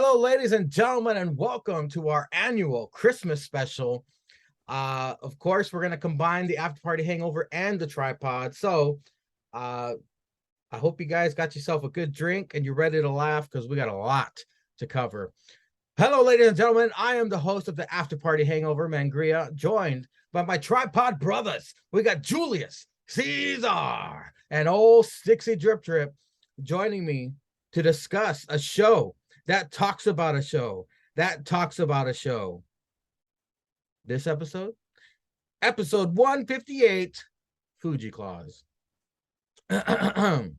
Hello, ladies and gentlemen, and welcome to our annual Christmas special. Of course, we're going to combine the After Party Hangover and the tripod. So, I hope you guys got yourself a good drink and you're ready to laugh because we got a lot to cover. Hello, ladies and gentlemen. I am the host of the After Party Hangover, Mangria, joined by my tripod brothers. We got Julius, Caesar, and old Stixie Drip Drip joining me to discuss a show that talks about a show that talks about a show. This episode 158, Fujiclaus. On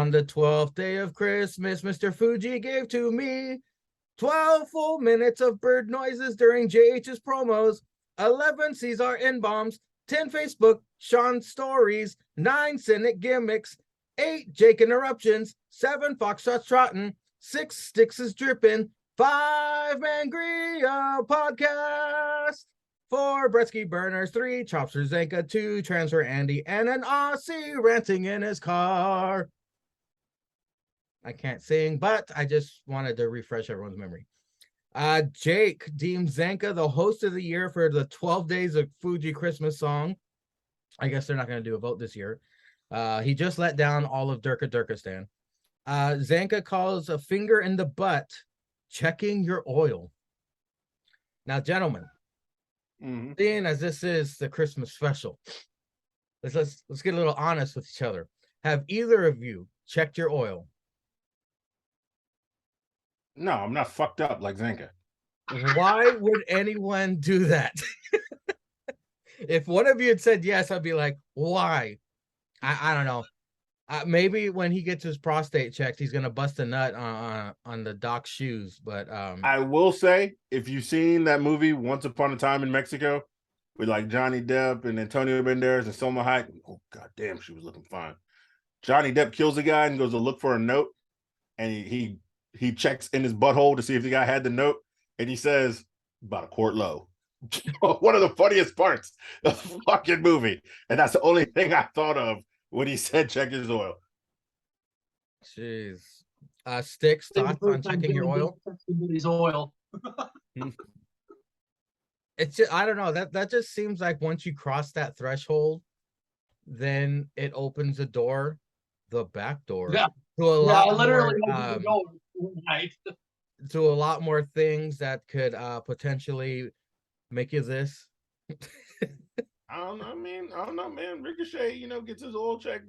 the 12th day of Christmas, Mr. Fuji gave to me 12 full minutes of bird noises during JH's promos, 11 Caesar N-bombs, 10 Facebook Sean stories, 9 Cynic gimmicks, 8 Jake interruptions, 7 Foxtrots trotting, 6 Sticks is dripping, 5 Mangria podcast, 4 Bretsky burners, 3 Chops for Zenka, 2 Transfer Andy, and an Aussie ranting in his car. I can't sing, but I just wanted to refresh everyone's memory. Jake deemed Zenka the host of the year for the 12 days of Fuji Christmas song. I guess they're not going to do a vote this year. He just let down all of Durkistan. Zanka calls a finger in the butt checking your oil. Now, gentlemen, seeing as this is the Christmas special, let's get a little honest with each other. Have either of you checked your oil? No, I'm not fucked up like Zanka. Why would anyone do that? If one of you had said yes, I'd be like, why? I don't know. Maybe when he gets his prostate checked, he's gonna bust a nut on the doc's shoes. But I will say, if you've seen that movie Once Upon a Time in Mexico with like Johnny Depp and Antonio Banderas and Selma Hayek, oh god damn, she was looking fine. Johnny Depp kills a guy and goes to look for a note, and he checks in his butthole to see if the guy had the note, and he says about a quart low. One of the funniest parts of the fucking movie, and that's the only thing I thought of when he said check his oil. Jeez. Sticks, thoughts on checking your oil? His oil. It's just, I don't know. That just seems like once you cross that threshold, then it opens the door, the back door, Yeah. to a lot literally more, to a lot more things that could potentially make you this. I don't know, man. Ricochet, gets his oil checked,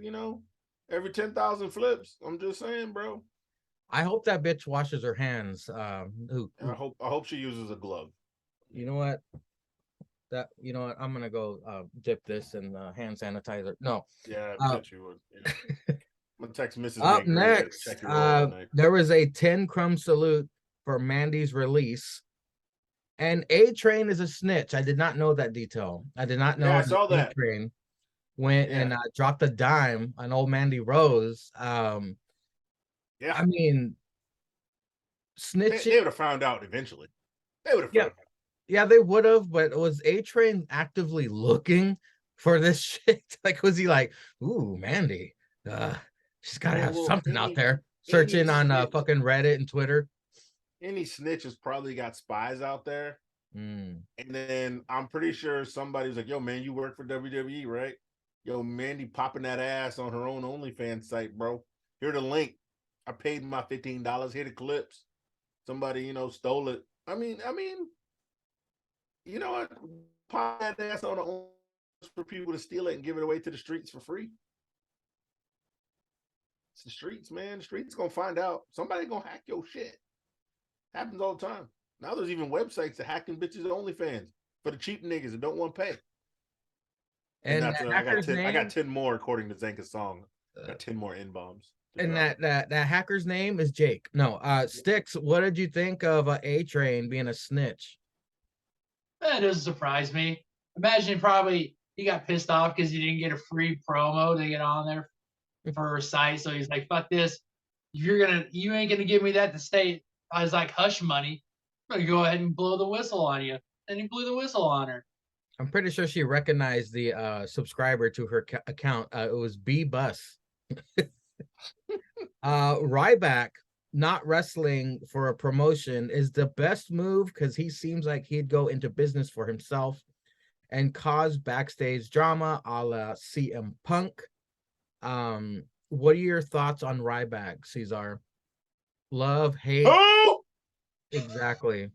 every 10,000 flips. I'm just saying, bro. I hope that bitch washes her hands. I hope she uses a glove. You know what? I'm gonna go dip this in hand sanitizer. No. Yeah, I bet you would. Yeah. I'm gonna text Mrs. Up next, there was a 10 crumb salute for Mandy's release. And A-Train is a snitch. I did not know that detail. I did not know I saw that. A-Train went and dropped a dime on old Mandy Rose. I mean, snitching. They would have found out eventually. They would have found out. Yeah, they would have, but was A-Train actively looking for this shit? Like, was he like, ooh, Mandy, she's got to have something out there. Searching on fucking Reddit and Twitter. Any snitch has probably got spies out there. And then I'm pretty sure somebody's like, yo, man, you work for WWE, right? Yo, Mandy popping that ass on her own OnlyFans site, bro. Here the link. I paid my $15. Here the clips. Somebody, stole it. I mean, you know what? Pop that ass on her own for people to steal it and give it away to the streets for free. It's the streets, man. The streets gonna find out. Somebody gonna hack your shit. Happens all the time. Now there's even websites that hacking bitches OnlyFans for the cheap niggas that don't want to pay. And that's, I got 10 more according to Zenka's song. I got 10 more N-bombs. And that hacker's name is Jake. No, Sticks, what did you think of A-Train being a snitch? That doesn't surprise me. Imagine he got pissed off because he didn't get a free promo to get on there for her site. So he's like, fuck this. If you ain't gonna give me that to stay as like hush money, I'm gonna go ahead and blow the whistle on you. And he blew the whistle on her. I'm pretty sure she recognized the subscriber to her account. It was B Bus. Ryback not wrestling for a promotion is the best move because he seems like he'd go into business for himself and cause backstage drama a la CM Punk. What are your thoughts on Ryback, Cesar? Love, hate? Who? Exactly.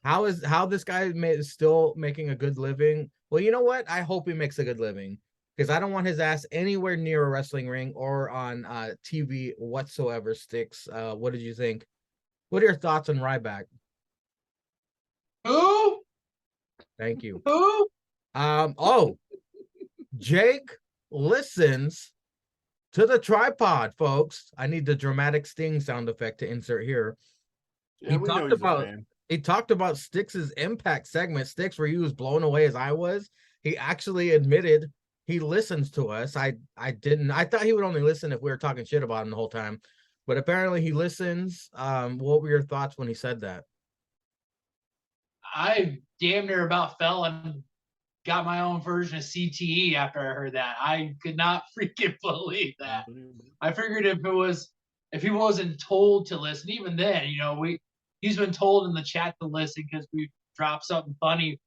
How this guy is still making a good living? Well, you know what? I hope he makes a good living because I don't want his ass anywhere near a wrestling ring or on TV whatsoever. Sticks. What did you think? What are your thoughts on Ryback? Who? Thank you. Who? Oh, Jake listens to the tripod, folks. I need the dramatic sting sound effect to insert here. Yeah, we know he's a fan. He talked about Styx's Impact segment. Styx, where he was blown away as I was. He actually admitted he listens to us. I didn't. I thought he would only listen if we were talking shit about him the whole time, but apparently he listens. What were your thoughts when he said that? I damn near about fell and got my own version of CTE after I heard that. I could not freaking believe that. I figured if he wasn't told to listen, even then, he's been told in the chat to listen because we dropped something funny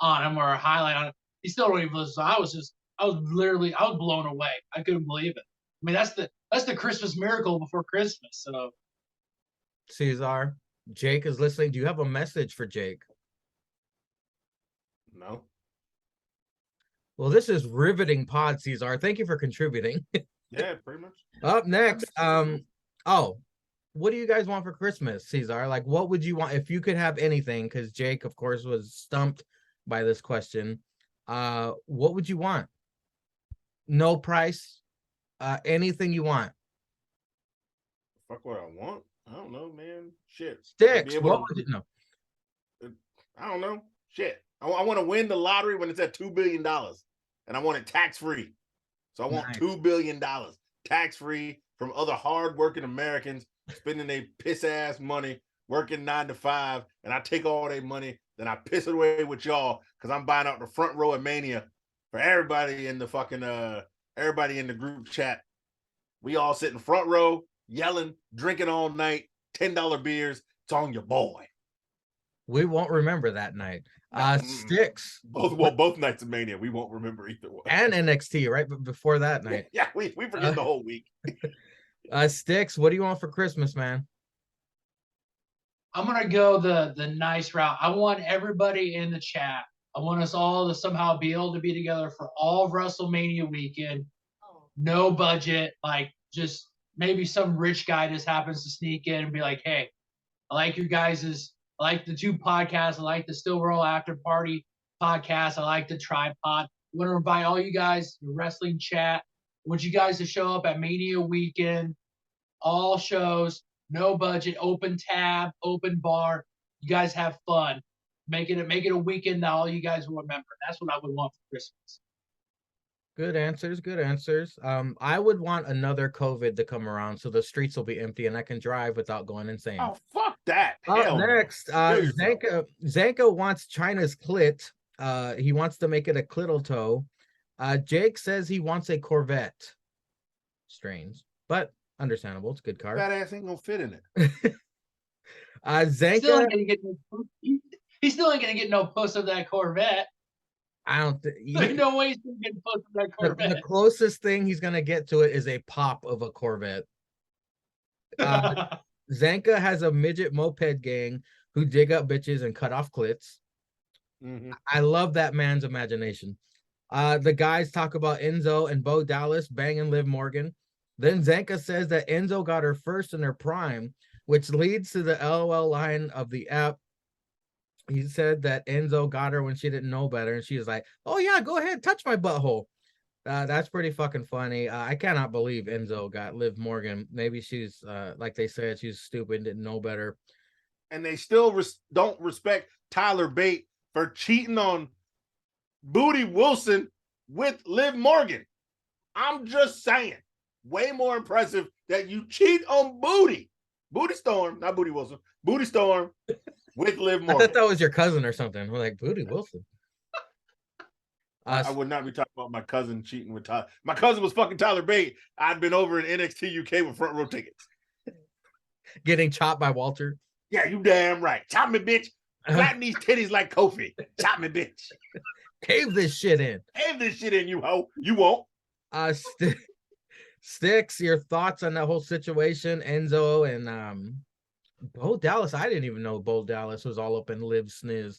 on him or a highlight on it. He still don't even listen. So I was blown away. I couldn't believe it. I mean, that's the Christmas miracle before Christmas. So Cesar, Jake is listening. Do you have a message for Jake? No. Well, this is riveting pod, Cesar. Thank you for contributing. Yeah, pretty much. Up next, what do you guys want for Christmas, Cesar? Like, what would you want if you could have anything? Because Jake, of course, was stumped by this question. What would you want? No price, anything you want. Fuck what I want. I don't know, man. Shit. Sticks. What would you know? I don't know. Shit. I want to win the lottery when it's at $2 billion, and I want it tax free. So I want $2 billion tax free from other hardworking Americans spending their piss ass money, working 9 to 5, and I take all their money, then I piss it away with y'all because I'm buying out the front row of Mania for everybody in the fucking everybody in the group chat. We all sit in front row, yelling, drinking all night, $10 beers. It's on your boy. We won't remember that night. Sticks. Both nights of Mania, we won't remember either one. And NXT, right? But before that night. Yeah, we forget the whole week. Sticks, what do you want for Christmas, man? I'm gonna go the nice route. I want everybody in the chat. I want us all to somehow be able to be together for all of WrestleMania weekend. No budget, like just maybe some rich guy just happens to sneak in and be like, "Hey, I like your guys's. I like the two podcasts. I like the Still Roll After Party podcast. I like the Tripod. I want to invite all you guys to wrestling chat. I want you guys to show up at Mania weekend, all shows, no budget, open tab, open bar. You guys have fun. Make it a weekend that all you guys will remember. That's what I would want for Christmas." Good answers. Good answers. I would want another COVID to come around so the streets will be empty and I can drive without going insane. Oh, fuck that. Up next, Zanka wants China's clit. He wants to make it a clittle toe. Jake says he wants a Corvette. Strange, but understandable. It's a good car. That ass ain't gonna fit in it. Zanka. He's still ain't gonna get no puss of that Corvette. I don't think no way he's gonna get puss of that Corvette. The closest thing he's gonna get to it is a pop of a Corvette. Zanka has a midget moped gang who dig up bitches and cut off clits. Mm-hmm. I love that man's imagination. The guys talk about Enzo and Bo Dallas banging Liv Morgan. Then Zanka says that Enzo got her first in her prime, which leads to the LOL line of the app. He said that Enzo got her when she didn't know better, and she was like, "Oh yeah, go ahead, touch my butthole." That's pretty fucking funny. I cannot believe Enzo got Liv Morgan. Maybe she's like they said, she's stupid, didn't know better. And they still don't respect Tyler Bate for cheating on Booty Wilson with Liv Morgan. I'm just saying, way more impressive that you cheat on Booty Storm, not Booty Wilson, Booty Storm with Liv Morgan. I thought that was your cousin or something. We're like, Booty Wilson. I would not be talking about my cousin cheating with Tyler. My cousin was fucking Tyler Bate. I'd been over in NXT UK with front row tickets. Getting chopped by Walter. Yeah, you damn right. Chop me, bitch. Flatten these titties like Kofi. Chop me, bitch. Cave this shit in. Cave this shit in, you hoe. You won't. Sticks, your thoughts on that whole situation, Enzo and Bo Dallas. I didn't even know Bo Dallas was all up in Liv Sniz.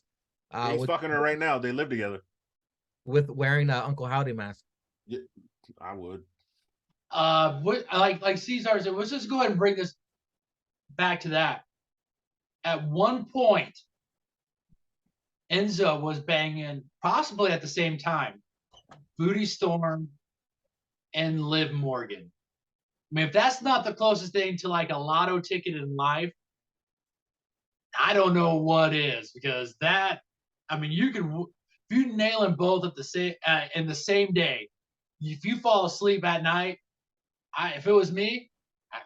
He's fucking her right now. They live together. With wearing an Uncle Howdy mask. Yeah, I would. Like Cesar said, let's just go ahead and bring this back to that. At one point, Enzo was banging, possibly at the same time, Booty Storm and Liv Morgan. I mean, if that's not the closest thing to like a lotto ticket in life, I don't know what is, because that, I mean, you can, if you nail them both at the same in the same day, if you fall asleep at night, if it was me,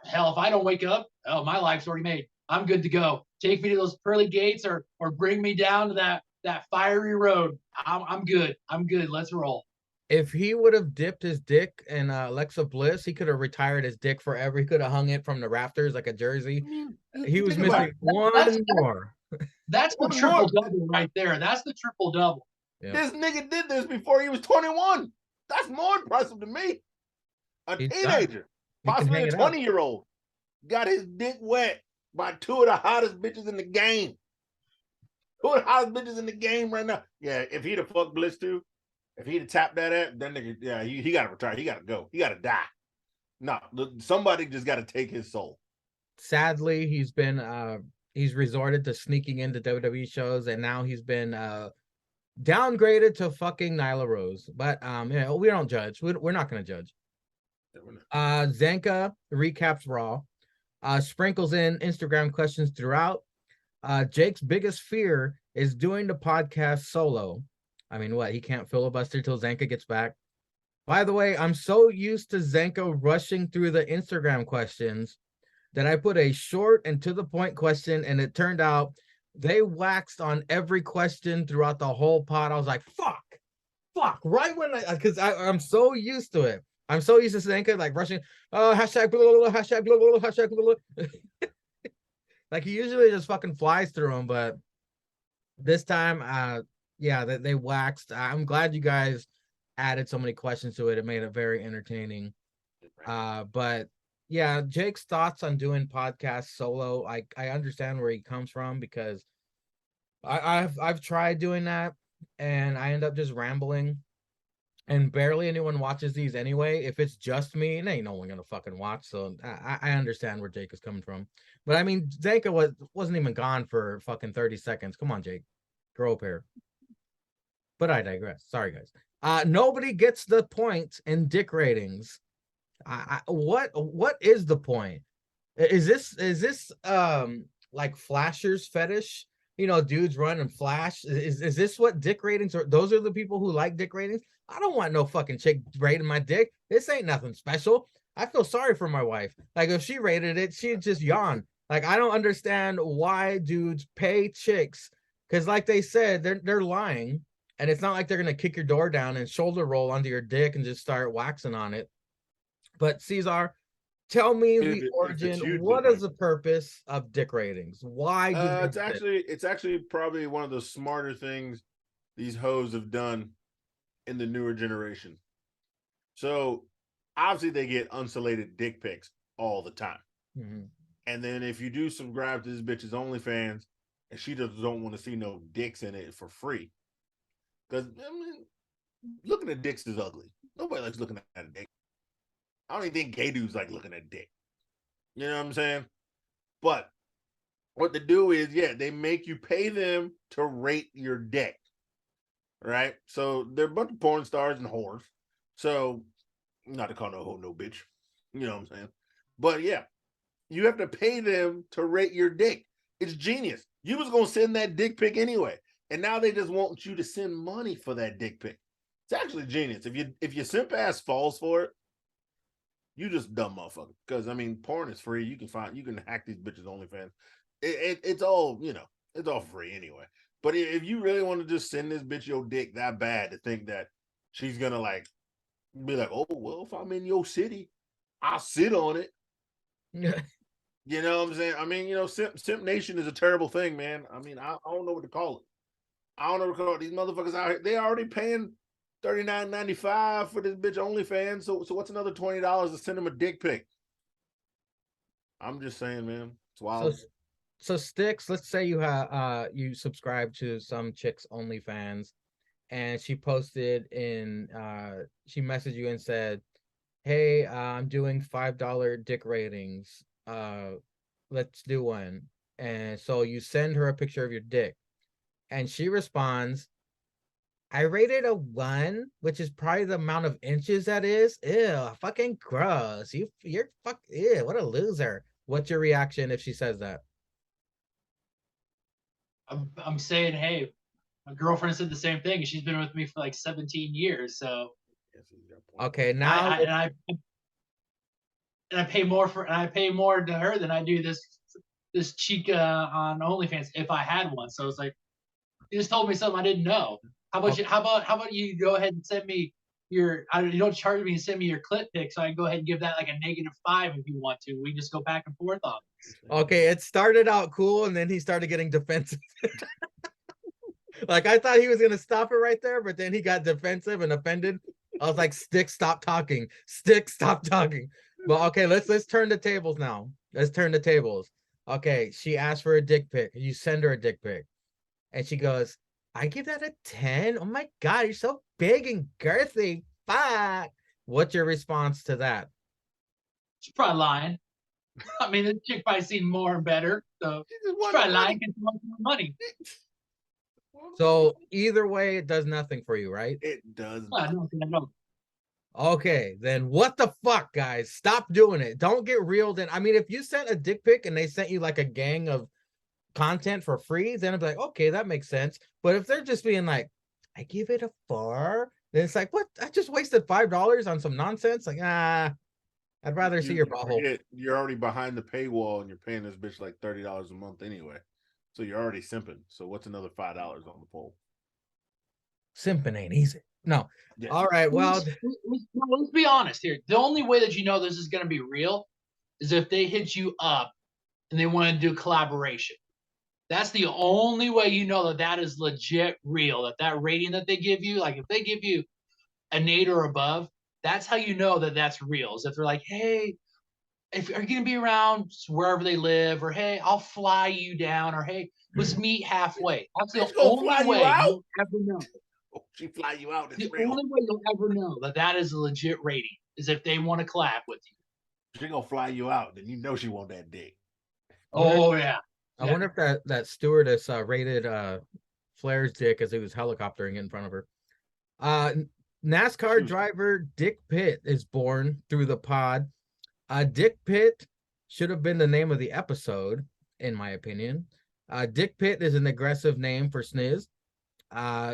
hell, if I don't wake up, oh, my life's already made. I'm good to go. Take me to those pearly gates, or bring me down to that fiery road. I'm good. I'm good. Let's roll. If he would have dipped his dick in Alexa Bliss, he could have retired his dick forever. He could have hung it from the rafters like a jersey. He was missing one more. That's the triple double right there. That's the triple double. Yep. This nigga did this before he was 21. That's more impressive to me. A teenager, possibly a 20-year-old, got his dick wet by two of the hottest bitches in the game. Two of the hottest bitches in the game right now. Yeah, if he'd have fucked Bliss too, if he'd have tapped that at, that nigga, yeah, he got to retire. He got to go. He got to die. No, somebody just got to take his soul. Sadly, he's resorted to sneaking into WWE shows, and now he's been downgraded to fucking Nyla Rose. But we don't judge. We're not going to judge. Zanka recaps Raw, sprinkles in Instagram questions throughout. Jake's biggest fear is doing the podcast solo. I mean, what? He can't filibuster till Zanka gets back. By the way, I'm so used to Zanka rushing through the Instagram questions that I put a short and to the point question, and it turned out they waxed on every question throughout the whole pod. I was like, fuck. Right when because I'm so used to it. I'm so used to Zanka like rushing, hashtag blah, blah, blah, hashtag blah, blah, hashtag blah, blah. Like he usually just fucking flies through them, but this time, they waxed. I'm glad you guys added so many questions to it. It made it very entertaining. But yeah, Jake's thoughts on doing podcasts solo. I understand where he comes from, because I've tried doing that and I end up just rambling, and barely anyone watches these anyway. If it's just me, it ain't no one gonna fucking watch. So I understand where Jake is coming from. But I mean, Zanka wasn't even gone for fucking 30 seconds. Come on, Jake. Grow a pair. But I digress. Sorry, guys. Nobody gets the point in dick ratings. What is the point? Is this like flashers fetish? Dudes run and flash. Is this what dick ratings are? Those are the people who like dick ratings. I don't want no fucking chick rating my dick. This ain't nothing special. I feel sorry for my wife. Like if she rated it, she'd just yawn. Like I don't understand why dudes pay chicks, because like they said, they're lying, and it's not like they're gonna kick your door down and shoulder roll onto your dick and just start waxing on it. But Cesar, tell me the origin. What is the purpose of dick ratings? Why do it's actually probably one of the smarter things these hoes have done in the newer generation. So obviously they get unsolicited dick pics all the time. Mm-hmm. And then if you do some grab to this bitch's OnlyFans and she just don't want to see no dicks in it for free, because I mean, looking at dicks is ugly. Nobody likes looking at a dick. I don't even think gay dudes like looking at dick. You know what I'm saying? But what they do is, they make you pay them to rate your dick. Right? So they're a bunch of porn stars and whores. So, not to call no hoe no bitch. You know what I'm saying? But yeah, you have to pay them to rate your dick. It's genius. You was going to send that dick pic anyway. And now they just want you to send money for that dick pic. It's actually genius. If your simp ass falls for it, you just dumb motherfucker. Because I mean, porn is free. You can hack these bitches OnlyFans. It's all, it's all free anyway. But if you really want to just send this bitch your dick that bad to think that she's gonna like be like, oh well, if I'm in your city, I'll sit on it. You know what I'm saying? I mean, Simp Nation is a terrible thing, man. I mean, I don't know what to call it. I don't know what to call it. These motherfuckers out here, they already paying $39.95 for this bitch OnlyFans. So what's another $20 to send them a dick pic? I'm just saying, man. It's wild. So Sticks, let's say you subscribe to some chick's OnlyFans, and she posted she messaged you and said, "Hey, I'm doing $5 dick ratings. Let's do one." And so you send her a picture of your dick, and she responds, "I rated a 1, which is probably the amount of inches that is. Ew, fucking gross. You're ew, what a loser." What's your reaction if she says that? I'm saying, hey, my girlfriend said the same thing. She's been with me for like 17 years. So Okay, now I pay more to her than I do this chica on OnlyFans if I had one. So it's like, you just told me something I didn't know. How about you go ahead and send me you don't charge me and send me your clit pic, so I can go ahead and give that like a -5 if you want to. We just go back and forth on it. Okay, it started out cool and then he started getting defensive. Like I thought he was gonna stop it right there, but then he got defensive and offended. I was like, Stick, stop talking. Stick, stop talking. Well, okay, let's turn the tables now. Let's turn the tables. Okay, she asked for a dick pic. You send her a dick pic. And she goes, "I give that a 10. Oh my God, you're so big and girthy. Fuck." What's your response to that? She's probably lying. I mean, this chick probably seen more and better. So she's probably lying because she wants more money. So either way, it does nothing for you, right? It does. No. Okay, then what the fuck, guys? Stop doing it. Don't get reeled in. I mean, if you sent a dick pic and they sent you like a gang of content for free, then I'd be like, okay, that makes sense. But if they're just being like, "I give it a 4," then it's like, what? I just wasted $5 on some nonsense. Like, I'd rather see your butthole. You're already behind the paywall and you're paying this bitch like $30 a month anyway. So you're already simping. So what's another $5 on the poll? Simping ain't easy. No. Yeah. All right. Well, let's be honest here. The only way that you know this is going to be real is if they hit you up and they want to do collaboration. That's the only way you know that is legit real. That rating that they give you, like if they give you an 8 or above, that's how you know that that's real. Is if they're like, hey, if are you gonna be around wherever they live, or hey, I'll fly you down, or hey, let's meet halfway. That's the only way you'll ever know. She fly you out. The only way you'll ever know that is a legit rating is if they want to collab with you. She gonna fly you out, then you know she want that dick. Oh yeah. I wonder if that stewardess rated Flair's dick as he was helicoptering in front of her. NASCAR driver Dick Pitt is born through the pod. Dick Pitt should have been the name of the episode, in my opinion. Dick Pitt is an aggressive name for Sniz.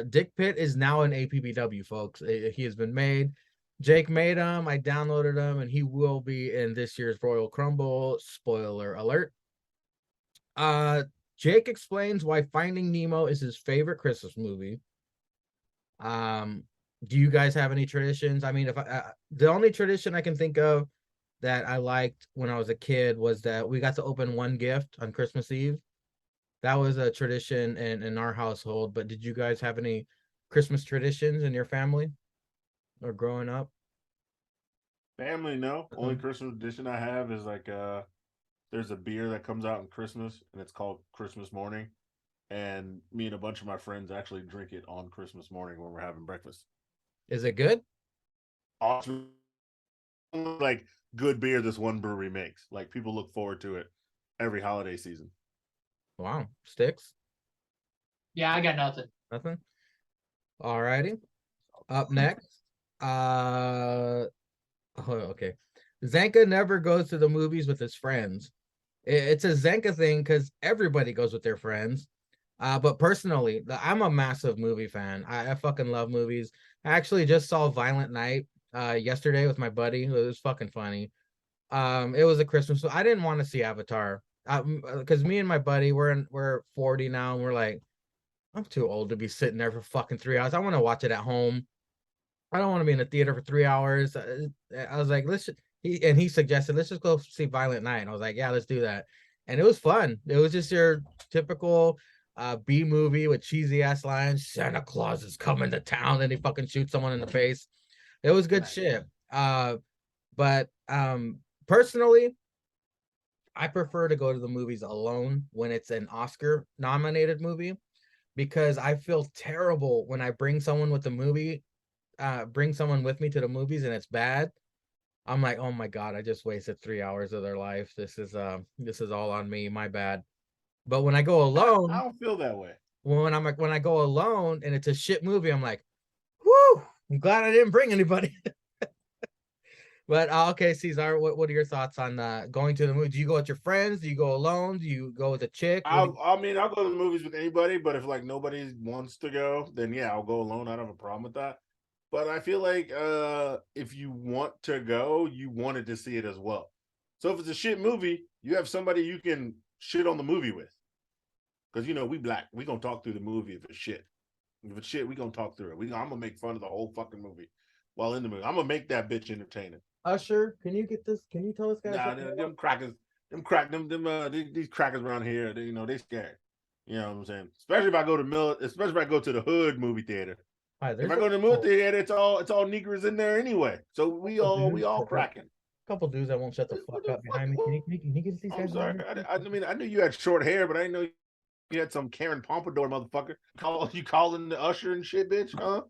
Dick Pitt is now an APBW, folks. He has been made. Jake made him. I downloaded him, and he will be in this year's Royal Crumble. Spoiler alert. Jake explains why Finding Nemo is his favorite Christmas movie. Do you guys have any traditions? I mean, if the only tradition I can think of that I liked when I was a kid was that we got to open one gift on Christmas Eve. That was a tradition in our household. But did you guys have any Christmas traditions in your family or growing up? Family, no. Only Christmas tradition I have is like there's a beer that comes out on Christmas and it's called Christmas Morning. And me and a bunch of my friends actually drink it on Christmas morning when we're having breakfast. Is it good? Awesome. Like good beer this one brewery makes. Like people look forward to it every holiday season. Wow. Sticks? Yeah, I got nothing. Nothing? All righty. Up next. Okay. Zanka never goes to the movies with his friends. It's a Zanka thing because everybody goes with their friends. But personally, I'm a massive movie fan. I fucking love movies. I actually just saw Violent Night yesterday with my buddy. It was fucking funny. It was a Christmas. So I didn't want to see Avatar because me and my buddy we're 40 now, and we're like, I'm too old to be sitting there for fucking 3 hours. I want to watch it at home. I don't want to be in the theater for 3 hours. I was like, He suggested, let's just go see Violent Night. And I was like, yeah, let's do that. And it was fun. It was just your typical B movie with cheesy ass lines. Santa Claus is coming to town, and he fucking shoots someone in the face. It was good shit. But personally, I prefer to go to the movies alone when it's an Oscar nominated movie, because I feel terrible when I bring someone with the movie, bring someone with me to the movies and it's bad. I'm like, oh my God, I just wasted 3 hours of their life. This is all on me. My bad. But when I go I alone, don't feel that way. when I go alone and it's a shit movie, I'm like, whoo, I'm glad I didn't bring anybody. But okay, Cesar, what are your thoughts on going to the movie? Do you go with your friends? Do you go alone? Do you go with a chick? I mean, I'll go to the movies with anybody, but if like nobody wants to go, then yeah, I'll go alone. I don't have a problem with that. But I feel like if you want to go, you wanted to see it as well. So if it's a shit movie, you have somebody you can shit on the movie with. Because we black. We gonna talk through the movie if it's shit. If it's shit, we gonna talk through it. I'm gonna make fun of the whole fucking movie while in the movie. I'm gonna make that bitch entertaining. Usher, can you get this? Can you tell us guys? Nah, them crackers, these crackers around here, they scared. You know what I'm saying? Especially if I go to the hood movie theater. If I go to the movie theater, it's all niggers in there anyway. So we all cracking. Couple dudes that won't shut the fuck up behind me. Can you get these guys? I'm sorry. I mean, I knew you had short hair, but I didn't know you had some Karen Pompadour motherfucker. You calling the usher and shit, bitch? Huh?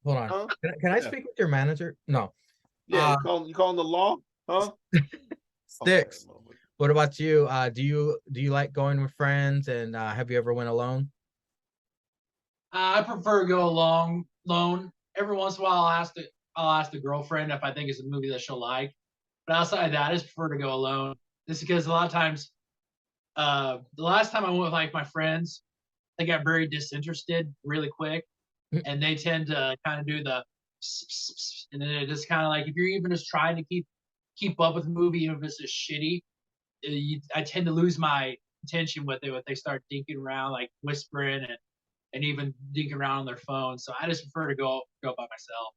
Hold on. Huh? Can I speak with your manager? No. Yeah, you calling the law? Huh? Sticks. What about you? Do you like going with friends, and have you ever went alone? I prefer to go alone. Every once in a while, I'll ask the girlfriend if I think it's a movie that she'll like. But outside of that, I just prefer to go alone. Just because a lot of times, the last time I went with like my friends, they got very disinterested really quick, and they tend to kind of do the, and then it just kind of like if you're even just trying to keep up with the movie, even if it's just shitty, I tend to lose my attention with it. If they start dinking around, like whispering and even dinking around on their phone. So I just prefer to go by myself.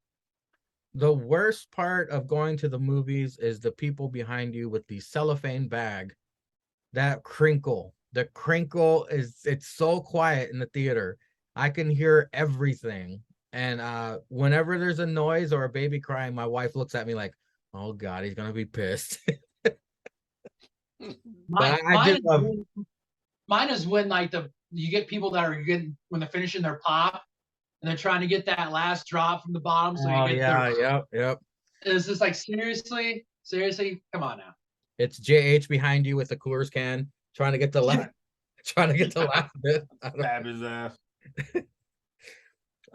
The worst part of going to the movies is the people behind you with the cellophane bag. That crinkle. The crinkle it's so quiet in the theater. I can hear everything. And whenever there's a noise or a baby crying, my wife looks at me like, oh God, he's gonna be pissed. Mine is when like you get people that are getting when they're finishing their pop and they're trying to get that last drop from the bottom. So you get yep. It's just like seriously, come on now. It's JH behind you with the Coors can, trying to get the last bit. Stab his ass.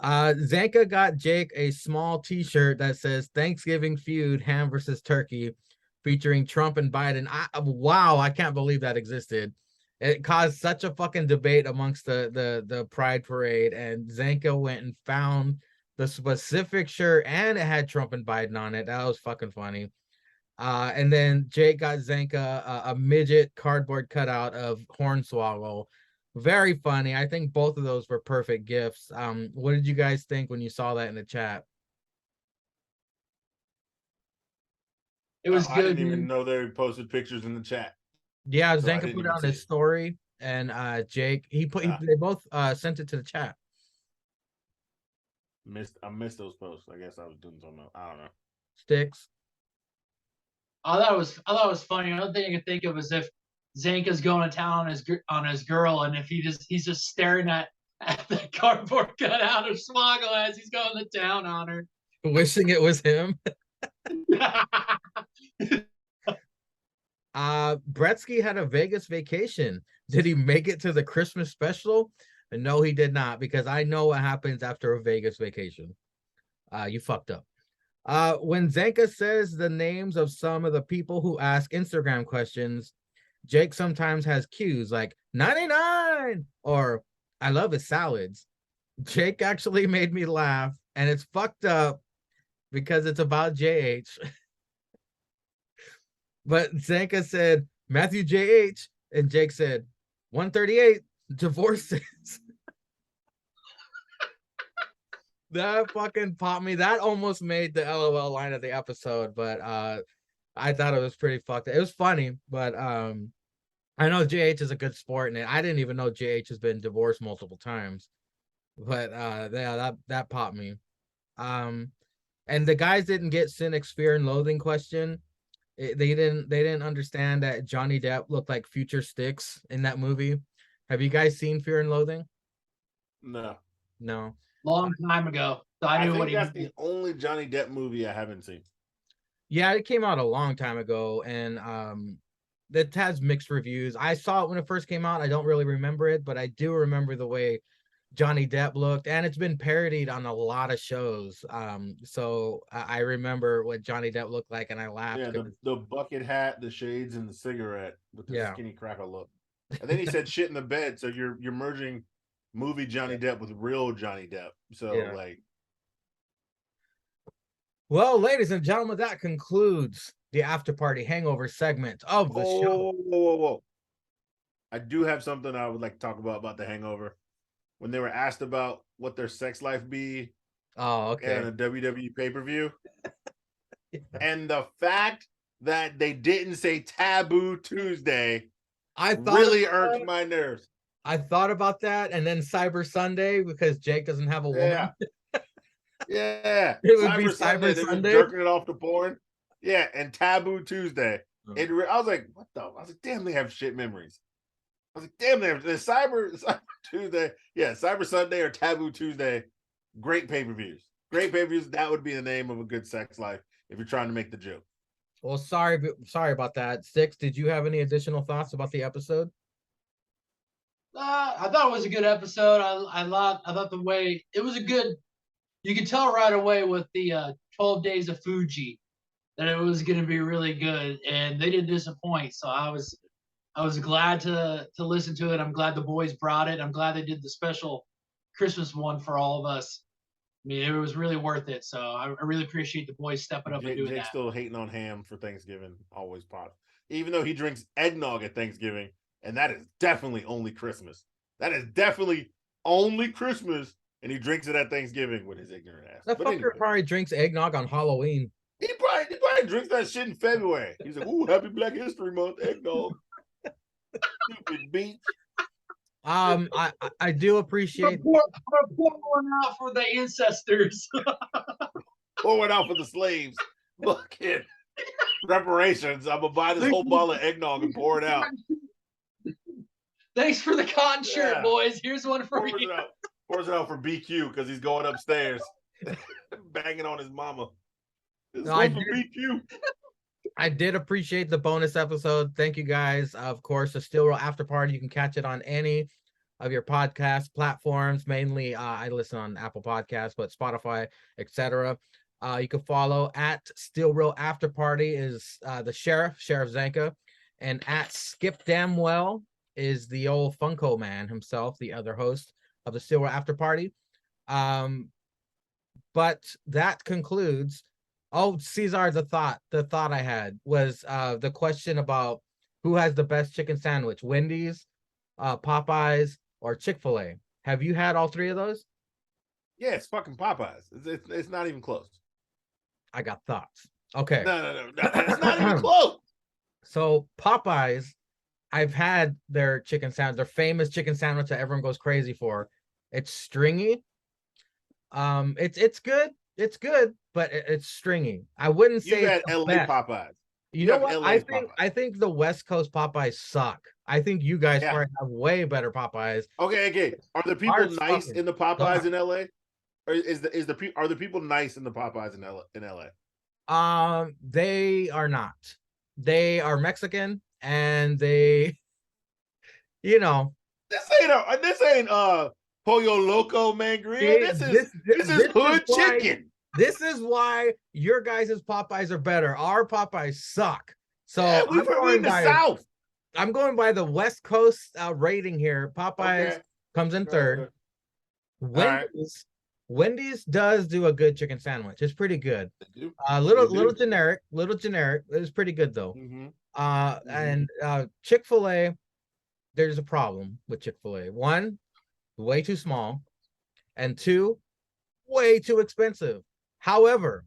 Zanka got Jake a small t-shirt that says Thanksgiving feud ham versus turkey, featuring Trump and Biden. Wow, I can't believe that existed. It caused such a fucking debate amongst the Pride Parade, and Zanka went and found the specific shirt, and it had Trump and Biden on it. That was fucking funny. And then Jake got Zanka a midget cardboard cutout of Hornswoggle. Very funny. I think both of those were perfect gifts. What did you guys think when you saw that in the chat? It was good. I didn't even know they posted pictures in the chat. Yeah, so Zanka put it on his story, and Jake they both sent it to the chat. I missed those posts. I guess I was doing something else. I don't know. Sticks. I thought it was funny. Another thing I could think of is if Zanka's going to town on his girl, and if he's just staring at the cardboard cutout of Swoggle as he's going to town on her, wishing it was him. Bretsky had a Vegas vacation. Did he make it to the Christmas special? No, he did not, because I know what happens after a Vegas vacation. You fucked up. When Zanka says the names of some of the people who ask Instagram questions, Jake sometimes has cues like 99 or I love his salads. Jake actually made me laugh, and it's fucked up because it's about JH. But Zanka said Matthew JH, and Jake said 138 divorces. That fucking popped me. That almost made the LOL line of the episode, but I thought it was pretty fucked. It was funny, but I know JH is a good sport, and I didn't even know JH has been divorced multiple times. But yeah, that popped me. And the guys didn't get Cynic's fear and loathing question. They didn't understand that Johnny Depp looked like future Styx in that movie. Have you guys seen Fear and Loathing? No. No. Long time ago. So I I knew think what he that's meant. the only Johnny Depp movie I haven't seen. Yeah, it came out a long time ago, and it has mixed reviews. I saw it when it first came out. I don't really remember it, but I do remember the way Johnny Depp looked, and it's been parodied on a lot of shows. So I remember what Johnny Depp looked like, and I laughed. Yeah, the bucket hat, the shades, and the cigarette with the Yeah. skinny cracker look. And then he said shit in the bed. So you're merging movie Johnny Depp with real Johnny Depp. So Yeah. like, Well, ladies and gentlemen, that concludes the after party hangover segment of the show. whoa. I do have something I would like to talk about the Hangover. When they were asked about what their sex life be Oh, okay. in a WWE pay-per-view. And the fact that they didn't say Taboo Tuesday really irked my nerves. I thought about that, and then Cyber Sunday, because Jake doesn't have a woman. Yeah. It would be Cyber Sunday. They're just jerking it off to porn. Yeah, and Taboo Tuesday. I was like, what the? I was like, damn, they have shit memories. I was like, damn, they have Cyber Tuesday. Yeah, Cyber Sunday or Taboo Tuesday. Great pay-per-views. Great pay-per-views. That would be the name of a good sex life if you're trying to make the joke. Well, sorry about that. Six, did you have any additional thoughts about the episode? I thought it was a good episode. I thought the way it was a good. You could tell right away with the 12 Days of Fuji that it was going to be really good, and they didn't disappoint. So I was glad to listen to it. I'm glad the boys brought it. I'm glad they did the special Christmas one for all of us. I mean, it was really worth it. So I really appreciate the boys stepping up and doing Jake's that. Still hating on ham for Thanksgiving. Always pot. Even though he drinks eggnog at Thanksgiving, and that is definitely only Christmas. That is definitely only Christmas, and he drinks it at Thanksgiving with his ignorant ass. That fucker probably drinks eggnog on Halloween. He probably drinks that shit in February. He's like, "Ooh, happy Black History Month, eggnog." Stupid beach. I do appreciate pour one out for the ancestors. Pour one out for the slaves. Look at reparations. I'm gonna buy this whole bottle of eggnog and pour it out. Thanks for the cotton shirt, boys. Here's one for you. Pours it out for BQ because he's going upstairs, banging on his mama. This one for BQ. I did appreciate the bonus episode. Thank you guys. Of course, the Steel Roll After Party. You can catch it on any of your podcast platforms. Mainly, I listen on Apple Podcasts, but Spotify, etc. You can follow at Steel Roll After Party is the Sheriff Zanka, and at Skip Damwell is the old Funko Man himself, the other host of the Steel Roll After Party. But that concludes. Oh, Cesar, the thought I had was the question about who has the best chicken sandwich, Wendy's, Popeyes, or Chick-fil-A. Have you had all three of those? Yeah, it's fucking Popeyes. It's not even close. I got thoughts. Okay. No. It's not even close. So Popeyes, I've had their chicken sandwich, their famous chicken sandwich that everyone goes crazy for. It's stringy. It's good. It's good, but it's stringy. I wouldn't say you had LA best. Popeyes. You know what? I think the West Coast Popeyes suck. I think you guys probably have way better Popeyes. Okay. Are the people nice in the Popeyes in LA? Or are the people nice in the Popeyes in LA? They are not. They are Mexican, and they, this ain't Pollo Loco Mangria. This is hood chicken. This is why your guys' Popeyes are better. Our Popeyes suck. So we're in the South. I'm going by the West Coast rating here. Popeyes comes in third. Wendy's does do a good chicken sandwich. It's pretty good. Little generic. It's pretty good though. And Chick-fil-A, there's a problem with Chick-fil-A. One, way too small, and two, way too expensive. However,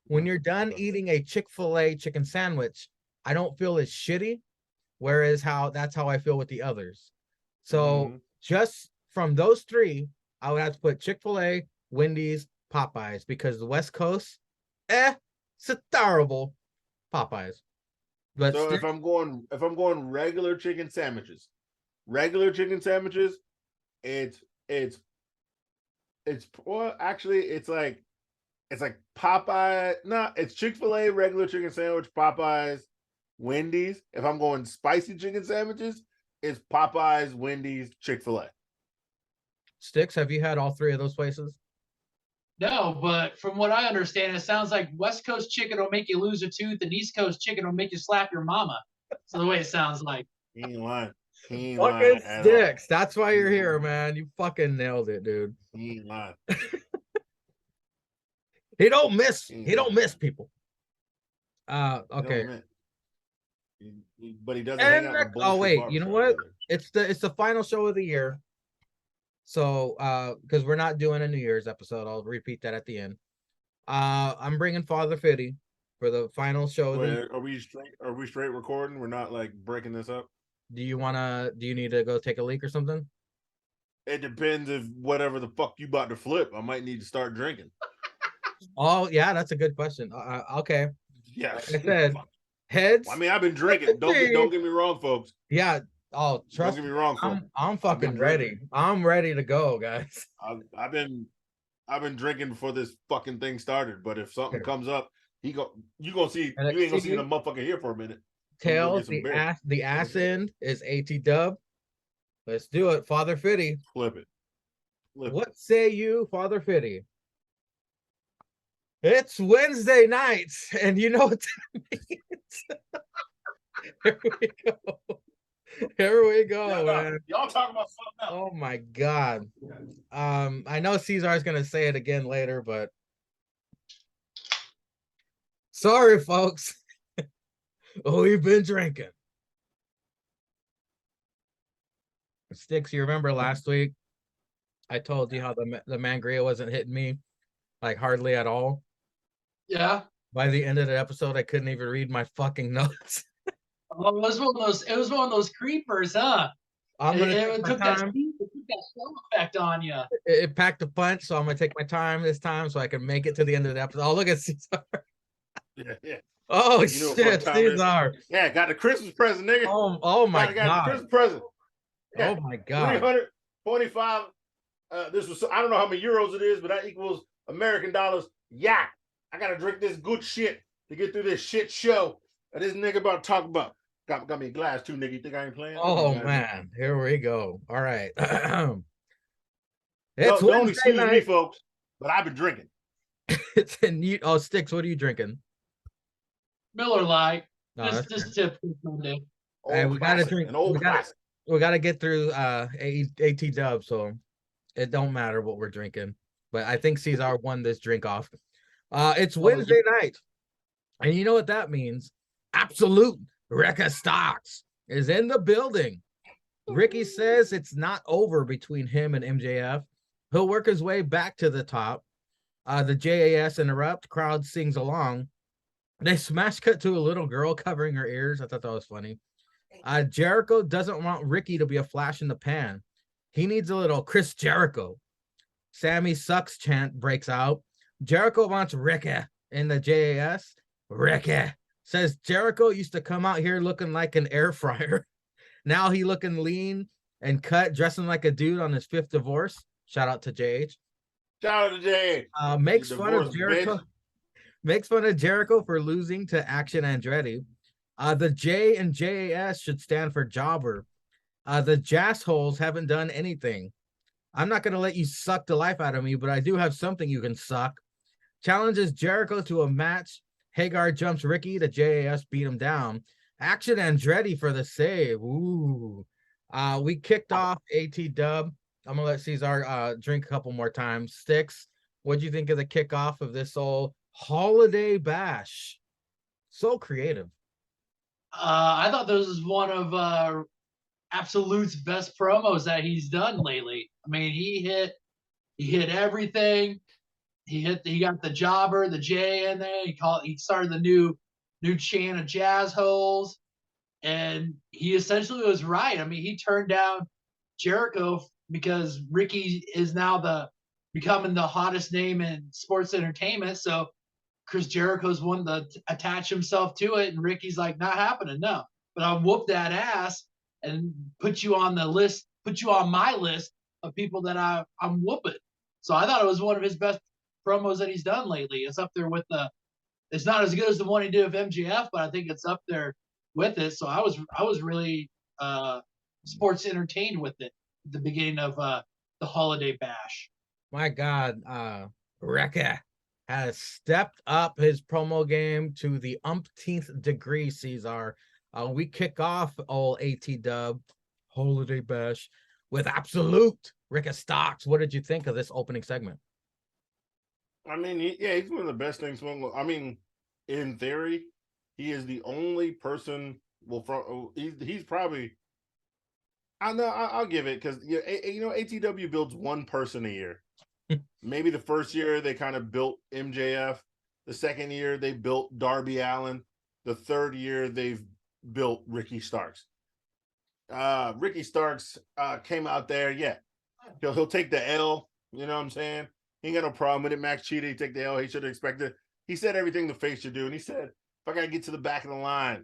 when you're done eating a Chick-fil-A chicken sandwich, I don't feel as shitty. Whereas that's how I feel with the others. So just from those three, I would have to put Chick-fil-A, Wendy's, Popeyes, because the West Coast, it's a terrible Popeyes. But so if I'm going regular chicken sandwiches, it's well, actually it's like Popeye. No, it's Chick-fil-A regular chicken sandwich, Popeyes, Wendy's. If I'm going spicy chicken sandwiches, it's Popeyes, Wendy's, Chick-fil-A. Sticks, have you had all three of those places? No, but from what I understand, it sounds like West Coast chicken will make you lose a tooth, and East Coast chicken will make you slap your mama. So the way it sounds like. He ain't lying. Fucking Sticks. That's why you're here, man. You fucking nailed it, dude. He ain't lying. He don't miss people. Okay. But he doesn't hang out in oh wait, you know what? It's the final show of the year. So because we're not doing a New Year's episode, I'll repeat that at the end. I'm bringing Father Fitty for the final show. Are we straight recording? We're not like breaking this up. Do you need to go take a leak or something? It depends if whatever the fuck you about to flip, I might need to start drinking. Oh yeah, that's a good question. Okay. Yes. Like I said, heads. I mean, I've been drinking. Don't get me wrong, folks. Yeah. Oh, trust me. Don't get me wrong, folks. I'm fucking ready. I'm ready to go, guys. I've been drinking before this fucking thing started. But if something comes up, you gonna see. You ain't gonna see the motherfucker here for a minute. Tails, the ass end is AT-Dub. Let's do it, Father Fitty. Flip it. What say you, Father Fitty? It's Wednesday night, and you know what that means. Here we go. Here we go, man. Y'all talking about something else. Oh my god. I know Cesar's gonna say it again later, but sorry, folks. We've been drinking. Sticks, you remember last week? I told you how the Mangria wasn't hitting me, like hardly at all. Yeah. By the end of the episode, I couldn't even read my fucking notes. Oh, it was one of those creepers, huh? It took that slow effect on you. It packed a punch, so I'm gonna take my time this time so I can make it to the end of the episode. Oh, look at Cesar. Yeah. Oh shit, Cesar. Yeah, got the Christmas present, nigga. Oh my god. Got the Christmas present. Yeah. Oh my god. 345. This was, I don't know how many euros it is, but that equals American dollars. Yeah. I gotta drink this good shit to get through this shit show that this nigga about to talk about. Got me a glass too, nigga. You think I ain't playing? Oh man, here we go. All right. It's don't excuse me, folks, but I've been drinking. Sticks, what are you drinking? Miller Lite. No, just typical Sunday. Hey, we gotta drink. We gotta get through AT-Dub, so it don't matter what we're drinking. But I think Cesar won this drink off. It's Wednesday night, and you know what that means? Absolute Rekka Stocks is in the building. Ricky says it's not over between him and MJF. He'll work his way back to the top. The JAS interrupt. Crowd sings along. They smash cut to a little girl covering her ears. I thought that was funny. Jericho doesn't want Ricky to be a flash in the pan. He needs a little Chris Jericho. Sammy sucks chant breaks out. Jericho wants Ricky in the JAS. Ricky says Jericho used to come out here looking like an air fryer. Now he looking lean and cut, dressing like a dude on his 5th divorce. Shout out to JH. Shout out to JH. Makes fun of Jericho. Bitch. Makes fun of Jericho for losing to Action Andretti. The J and JAS should stand for jobber. The Jassholes haven't done anything. I'm not going to let you suck the life out of me, but I do have something you can suck. Challenges Jericho to a match. Hagar jumps Ricky. The JAS beat him down. Action Andretti for the save. Ooh. We kicked off AT-Dub. I'm going to let Cesar drink a couple more times. Sticks, what'd you think of the kickoff of this old holiday bash? So creative. I thought this was one of Absolute's best promos that he's done lately. I mean, he hit everything. he got the jobber, the J in there. He started the new chant of jazz holes, and he essentially was right. I mean, he turned down Jericho because Ricky is now becoming the hottest name in sports entertainment. So Chris Jericho's one to attach himself to it, and Ricky's like, not happening, no. But I'll whoop that ass and put you on the list, put you on my list of people that I'm whooping. So I thought it was one of his best promos that he's done lately. It's up there with it's not as good as the one he did with MJF, but I think it's up there with it. So I was really sports entertained with it at the beginning of the Holiday Bash. My God, Rekka has stepped up his promo game to the umpteenth degree, Cesar. We kick off old AT-Dub Holiday Bash with absolute Rekka Stocks. What did you think of this opening segment? I mean, he's one of the best things. I mean, in theory, he is the only person. Well, he's probably. I know. I'll give it because ATW builds one person a year. Maybe the first year they kind of built MJF. The second year they built Darby Allin. The third year they've built Ricky Starks. Ricky Starks came out there. Yeah, he'll take the L. You know what I'm saying? He ain't got no problem with it. Max cheated. He take the L. He should have expected. He said everything the face should do. And he said, if I got to get to the back of the line,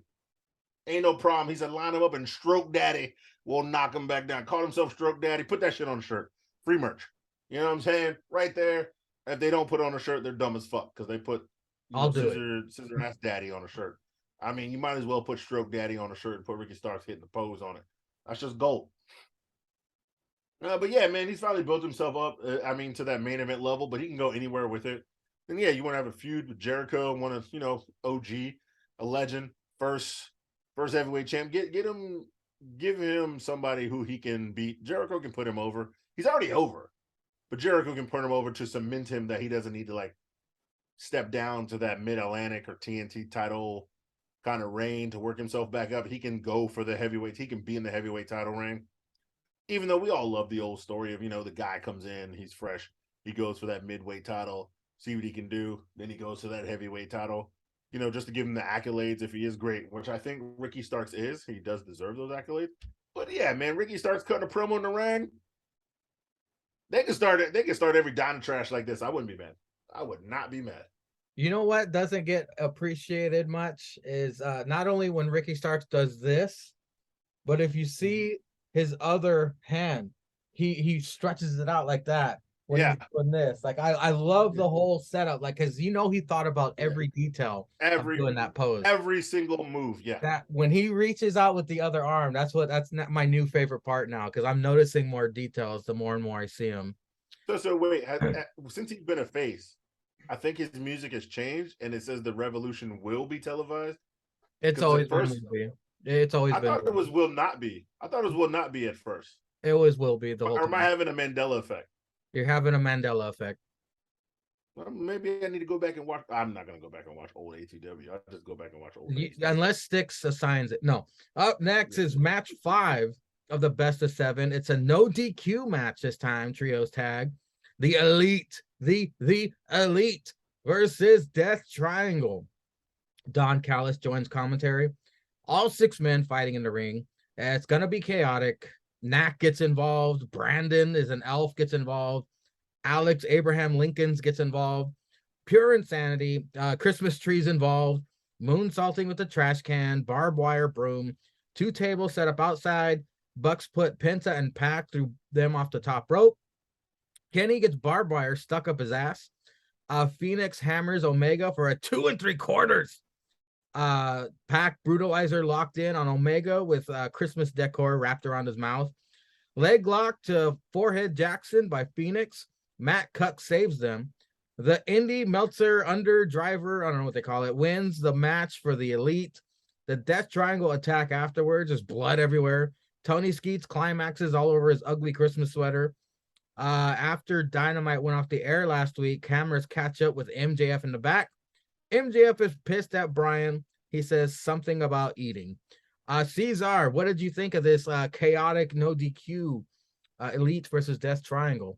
ain't no problem. He said, line him up and Stroke Daddy will knock him back down. Called himself Stroke Daddy. Put that shit on a shirt. Free merch. You know what I'm saying? Right there. If they don't put on a shirt, they're dumb as fuck because they put Scissor Ass Daddy on a shirt. I mean, you might as well put Stroke Daddy on a shirt and put Ricky Starks hitting the pose on it. That's just gold. But yeah, man, he's finally built himself up. To that main event level, but he can go anywhere with it. And yeah, you want to have a feud with Jericho, want to, OG, a legend, first heavyweight champ. Give him somebody who he can beat. Jericho can put him over. He's already over, but Jericho can put him over to cement him that he doesn't need to step down to that Mid-Atlantic or TNT title kind of reign to work himself back up. He can go for the heavyweight. He can be in the heavyweight title reign. Even though we all love the old story of, the guy comes in, he's fresh. He goes for that midweight title, see what he can do. Then he goes to that heavyweight title, just to give him the accolades if he is great, which I think Ricky Starks is. He does deserve those accolades. But yeah, man, Ricky Starks cutting a promo in the ring. They can start every Donna Trash like this. I wouldn't be mad. I would not be mad. You know what doesn't get appreciated much is not only when Ricky Starks does this, but if you see his other hand, he stretches it out like that when he's doing this. I love the whole setup, because he thought about every detail of doing that pose, every single move. Yeah, that when he reaches out with the other arm, that's not my new favorite part now, because I'm noticing more details the more and more I see him. So wait, since he's been a face, I think his music has changed, and it says the Revolution will be televised. It's always been movie. It's always been. I thought it was will not be. I thought it was will not be at first. It always will be the whole time. Or am I having a Mandela effect? You're having a Mandela effect. Well, maybe I need to go back and watch. I'm not going to go back and watch old ATW. I'll just go back and watch old ATW. Unless Styx assigns it. No. Up next is match 5 of the best of 7. It's a no DQ match this time, trios tag. The Elite, the Elite versus Death Triangle. Don Callis joins commentary. All 6 men fighting in the ring. It's going to be chaotic. Knack gets involved. Brandon is an elf, gets involved. Alex Abraham Lincolns gets involved. Pure insanity. Christmas trees involved. Moonsaulting with the trash can. Barbed wire broom. 2 tables set up outside. Bucks put Penta and Pac through them off the top rope. Kenny gets barbed wire stuck up his ass. Phoenix hammers Omega for a 2 3/4. Pac brutalizer locked in on Omega with Christmas decor wrapped around his mouth. Leg lock to forehead Jackson by Phoenix. Matt Cuck saves them. The Indy Meltzer under driver, I don't know what they call it, wins the match for the Elite. The Death Triangle attack afterwards. There's blood everywhere. Tony Skeets climaxes all over his ugly Christmas sweater. After Dynamite went off the air last week, cameras catch up with MJF in the back. MJF is pissed at Brian. He says something about eating. Cesar, what did you think of this chaotic no DQ Elite versus Death Triangle?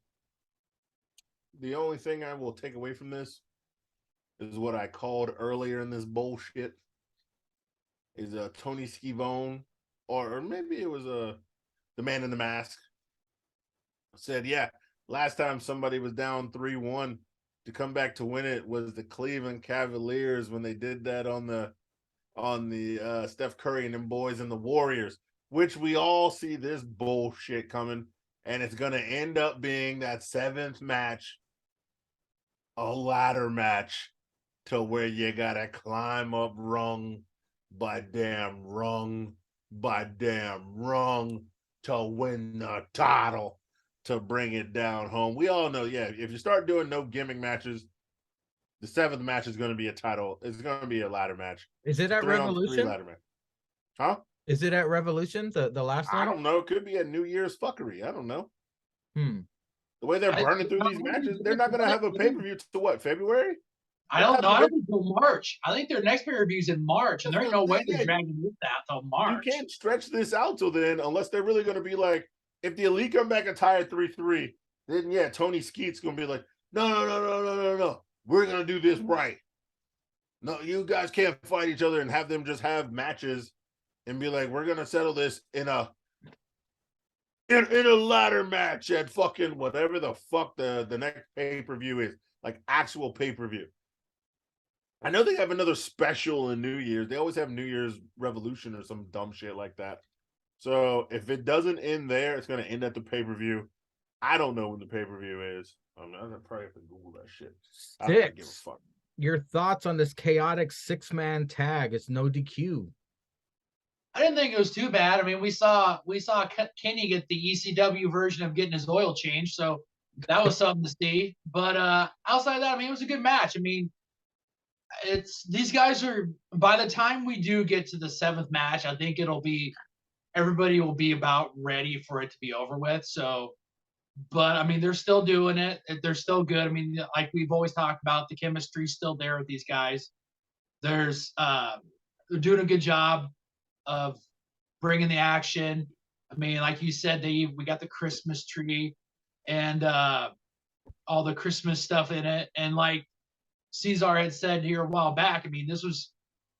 the only thing I will take away from this is what I called earlier in this bullshit. Is Tony Schiavone, or maybe it was the man in the mask, said, yeah, last time somebody was down 3-1 to come back to win it was the Cleveland Cavaliers when they did that on the Steph Curry and them boys and the Warriors, which we all see this bullshit coming, and it's going to end up being that 7th match, a ladder match, to where you got to climb up rung by damn rung by damn rung to win the title, to bring it down home. We all know, yeah, if you start doing no gimmick matches, the 7th match is going to be a title. It's going to be a ladder match. Is it at Revolution? Ladder match. Huh? Is it at Revolution, the last one? I don't know. It could be a New Year's fuckery. I don't know. The way they're burning through these matches, they're not going to have a pay-per-view to what, February? I don't know. I don't think until March. I think their next pay-per-view is in March, and there ain't no way they're dragging this out till March. You can't stretch this out till then unless they're really going to be like, if the Elite come back and tie at 3-3, then yeah, Tony Skeet's going to be like, no. We're going to do this right. No, you guys can't fight each other and have them just have matches and be like, we're going to settle this in a ladder match at fucking whatever the fuck the next pay-per-view is, like actual pay-per-view. I know they have another special in New Year's. They always have New Year's Revolution or some dumb shit like that. So if it doesn't end there, it's going to end at the pay-per-view. I don't know when the pay-per-view is. I'm probably have to Google that shit. I don't give a fuck. Your thoughts on this chaotic 6-man tag? It's no DQ. I didn't think it was too bad. I mean, we saw Kenny get the ECW version of getting his oil changed, so that was something to see. But outside of that, I mean, it was a good match. I mean, these guys are, by the time we do get to the 7th match, I think everybody will be about ready for it to be over with. So, but I mean, they're still doing it. They're still good. I mean, like we've always talked about, the chemistry's still there with these guys. They're doing a good job of bringing the action. I mean, like you said, we got the Christmas tree and all the Christmas stuff in it. And like Cesar had said here a while back, I mean,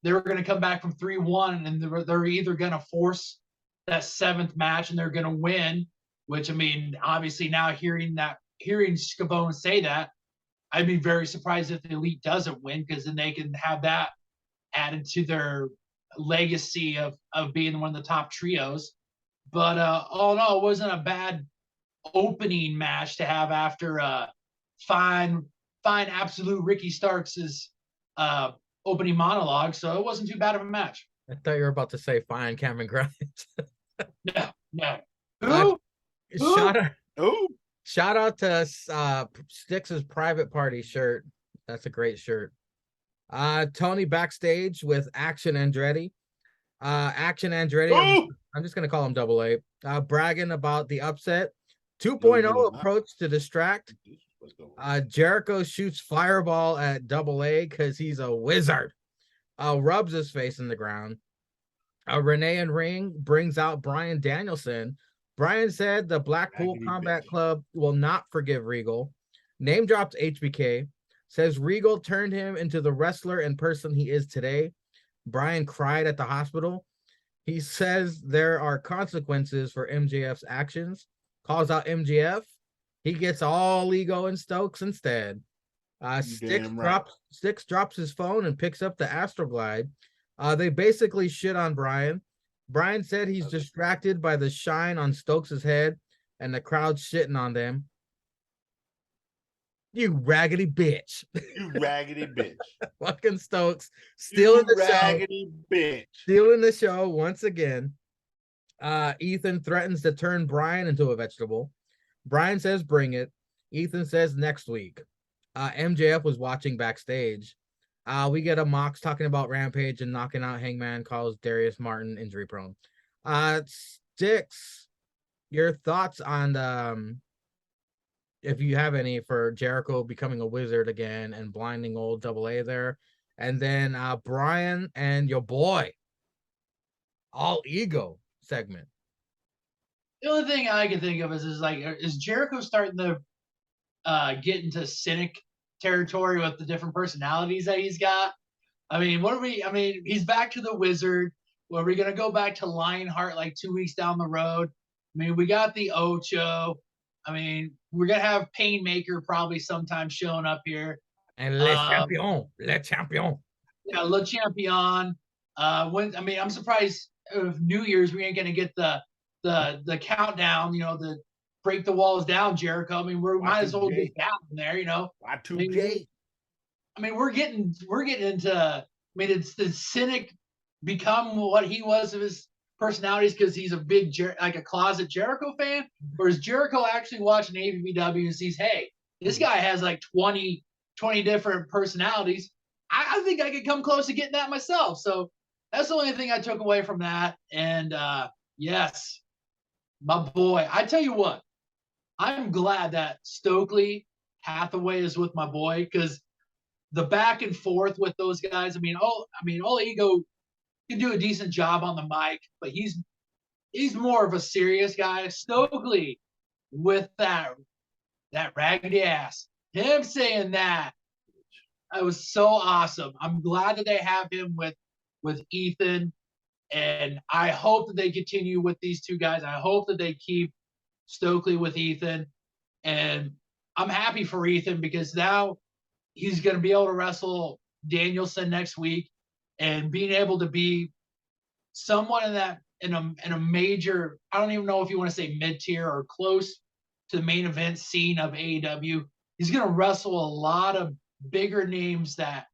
they were going to come back from 3-1, and they're either going to force that 7th match and they're going to win, which, I mean, obviously now hearing Scavone say that, I'd be very surprised if the Elite doesn't win, because then they can have that added to their legacy of being one of the top trios. But all in all, it wasn't a bad opening match to have after fine absolute Ricky Starks' opening monologue, so it wasn't too bad of a match. I thought you were about to say fine Cameron Grimes. No. Shout out to Styx's private party shirt. That's a great shirt. Tony backstage with Action Andretti. Action Andretti, I'm just gonna call him Double A. Bragging about the upset. 2.0 approach to distract. Jericho shoots fireball at Double A because he's a wizard. Rubs his face in the ground. Renee and Ring brings out Bryan Danielson. Bryan said the Blackpool Combat Club will not forgive Regal. Name drops HBK. Says Regal turned him into the wrestler and person he is today. Bryan cried at the hospital. He says there are consequences for MJF's actions. Calls out MJF. He gets all ego and Stokes instead. Styx drops his phone and picks up the Astroglide. They basically shit on Bryan. Bryan said he's distracted by the shine on Stokes' head and the crowd shitting on them. You raggedy bitch. You raggedy bitch. Fucking Stokes stealing the raggedy show. Bitch. Stealing the show once again. Ethan threatens to turn Bryan into a vegetable. Bryan says bring it. Ethan says next week. MJF was watching backstage. We get a Mox talking about Rampage and knocking out Hangman, calls Darius Martin injury prone. Styx, your thoughts on if you have any, for Jericho becoming a wizard again and blinding old Double A there. And then Bryan and your boy, all ego segment. The only thing I can think of is Jericho starting to get into cynic territory with the different personalities that he's got. I mean, he's back to the Wizard. Are we going to go back to Lionheart like 2 weeks down the road? I mean, we got the Ocho. I mean, we're going to have Painmaker probably sometime showing up here. And Le Champion. Yeah, Le Champion. I'm surprised if New Year's we ain't going to get the countdown, the break the walls down, Jericho. I mean, we might as well get down there, Y2J. I mean, we're getting into. It's the cynic become what he was of his personalities because he's a big like a closet Jericho fan, or is Jericho actually watching AEW and sees, hey, this guy has like 20 different personalities. I think I could come close to getting that myself. So that's the only thing I took away from that. And yes, my boy, I tell you what, I'm glad that Stokely Hathaway is with my boy because the back and forth with those guys. All Ego can do a decent job on the mic, but he's more of a serious guy. Stokely with that raggedy ass, him saying that was so awesome. I'm glad that they have him with Ethan, and I hope that they continue with these two guys. I hope that they keep Stokely with Ethan, and I'm happy for Ethan because now he's going to be able to wrestle Danielson next week, and being able to be someone in a major, I don't even know if you want to say mid-tier or close to the main event scene of AEW. He's going to wrestle a lot of bigger names that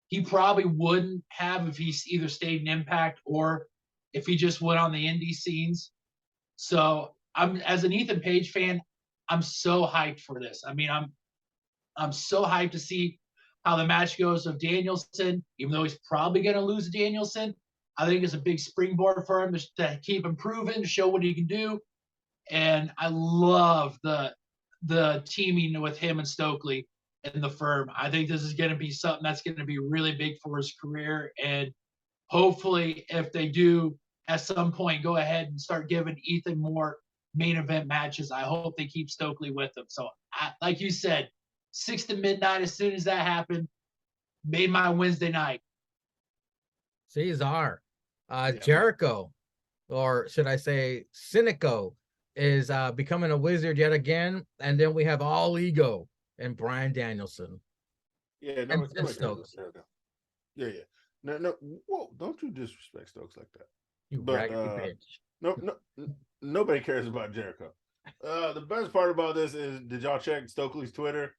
he probably wouldn't have if he's either stayed in Impact or if he just went on the indie scenes. So as an Ethan Page fan, I'm so hyped for this. I'm so hyped to see how the match goes of Danielson, even though he's probably going to lose Danielson. I think it's a big springboard for him to keep improving, to show what he can do. And I love the teaming with him and Stokely in the firm. I think this is going to be something that's going to be really big for his career. And hopefully, if they do at some point go ahead and start giving Ethan more main event matches, I hope they keep Stokely with him. So, like you said, 6 to midnight, as soon as that happened, made my Wednesday night. Cesar. Jericho, or should I say Cynico, is becoming a wizard yet again. And then we have All Ego and Bryan Danielson. Yeah, no, Stokes. Yeah. No, whoa, don't you disrespect Stokes like that. You raggedy bitch. No, nobody cares about Jericho. The best part about this is, did y'all check Stokely's Twitter?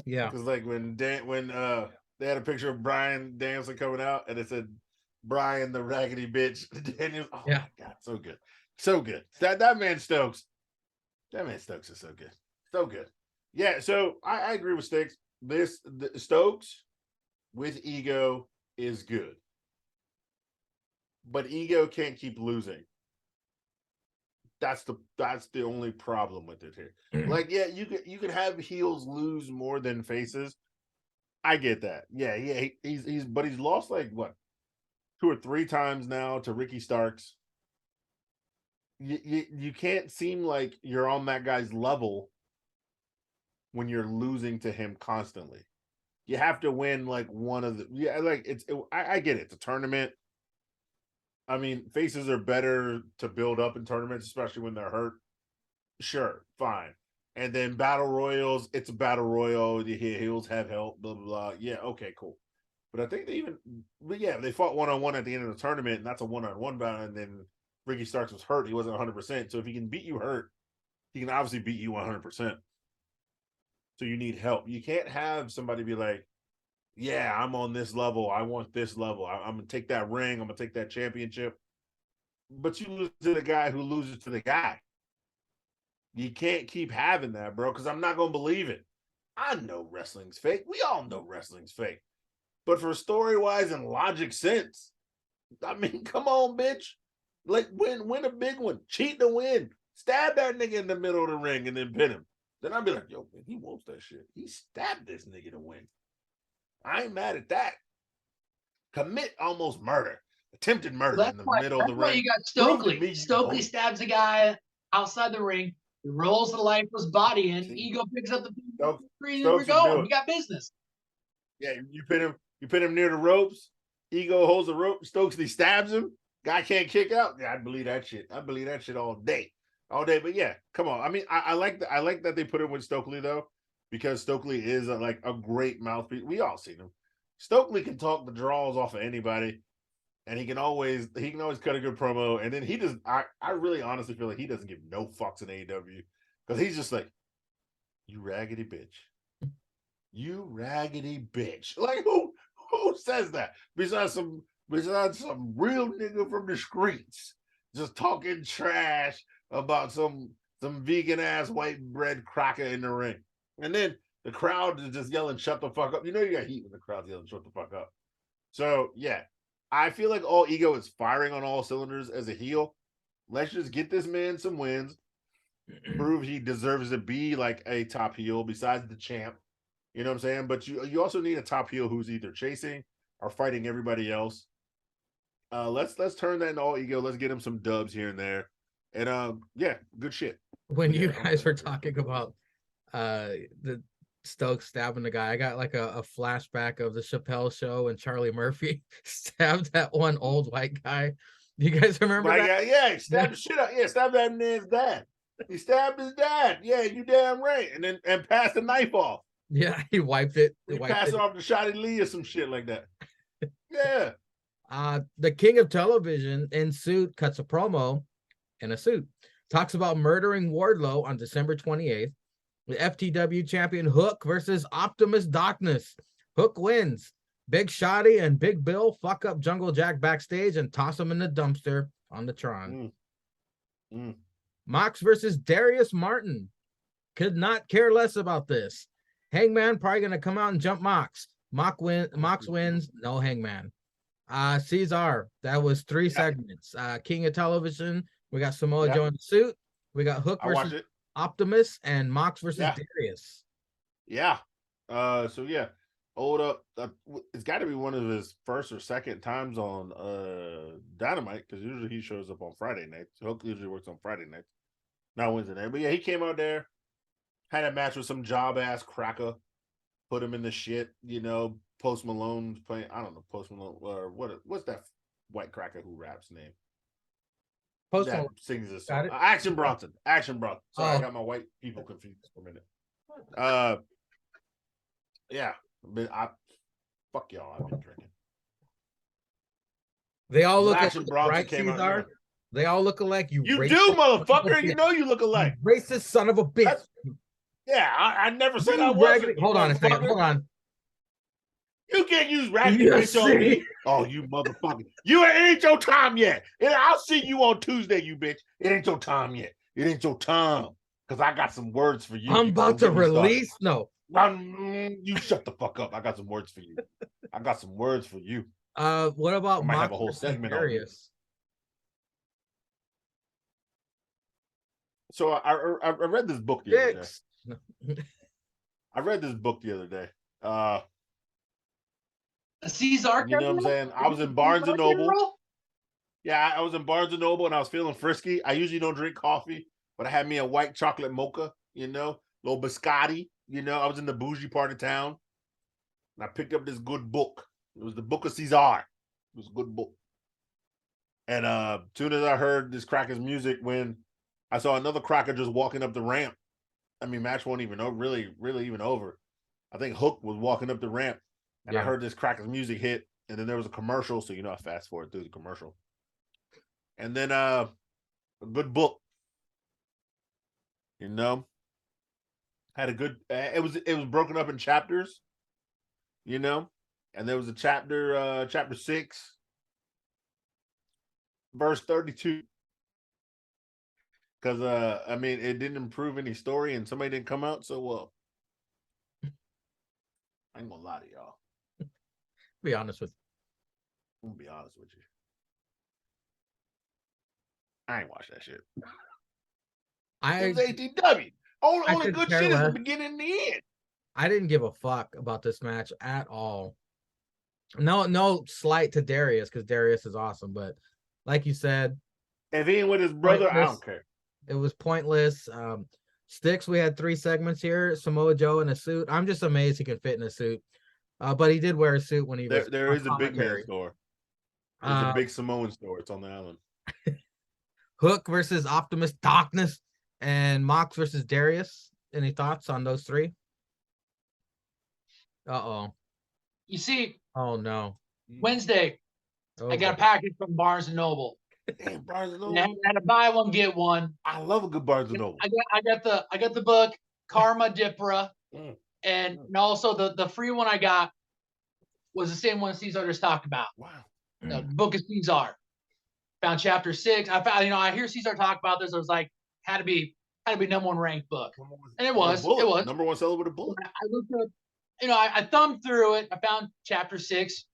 Yeah. Because like when they had a picture of Bryan Danielson coming out and it said Bryan the raggedy bitch Daniels. Oh yeah. My God, so good. So good. That man Stokes. That man Stokes is so good. So good. Yeah, so I agree with Sticks. The Stokes with Ego is good. But Ego can't keep losing. That's the only problem with it here. Like, yeah, you can have heels lose more than faces. I get that. Yeah, he's lost like what, 2 or 3 times now to Ricky Starks. You can't seem like you're on that guy's level when you're losing to him constantly. You have to win like one of the I get it. It's a tournament. I mean, faces are better to build up in tournaments, especially when they're hurt. Sure, fine. And then battle royals, it's a battle royal. The heels have help, blah, blah, blah. Yeah, okay, cool. But I think they fought one-on-one at the end of the tournament, and that's a one-on-one battle, and then Ricky Starks was hurt. He wasn't 100%. So if he can beat you hurt, he can obviously beat you 100%. So you need help. You can't have somebody be like, yeah, I'm on this level. I want this level. I'm going to take that ring. I'm going to take that championship. But you lose to the guy who loses to the guy. You can't keep having that, bro, because I'm not going to believe it. I know wrestling's fake. We all know wrestling's fake. But for story-wise and logic sense, I mean, come on, bitch. Like, win a big one. Cheat to win. Stab that nigga in the middle of the ring and then pin him. Then I'll be like, yo, man, he wants that shit. He stabbed this nigga to win. I ain't mad at that. Commit almost murder. Attempted murder in the middle of the ring. That's why you got Stokely. Stokely stabs a guy outside the ring. He rolls the lifeless body in. Ego picks up the Stokes we're should do going. it. We got business. Yeah, you put him near the ropes. Ego holds the rope. Stokely stabs him. Guy can't kick out. Yeah, I believe that shit. I believe that shit all day. But yeah, come on. I mean, I like that they put him with Stokely though, because Stokely is a great mouthpiece. We all seen him. Stokely can talk the draws off of anybody, and he can always cut a good promo. And then he does. I really honestly feel like he doesn't give no fucks in AEW, because he's just like, you raggedy bitch. You raggedy bitch. Like, who says that? Besides some real nigga from the streets just talking trash about some vegan ass white bread cracker in the ring. And then the crowd is just yelling, shut the fuck up. You know you got heat when the crowd's yelling, shut the fuck up. So yeah, I feel like all Ego is firing on all cylinders as a heel. Let's just get this man some wins. Prove he deserves to be like a top heel besides the champ. You know what I'm saying? But you also need a top heel who's either chasing or fighting everybody else. Let's turn that into all Ego. Let's get him some dubs here and there. And yeah, good shit. When you guys were talking about the Stokes stabbing the guy, I got like a flashback of the Chappelle Show and Charlie Murphy stabbed that one old white guy. You guys remember that? Yeah, he stabbed the shit out. Yeah, stabbed that man's dad. He stabbed his dad. Yeah, you damn right. And passed the knife off. Yeah, he wiped it. He passed it off to Shotty Lee or some shit like that. Yeah. The king of television in suit cuts a promo in a suit. Talks about murdering Wardlow on December 28th. The FTW champion Hook versus Optimus Darkness. Hook wins. Big Shotty and Big Bill fuck up Jungle Jack backstage and toss him in the dumpster on the Tron. Mox versus Darius Martin. Could not care less about this. Hangman probably going to come out and jump Mox. Mox wins. No Hangman. Cesar. That was 3 segments. King of television. We got Samoa Joe in the suit. We got Hook versus Optimus and Mox versus Darius. Yeah. So yeah, hold up. It's got to be one of his first or second times on Dynamite, because usually he shows up on Friday nights. Hook usually works on Friday nights, not Wednesday night. But yeah, he came out there, had a match with some job ass cracker, put him in the shit. You know, Post Malone's playing. I don't know Post Malone or what's that white cracker who raps name? Post Malone sings this song. Action Bronson. Sorry, I got my white people confused for a minute. Yeah, but fuck y'all. I've been drinking. They all look like right, Cesar. They all look alike. You do, motherfucker. You know you look alike. Racist son of a bitch. I never said I wasn't. Hold on a second. Hold on. You can't use raggedy bitch on me. Oh, you motherfucker. You ain't your time yet. And I'll see you on Tuesday, you bitch. It ain't your time yet. It ain't your time. Because I got some words for you. I'm about to release. No. You shut the fuck up. I got some words for you. What about I might have a whole segment on this. So I read this book the other day. I read this book the other day. Cesar, you know what I'm saying? I was in Barnes and Noble. Yeah, I was in Barnes and Noble and I was feeling frisky. I usually don't drink coffee, but I had me a white chocolate mocha, little biscotti. I was in the bougie part of town. And I picked up this good book. It was the Book of Cesar. It was a good book. And as soon as I heard this cracker's music, when I saw another cracker just walking up the ramp. I mean, match wasn't even really even over. I think Hook was walking up the ramp. And I heard this cracker's music hit, and then there was a commercial. So, I fast forward through the commercial. And then a good book. Had a good, it was broken up in chapters, and there was a chapter 6, verse 32. Because, it didn't improve any story, and somebody didn't come out so well. I ain't gonna lie to y'all. Be honest with you. I'm gonna be honest with you. I ain't watched that shit. It was ATW. Only good shit is the beginning and the end. I didn't give a fuck about this match at all. No slight to Darius, because Darius is awesome, but like you said, if he ain't with his brother, I don't care. It was pointless. Sticks, we had 3 segments here. Samoa Joe in a suit. I'm just amazed he could fit in a suit. But he did wear a suit when he was There on is a big man commentary. store. There's a big Samoan store. It's on the island. Hook versus Optimus Darkness, and Mox versus Darius. Any thoughts on those 3? Uh-oh. You see, Oh, no. Wednesday, Oh, I got a boy. package from Barnes and Noble. Damn, Barnes and And Noble. I had to buy one, get one. I love a good Barnes and Noble. I got the book Karma Dipra, Mm. and also the free one I got was the same one Cesar just talked about. Wow. The book of Cesar. Found chapter 6. I found, I hear Cesar talk about this. I was like, had to be #1 ranked book, and it was. It was number 1 seller with a bullet. I looked up, I thumbed through it. I found chapter 6,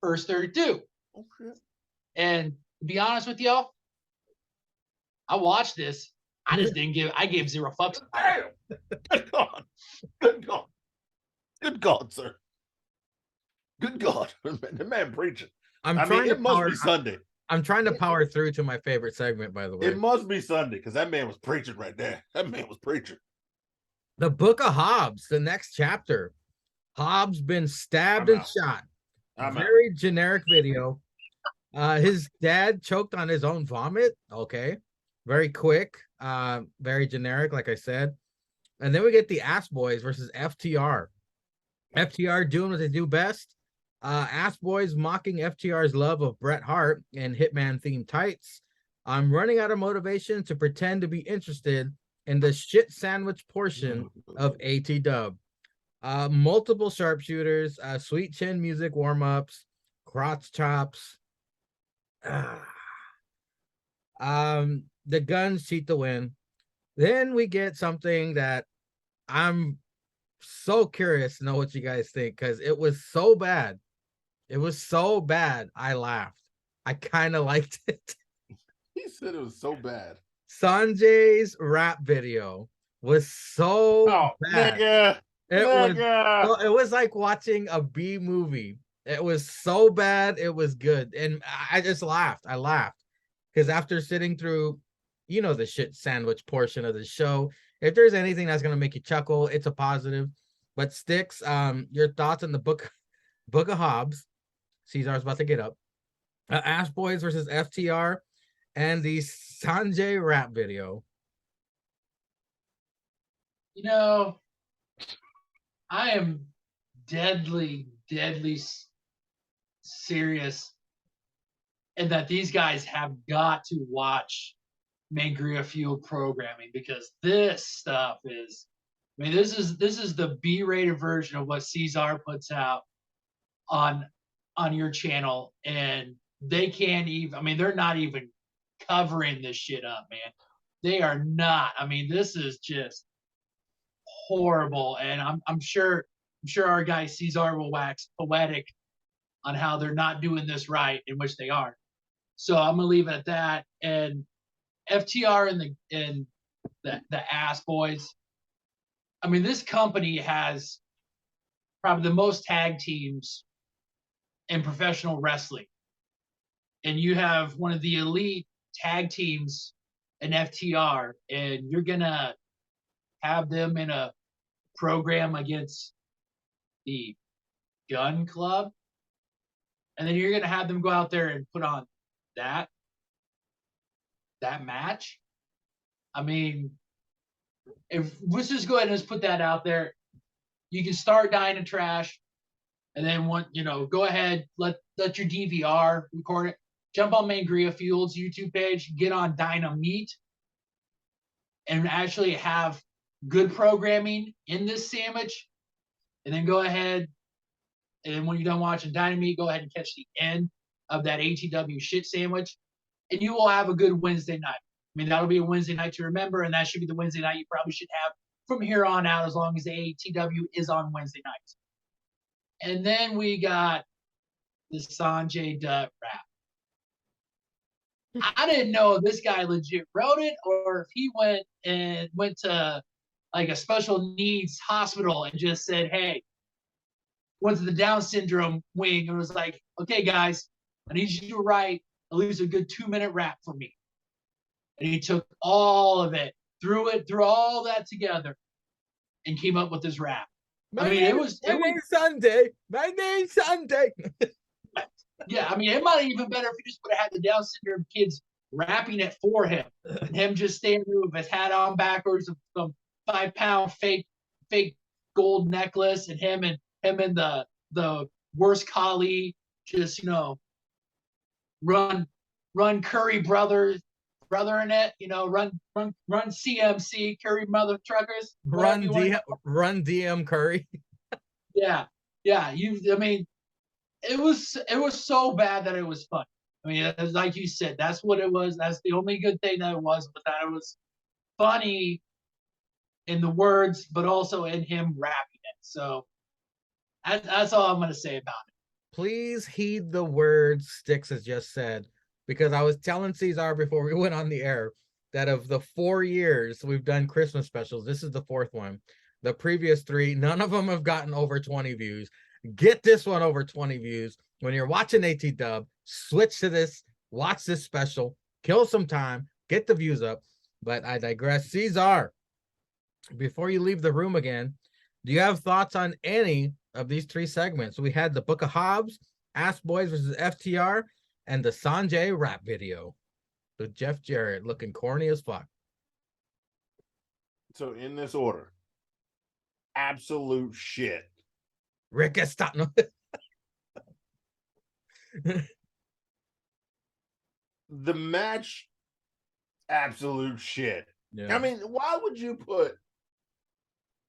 verse 32. Oh shit. And to be honest with y'all, I watched this. I gave 0 fucks. Damn. Good God. Good God. Good God, sir. Good God. The man preaching. It must be Sunday. I'm trying to power through to my favorite segment, by the way. It must be Sunday because that man was preaching right there. That man was preaching. The Book of Hobbs, the next chapter. Hobbs been stabbed and shot. Very generic video. His dad choked on his own vomit. Okay. Very quick. Very generic, like I said. And then we get the Ass Boys versus FTR. FTR doing what they do best. Ass Boys mocking FTR's love of Bret Hart and Hitman themed tights. I'm running out of motivation to pretend to be interested in the shit sandwich portion of ATW. Multiple sharpshooters, sweet chin music warm-ups, crotch chops. The guns cheat the win. Then we get something that I'm so curious to know what you guys think, because it was so bad. It was so bad. I laughed. I kind of liked it. He said it was so bad. Sanjay's rap video was so bad. Nigga. It was like watching a B movie. It was so bad. It was good. And I just laughed. I laughed because after sitting through, the shit sandwich portion of the show, if there's anything that's going to make you chuckle, it's a positive. But Sticks, your thoughts on the book of Hobbs. Cesar's about to get up. Ass Boys versus FTR and the Sanjay rap video. I am deadly serious and that these guys have got to watch Mangria Fuel programming, because this stuff is, this is the B-rated version of what Cesar puts out on your channel, and they can't even, they're not even covering this shit up, man. They are not. This is just horrible, and I'm sure our guy Cesar will wax poetic on how they're not doing this right, in which they are. So I'm gonna leave it at that. And FTR and the Ass Boys. This company has probably the most tag teams in professional wrestling, and you have one of the elite tag teams in FTR, and you're gonna have them in a program against the Gun Club, and then you're gonna have them go out there and put on that match. If let's just go ahead and just put that out there. You can start Dying in Trash, and then go ahead, let your DVR record it. Jump on Mangria Fuel's YouTube page, get on Dynamite, and actually have good programming in this sandwich. And then go ahead, and when you're done watching Dynamite, go ahead and catch the end of that ATW shit sandwich, and you will have a good Wednesday night. That'll be a Wednesday night to remember, and that should be the Wednesday night you probably should have from here on out, as long as the ATW is on Wednesday nights. And then we got the Sanjay Dutt rap. I didn't know if this guy legit wrote it, or if he went to like a special needs hospital and just said, hey, went to the Down syndrome wing and was like, okay, guys, I need you to write at least a good 2-minute rap for me. And he took all of it, threw all that together and came up with this rap. My name's Sunday. My name's Sunday. Yeah, I mean, it might have even better if he just would have had the Down syndrome kids rapping it for him, and him just standing there with his hat on backwards, some 5-pound fake gold necklace, and him and the worst collie just run Curry brother in it, run CMC Curry mother truckers, run DM Curry. Yeah. I mean, it was so bad that it was fun. I mean, like you said, that's what it was. That's the only good thing that it was it was funny in the words, but also in him rapping it. So that's all I'm going to say about it. Please heed the words Styx has just said, because I was telling Cesar before we went on the air that of the 4 years we've done Christmas specials, this is the 4th one. The previous 3, none of them have gotten over 20 views. Get this one over 20 views. When you're watching AT Dub, switch to this, watch this special, kill some time, get the views up. But I digress. Cesar, before you leave the room again, do you have thoughts on any of these 3 segments? We had the Book of Hobbs, Ask Boys versus FTR, and the Sanjay rap video with Jeff Jarrett looking corny as fuck. So in this order, absolute shit. Rick Estano. The match, absolute shit. Yeah. I mean, why would you put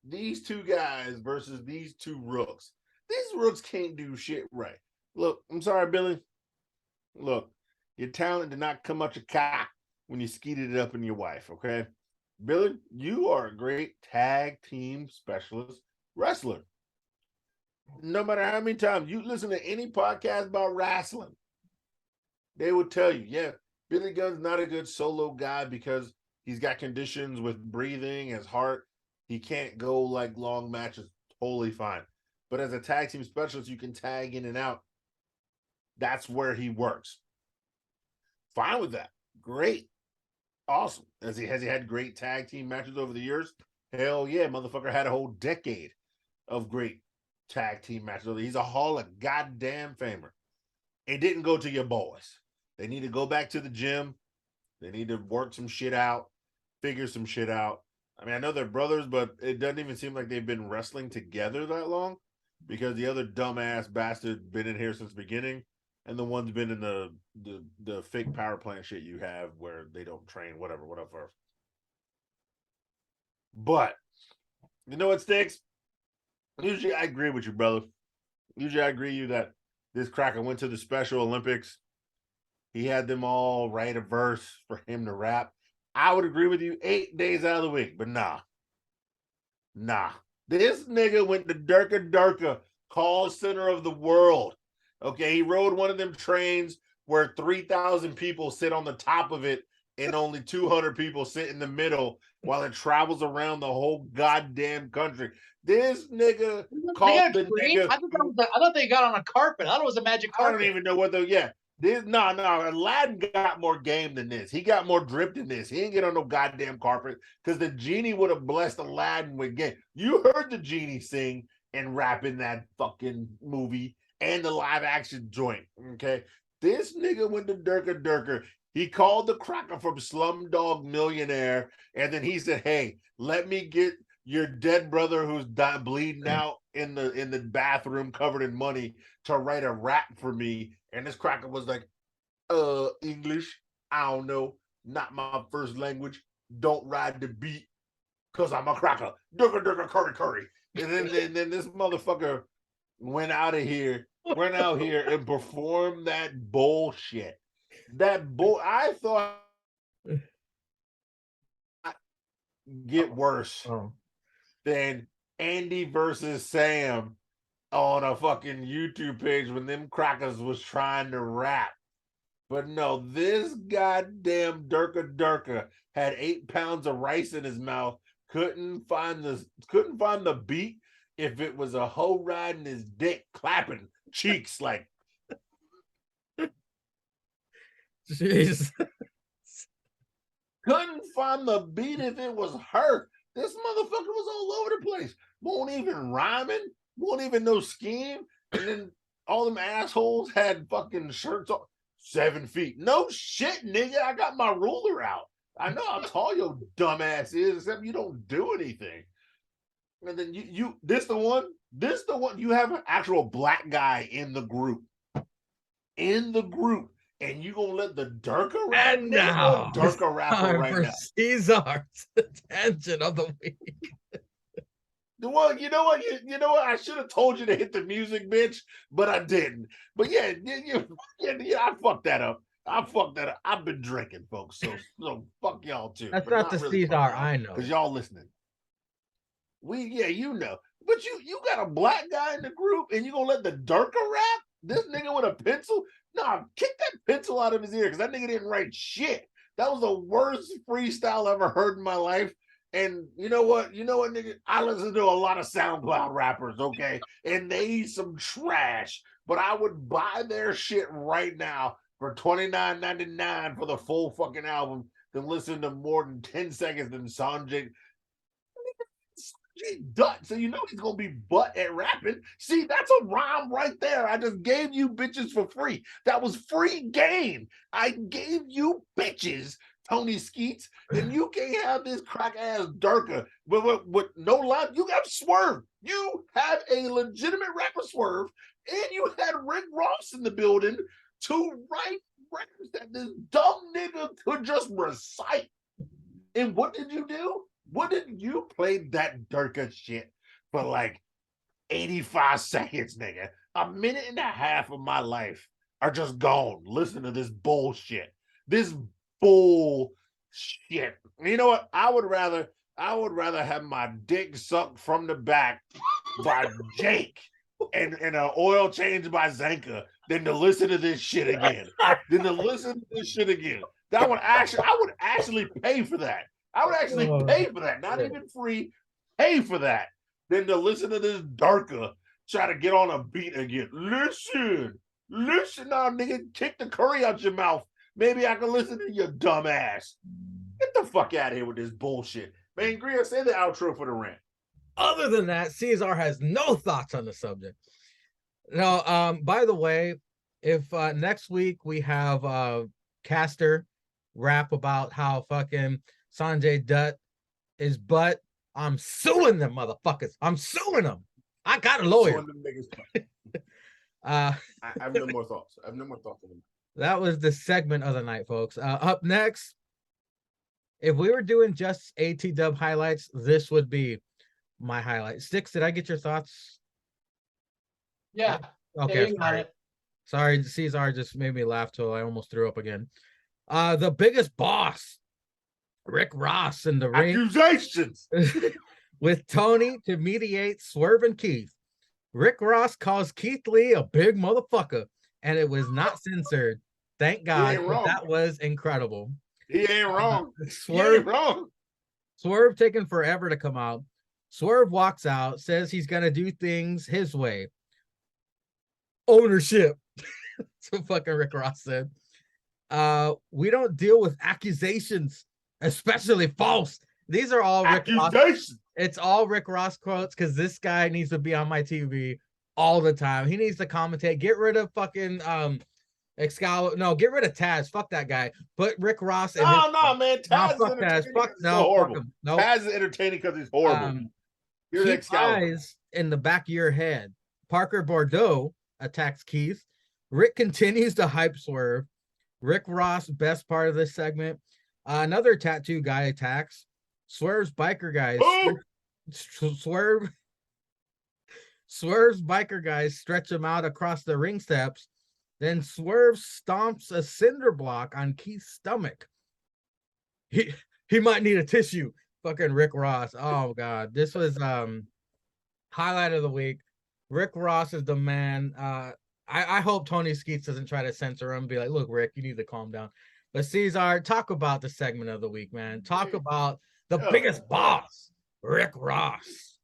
these 2 guys versus these 2 rooks? These rooks can't do shit right. Look, I'm sorry, Billy. Look, your talent did not come out your cock when you skeeted it up in your wife, okay? Billy, you are a great tag team specialist wrestler. No matter how many times you listen to any podcast about wrestling, they will tell you, yeah, Billy Gunn's not a good solo guy because he's got conditions with breathing, his heart. He can't go like long matches. Totally fine. But as a tag team specialist, you can tag in and out. That's where he works. Fine with that. Great. Awesome. Has he had great tag team matches over the years? Hell yeah, motherfucker had a whole decade of great tag team matches. He's a Hall of Goddamn Famer. It didn't go to your boys. They need to go back to the gym. They need to work some shit out, figure some shit out. I mean, I know they're brothers, but it doesn't even seem like they've been wrestling together that long because the other dumbass bastard been in here since the beginning, and the one's been in the fake power plant shit you have where they don't train, whatever. But you know what sticks? Usually I agree with you, brother. Usually I agree with you that this cracker went to the Special Olympics. He had them all write a verse for him to rap. I would agree with you 8 days out of the week, but nah. This nigga went to Durka, call center of the world. Okay, he rode one of them trains where 3,000 people sit on the top of it and only 200 people sit in the middle while it travels around the whole goddamn country. This nigga called the nigga. I thought they got on a carpet. I thought it was a magic carpet. I don't even know what no, Aladdin got more game than this. He got more drip than this. He didn't get on no goddamn carpet because the genie would have blessed Aladdin with game. You heard the genie sing and rap in that fucking movie and the live action joint, okay? This nigga went to Durka. He called the cracker from Slumdog Millionaire, and then he said, hey, let me get your dead brother who's bleeding out in the bathroom covered in money to write a rap for me. And this cracker was like, English, I don't know, not my first language. Don't ride the beat, cause I'm a cracker. Durka, curry. And then this motherfucker went out here and performed that bullshit. I thought get worse than Andy versus Sam on a fucking YouTube page when them crackers was trying to rap. But no, this goddamn Durka had 8 pounds of rice in his mouth, couldn't find the beat if it was a hoe riding his dick, clapping cheeks like. Jeez. Couldn't find the beat if it was her. This motherfucker was all over the place. Won't even rhyming. Won't even know scheme. And then all them assholes had fucking shirts on. 7 feet. No shit, nigga. I got my ruler out. I know how tall your dumb ass is, except you don't do anything. And then this the one. You have an actual black guy in the group. And you gonna let the Durka rap? And now, Durka rapper right now. Caesar's tangent of the week. Well, you know what? You know what? I should have told you to hit the music, bitch, but I didn't. But yeah, I fucked that up. I've been drinking, folks. So fuck y'all too. That's but not the really Caesar I know. because y'all listening. You know, but you got a black guy in the group, and you gonna let the Durka rap? This nigga with a pencil? Nah, kick that pencil out of his ear because that nigga didn't write shit. That was the worst freestyle I ever heard in my life. And you know what, nigga? I listen to a lot of SoundCloud rappers, okay? And they some trash. But I would buy their shit right now for $29.99 for the full fucking album than listen to more than 10 seconds than Sanjay Dutt. So you know he's gonna be butt at rapping. See, that's a rhyme right there. I just gave you bitches for free. That was free game. I gave you bitches, Tony Skeets, and you can't have this crack ass Durka with no line. You got Swerve. You have a legitimate rapper, Swerve, and you had Rick Ross in the building to write raps that this dumb nigga could just recite. And what did you do? What did you play that Durka shit for like 85 seconds, nigga? A minute and a half of my life are just gone. Listen to this bullshit. This bullshit. You know what? I would rather have my dick sucked from the back by Jake and an oil change by Zanka than to listen to this shit again. I would actually pay for that. I would actually pay for that. Not even free. Pay for that. Than to listen to this Durka try to get on a beat again. Listen now, nigga. Kick the curry out your mouth. Maybe I can listen to your dumb ass. Get the fuck out of here with this bullshit. Man, Greer, say the outro for the rant. Other than that, Caesar has no thoughts on the subject. No, by the way, if next week we have Caster rap about how fucking Sanjay Dutt is butt, I'm suing them motherfuckers. I'm suing them. I got a lawyer. I have no more thoughts. That was the segment of the night, folks. Up next, if we were doing just AT-Dub highlights, this would be my highlight. Sticks, did I get your thoughts? Yeah. Okay. Yeah, Sorry, Caesar just made me laugh till I almost threw up again. The biggest boss, Rick Ross in the ring. Accusations! With Tony to mediate Swerve and Keith. Rick Ross calls Keith Lee a big motherfucker, and it was not censored. Thank God. That was incredible. He ain't wrong. Swerve taking forever to come out. Swerve walks out, says he's gonna do things his way. Ownership. That's what fucking Rick Ross said. We don't deal with accusations, especially false. These are all Rick Ross. It's all Rick Ross quotes because this guy needs to be on my TV all the time. He needs to commentate. Get rid of fucking Excalibur. No, get rid of Taz. Fuck that guy. Put Rick Ross. Man. Taz is entertaining. Horrible. No. Taz is entertaining because he's horrible. Keep eyes in the back of your head. Parker Bordeaux attacks Keith. Rick continues to hype Swerve. Rick Ross, best part of this segment. Another tattoo guy attacks. Swerve's biker guys. Swerve's biker guys stretch him out across the ring steps. Then Swerve stomps a cinder block on Keith's stomach. He might need a tissue. Fucking Rick Ross. Oh God. This was highlight of the week. Rick Ross is the man. I hope Tony Skeets doesn't try to censor him and be like, look, Rick, you need to calm down. But Caesar, talk about the segment of the week, man. Talk about the biggest boss, Rick Ross.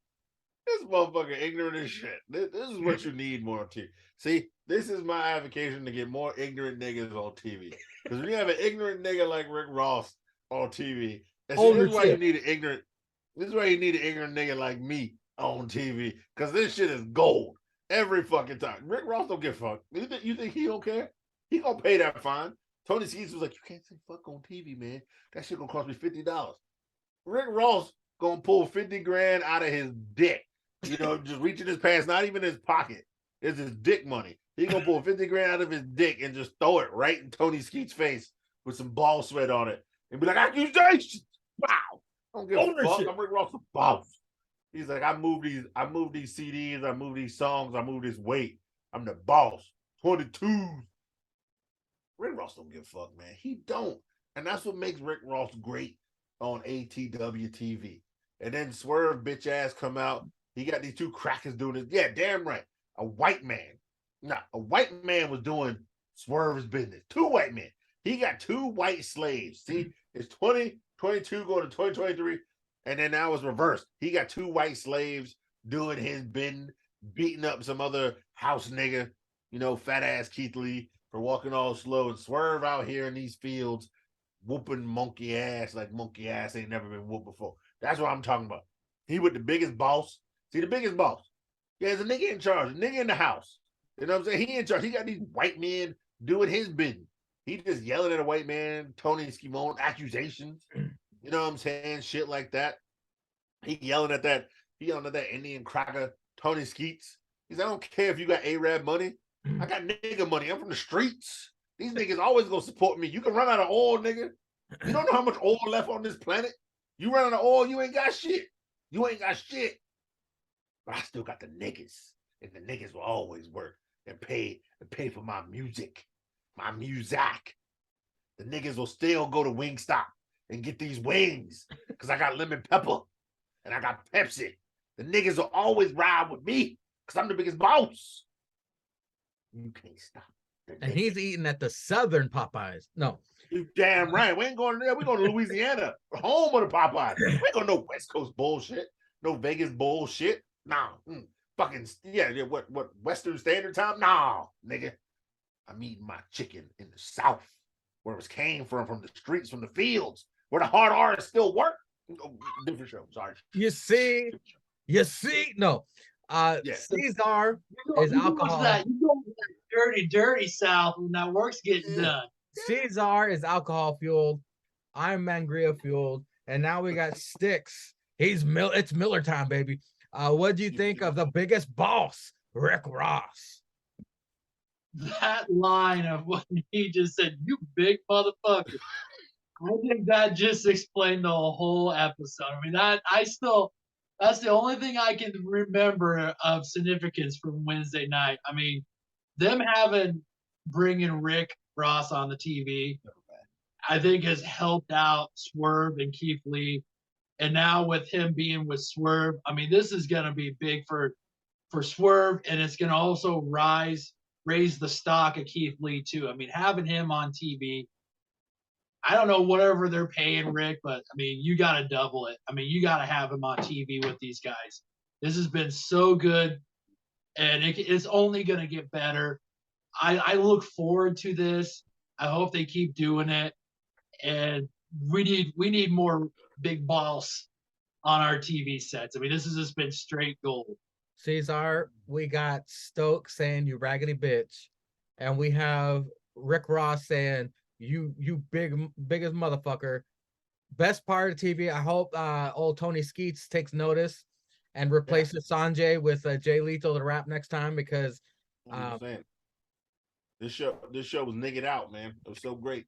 This motherfucker ignorant as shit. This is what you need more to. See, this is my advocation to get more ignorant niggas on TV. Because when you have an ignorant nigga like Rick Ross on TV. And see, this is why you need an ignorant. This is why you need an ignorant nigga like me on TV, because this shit is gold every fucking time. Rick Ross don't give a fuck. You think he don't care? He gonna pay that fine. Tony Skeets was like, you can't say fuck on TV, man. That shit gonna cost me $50. Rick Ross gonna pull 50 grand out of his dick. You know, just reaching his pants, not even his pocket. It's his dick money. He gonna pull 50 grand out of his dick and just throw it right in Tony Skeets' face with some ball sweat on it and be like, accusations. Wow. I don't give a fuck. I'm Rick Ross the boss. He's like, I move these CDs, I move these songs, I move this weight. I'm the boss. 22s. Rick Ross don't give a fuck, man. He don't. And that's what makes Rick Ross great on ATW TV. And then Swerve bitch ass come out. He got these two crackers doing this. Yeah, damn right. A white man. A white man was doing Swerve's business. Two white men. He got two white slaves. See, it's 2022 going to 2023. And then now it's reversed. He got two white slaves doing his bidding, beating up some other house nigga, you know, fat ass Keith Lee for walking all slow, and Swerve out here in these fields whooping monkey ass like monkey ass ain't never been whooped before. That's what I'm talking about. He with the biggest boss. See, the biggest boss. Yeah, there's a nigga in charge, a nigga in the house. You know what I'm saying? He in charge. He got these white men doing his bidding. He just yelling at a white man, Tony Schimon, accusations. You know what I'm saying? Shit like that. He yelling at that Indian cracker, Tony Skeets. He's like, I don't care if you got Arab money. I got nigga money. I'm from the streets. These niggas always gonna support me. You can run out of oil, nigga. You don't know how much oil left on this planet. You run out of oil, you ain't got shit. You ain't got shit. But I still got the niggas. And the niggas will always work and pay for my music. My music. The niggas will still go to Wingstop and get these wings because I got lemon pepper and I got Pepsi. The niggas will always ride with me because I'm the biggest boss. You can't stop. And he's eating at the Southern Popeyes. No. You damn right. We ain't going there. We're going to Louisiana, home of the Popeyes. We ain't going to no West Coast bullshit. No Vegas bullshit. Nah. Fucking, yeah, what, Western Standard Time? Nah, nigga. I'm eating my chicken in the South, where it came from the streets, from the fields, where the hard artists still work. Different show. Sorry. You see? No. Caesar is alcohol. You go to that dirty South when that work's getting done. Caesar is alcohol fueled. I'm Mangria fueled. And now we got Sticks. It's Miller time, baby. What do you think of the biggest boss, Rick Ross? That line of what he just said, you big motherfucker. I think that just explained the whole episode. I mean, that's the only thing I can remember of significance from Wednesday night. I mean, them bringing Rick Ross on the TV, I think has helped out Swerve and Keith Lee. And now with him being with Swerve, I mean, this is going to be big for Swerve, and it's going to also raise the stock of Keith Lee too. I mean, having him on TV, I don't know whatever they're paying Rick, but I mean, you got to double it. I mean, you got to have him on TV with these guys. This has been so good, and it's only going to get better. I look forward to this. I hope they keep doing it, and we need more big boss on our TV sets. I mean, this has just been straight gold. Caesar, we got Stokes saying you raggedy bitch, and we have Rick Ross saying you biggest motherfucker. Best part of TV. I hope old Tony Skeets takes notice and replaces Sanjay with Jay Lethal to rap next time, because this show was niggered out, man. It was so great.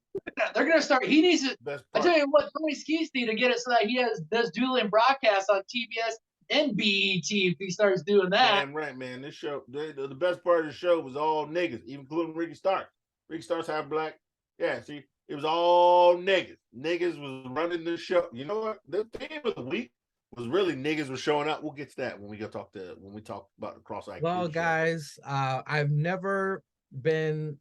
They're gonna start. He needs it. I tell you what, Tony Skeets need to get it so that he does dueling broadcasts on TBS and BET if he starts doing that. Damn right, man. This show, the best part of the show was all niggas, even including Ricky Starks. Ricky Starks half black. Yeah, see, it was all niggas. Niggas was running the show. You know what? The theme of the week was really niggas were showing up. We'll get to that when we talk about the cross-eyed. Well, guys, I've never been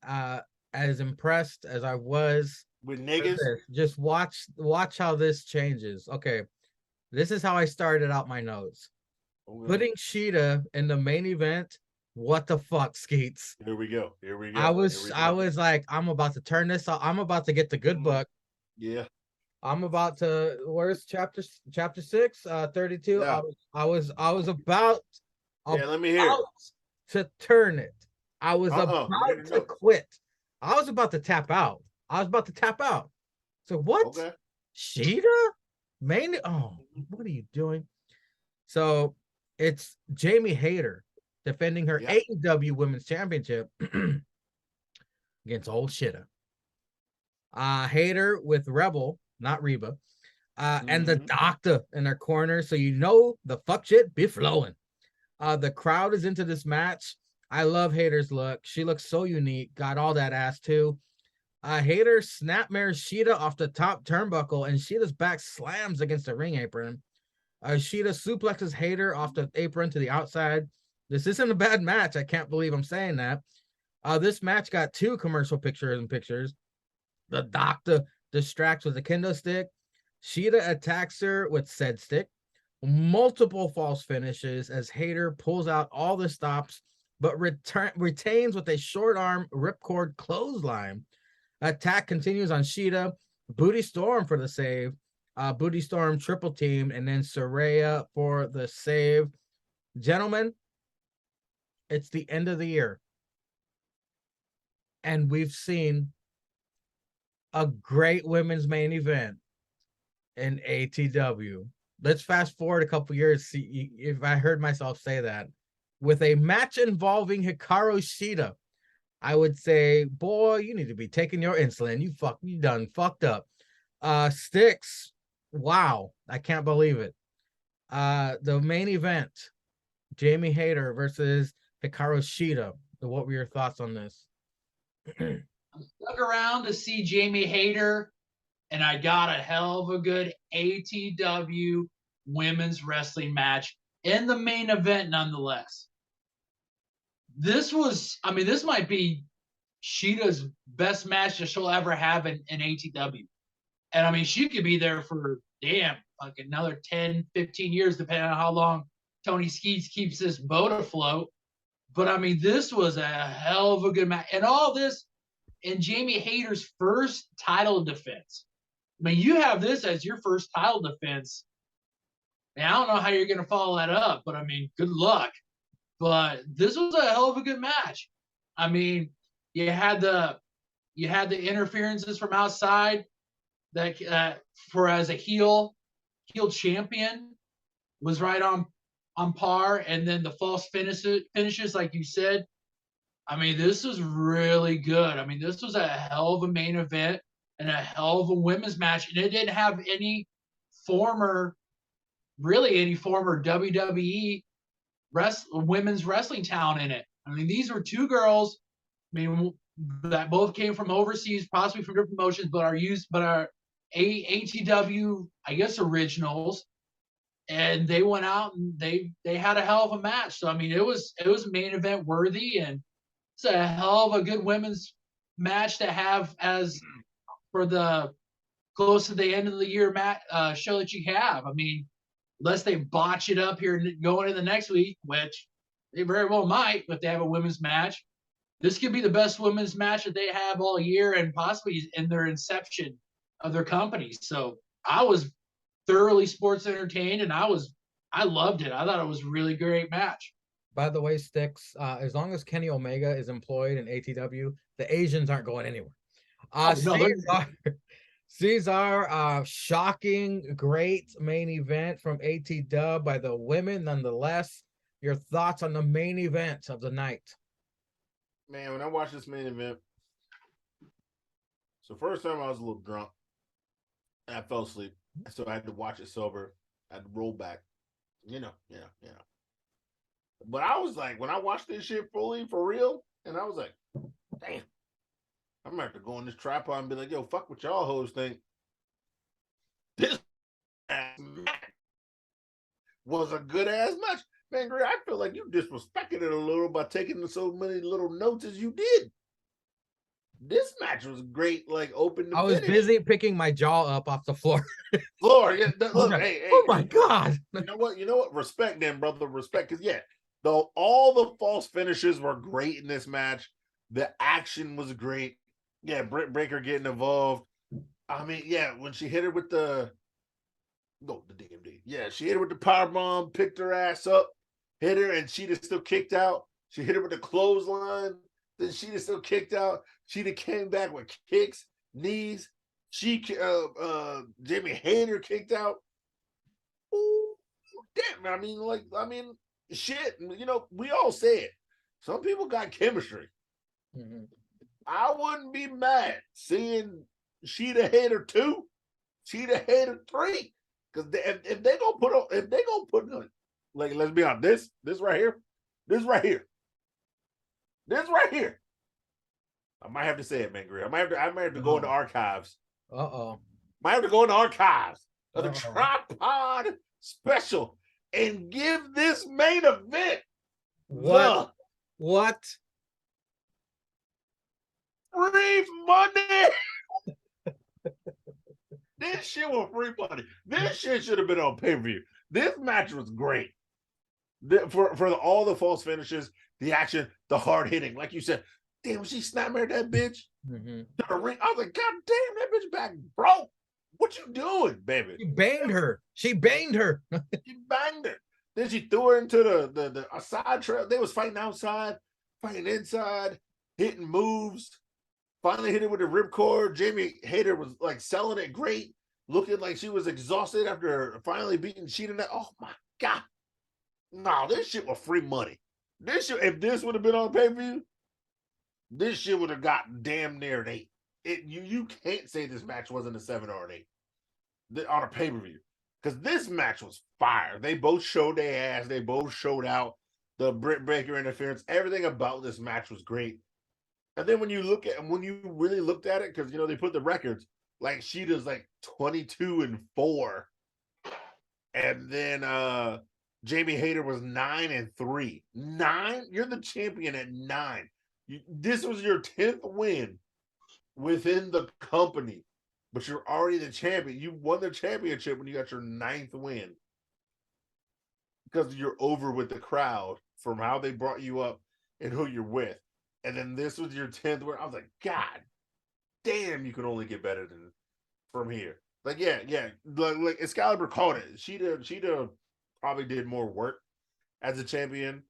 as impressed as I was with niggas. Just watch how this changes. Okay, this is how I started out my notes. Okay. Putting Sheeta in the main event. What the fuck, Skeets? Here we go. I was like, I'm about to turn this off. I'm about to get the good book. Yeah. I'm about to. Where's chapter 6? 32. Yeah. I was about Yeah, let me hear it. to turn it. I was about We gotta to know. quit. I was about to tap out. So what? Okay. Sheeta? Main? Oh, what are you doing? So it's Jamie Hayter defending her Yeah. AEW Women's Championship against old Shitta. Hayter with Rebel, not Reba, and the Doctor in their corner. So you know the fuck shit be flowing. The crowd is into this match. I love Hayter's look. She looks so unique. Got all that ass too. Hayter snapmares Sheeta off the top turnbuckle, and Sheeta's back slams against the ring apron. Sheeta suplexes Hayter off the apron to the outside. This isn't a bad match. I can't believe I'm saying that. This match got 2 commercial pictures. The Doctor distracts with a kendo stick. Sheeta attacks her with said stick. Multiple false finishes as Hayter pulls out all the stops, but retains with a short arm ripcord clothesline. Attack continues on Sheeta. Booty Storm for the save. Booty Storm triple team, and then Saraya for the save. Gentlemen, it's the end of the year. And we've seen a great women's main event in ATW. Let's fast forward a couple years, see if I heard myself say that. With a match involving Hikaru Shida, I would say, boy, you need to be taking your insulin. You done fucked up. Sticks, wow, I can't believe it. The main event, Jamie Hayter versus Hikaru Shida. What were your thoughts on this? I stuck around to see Jamie Hayter, and I got a hell of a good ATW women's wrestling match in the main event nonetheless. This might be Sheeta's best match that she'll ever have in ATW. And I mean, she could be there for like another 10, 15 years, depending on how long Tony Skeets keeps this boat afloat. But I mean, this was a hell of a good match. And all this in Jamie Hayter's first title defense. I mean, you have this as your first title defense. And I don't know how you're going to follow that up, but I mean, good luck. But this was a hell of a good match. I mean, you had the interferences from outside that for as a heel champion was right on par, and then the false finishes, like you said. I mean, this was really good. I mean, this was a hell of a main event and a hell of a women's match, and it didn't have any former WWE women's wrestling talent in it. I mean, these were 2 girls, I mean, that both came from overseas, possibly from different promotions, but are ATW, I guess, originals. And they went out and they had a hell of a match. So I mean, it was main event worthy, and it's a hell of a good women's match to have as for the close to the end of the year show that you have. I mean, unless they botch it up here going in the next week, which they very well might, but they have a women's match. This could be the best women's match that they have all year, and possibly in their inception of their company. So I was thoroughly sports entertained, and I loved it. I thought it was a really great match. By the way, Sticks, as long as Kenny Omega is employed in ATW, the Asians aren't going anywhere. Cesar, shocking, great main event from ATW by the women, nonetheless. Your thoughts on the main event of the night? Man, when I watched this main event, so first time I was a little drunk, and I fell asleep, so I had to watch it sober. I had to roll back, you know. But I was like, when I watched this shit fully for real, and I was like, damn, I'm gonna have to go on this tripod and be like, yo, fuck what y'all hoes think. This ass match was a good ass match. Man, Gray, I feel like you disrespected it a little by taking so many little notes as you did. This match was great, like open to I was finish. busy picking my jaw up off the floor. Yeah, look, hey, oh my God. You know what? Respect them, brother. Respect, because though all the false finishes were great in this match. The action was great. Yeah, Britt Baker getting involved. I mean, yeah, when she hit her with the DMD. Yeah, she hit her with the power bomb, picked her ass up, hit her, and she just still kicked out. She hit her with the clothesline, then she just still kicked out. She just came back with kicks, knees. Jamie Hayter kicked out. Ooh, damn! I mean, shit. You know, we all say it. Some people got chemistry. Mm-hmm. I wouldn't be mad seeing Sheeta Hater 2, Sheeta Hater 3. Because if they gonna put on, like, let's be honest, this right here, this right here, I might have to say it, man, Gray. I might have to go into archives. Might have to go into archives of the Tripod Special and give this main event what free money. This shit was free money. This shit should have been on pay-per-view. This match was great. For all the false finishes, the action, the hard hitting. Like you said, damn, she snap-married that bitch. Mm-hmm. To the ring. I was like, God damn, that bitch back broke. What you doing, baby? She banged her. She banged her. She banged her. Then she threw her into the side trail. They was fighting outside, fighting inside, hitting moves. Finally hit her with the ripcord. Jamie Hayter was like selling it great, looking like she was exhausted after finally beating Sheeta. Oh my God. No, this shit was free money. This shit, if this would have been on pay-per-view, this shit would have gotten damn near an 8. You can't say this match wasn't a 7 or an 8 on a pay-per-view. Because this match was fire. They both showed their ass. They both showed out. The Britt Baker interference. Everything about this match was great. And then when you really looked at it, because you know they put the records, like Sheeta's like 22-4, and then Jamie Hayter was 9-3. 9? You're the champion at 9. This was your 10th win within the company, but you're already the champion. You won the championship when you got your 9th win because you're over with the crowd from how they brought you up and who you're with. And then this was your 10th win. I was like, God damn, you can only get better than from here. Like, yeah. Like Excalibur called it. Sheeta probably did more work as a champion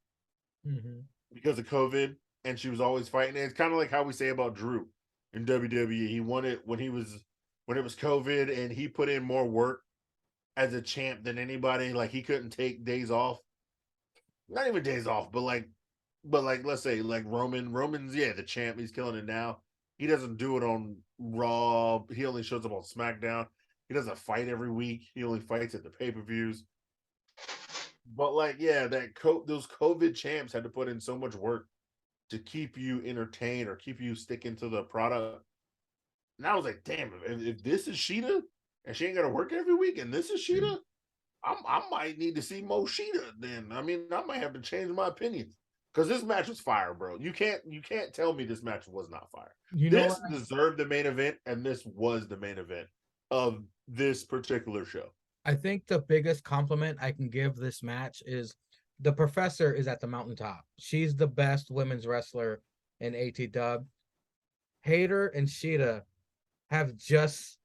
because of COVID, and she was always fighting. And it's kind of like how we say about Drew in WWE. He won it when it was COVID, and he put in more work as a champ than anybody. Like, he couldn't take days off. Not even days off, but let's say like Roman's the champ. He's killing it now. He doesn't do it on Raw. He only shows up on SmackDown. He doesn't fight every week. He only fights at the pay-per-views. But those COVID champs had to put in so much work to keep you entertained or keep you sticking to the product. And I was like, damn, if this is Sheeta and she ain't got to work every week, and this is Sheeta, I might need to see more Sheeta then. I mean, I might have to change my opinion. Because this match was fire, bro. You can't tell me this match was not fire. This deserved the main event, and this was the main event of this particular show. I think the biggest compliment I can give this match is the Professor is at the mountaintop. She's the best women's wrestler in ATW. Hayter and Sheeta have just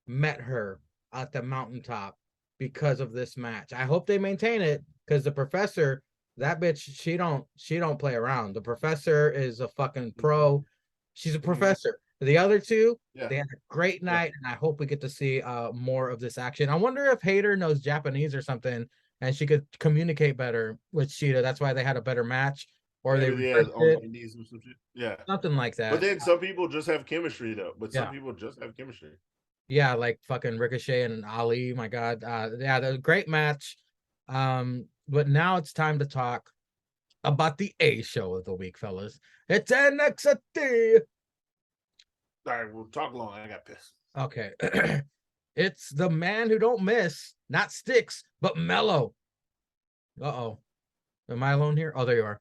met her at the mountaintop because of this match. I hope they maintain it, because the Professor, that bitch, she don't play around. The Professor is a fucking pro. She's a professor. The other two, they had a great night, and I hope we get to see more of this action. I wonder if Hayter knows Japanese or something, and she could communicate better with Sheeta. That's why they had a better match, or something like that. But then some people just have chemistry, though. Yeah, like fucking Ricochet and Ali. My God, a great match. But now it's time to talk about the A show of the week, fellas. It's NXT. All right, we'll talk long. I got pissed. Okay. It's the man who don't miss, not sticks, but mellow. Uh-oh. Am I alone here? Oh, there you are.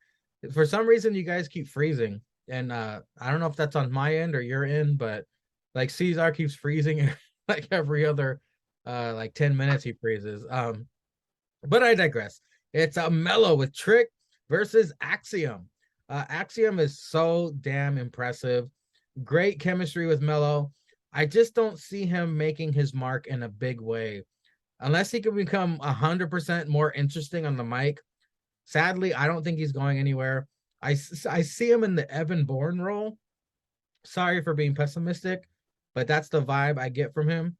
For some reason, you guys keep freezing. And I don't know if that's on my end or your end, but like Cesar keeps freezing like every other 10 minutes he freezes. But I digress. It's a Mellow with Trick versus Axiom. Axiom is so damn impressive. Great chemistry with Mello. I just don't see him making his mark in a big way unless he can become 100% more interesting on the mic. Sadly, I don't think he's going anywhere. I see him in the Evan Bourne role. Sorry for being pessimistic, but that's the vibe I get from him.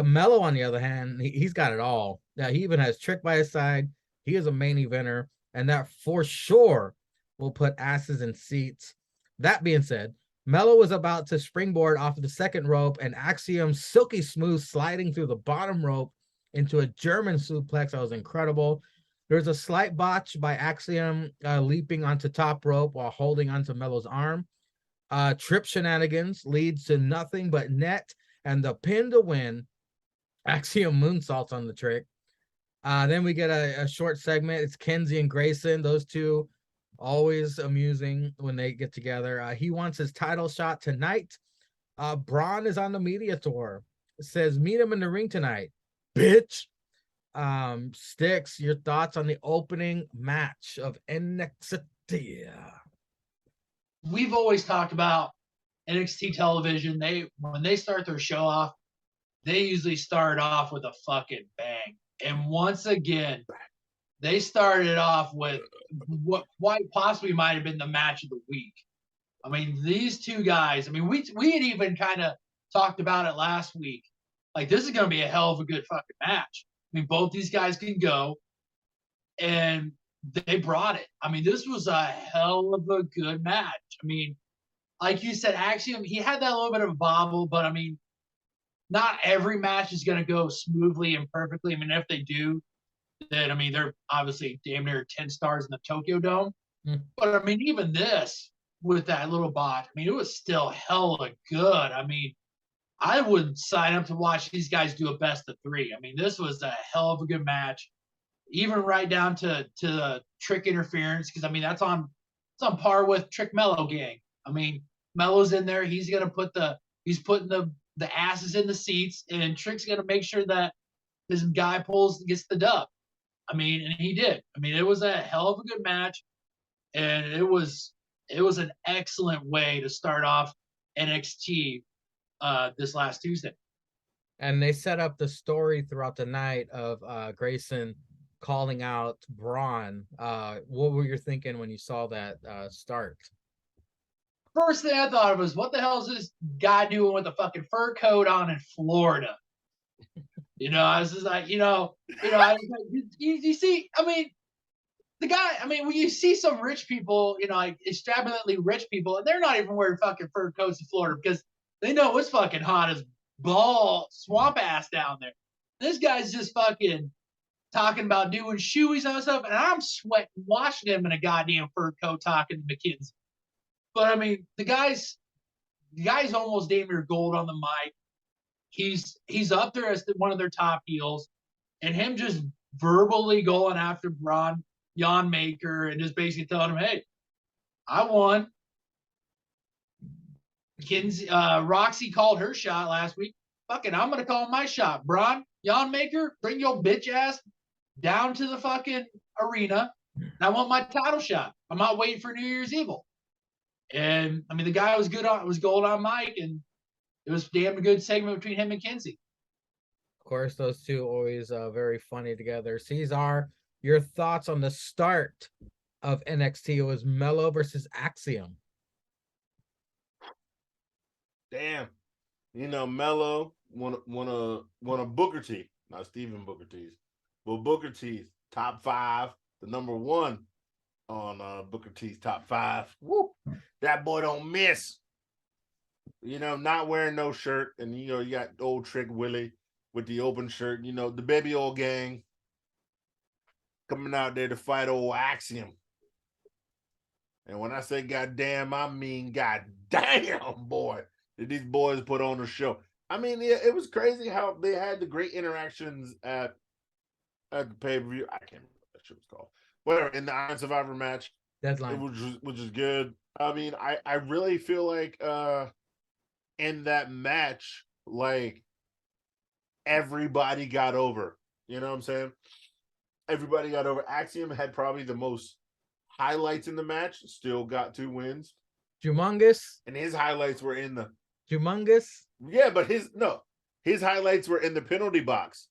Mello, on the other hand, he's got it all. Yeah, he even has Trick by his side. He is a main eventer, and that for sure will put asses in seats. That being said, Mello was about to springboard off of the second rope, and Axiom silky smooth sliding through the bottom rope into a German suplex. That was incredible. There's a slight botch by Axiom leaping onto top rope while holding onto Mello's arm. Trip shenanigans leads to nothing but net and the pin to win. Axiom moonsaults on the Trick. Then we get a short segment. It's Kenzie and Grayson. Those two always amusing when they get together. He wants his title shot tonight. Braun is on the media tour. It says, meet him in the ring tonight, bitch. Sticks, your thoughts on the opening match of NXT? We've always talked about NXT television. When they start their show off, they usually start off with a fucking bang. And once again, they started off with what quite possibly might have been the match of the week. I mean, these two guys, I mean, we had even kind of talked about it last week. Like, this is going to be a hell of a good fucking match. I mean, both these guys can go, and they brought it. I mean, this was a hell of a good match. I mean, like you said, Axiom, he had that little bit of a bobble, but I mean, not every match is going to go smoothly and perfectly. I mean, if they do, then I mean, they're obviously damn near 10 stars in the Tokyo Dome. But I mean, even this with that little bot, I mean, it was still hella good. I mean, I would sign up to watch these guys do a best of 3. I mean, this was a hell of a good match, even right down to the Trick interference, because I mean it's on par with Trick Mello gang. I mean, Mello's in there, he's putting the asses in the seats, and Trick's gonna make sure that his guy gets the dub. I mean, and he did. I mean, it was a hell of a good match, and it was an excellent way to start off NXT this last Tuesday. And they set up the story throughout the night of Grayson calling out Braun. What were you thinking when you saw that start? First thing I thought of was, what the hell is this guy doing with a fucking fur coat on in Florida? I was just like, you see, I mean, the guy, I mean, when you see some rich people, like extravagantly rich people, and they're not even wearing fucking fur coats in Florida because they know it's fucking hot as ball swamp ass down there. This guy's just fucking talking about doing shoeies and stuff, and I'm sweating watching him in a goddamn fur coat talking to McKenzie. But I mean, the guy's almost damn near gold on the mic. He's up there as one of their top heels, and him just verbally going after Braun Jan Maker and just basically telling him, "Hey, I won." Roxy called her shot last week. Fucking, I'm gonna call my shot. Braun Jan Maker, bring your bitch ass down to the fucking arena, and I want my title shot. I'm not waiting for New Year's Evil. And I mean, the guy was gold on mic, and it was damn good segment between him and Kenzie. Of course, those two always very funny together. Cesar, your thoughts on the start of NXT? It was Mello versus Axiom. Damn, Mello won a Booker T, not Stephen Booker T's, but Booker T's top 5, the number 1 on Booker T's top 5. Woo, that boy don't miss. Not wearing no shirt, and you got old Trick Willie with the open shirt. The baby old gang coming out there to fight old Axiom. And when I say goddamn, I mean goddamn, boy, did these boys put on a show. I mean, it was crazy how they had the great interactions at the pay-per-view. I can't remember what that shit was called. Whatever, in the Iron Survivor match. Deadline. Which is good. I mean, I really feel like in that match, like, everybody got over. You know what I'm saying? Everybody got over. Axiom had probably the most highlights in the match. Still got 2 wins. Humongous. And his highlights were in the Humongous. Yeah, but his highlights were in the penalty box.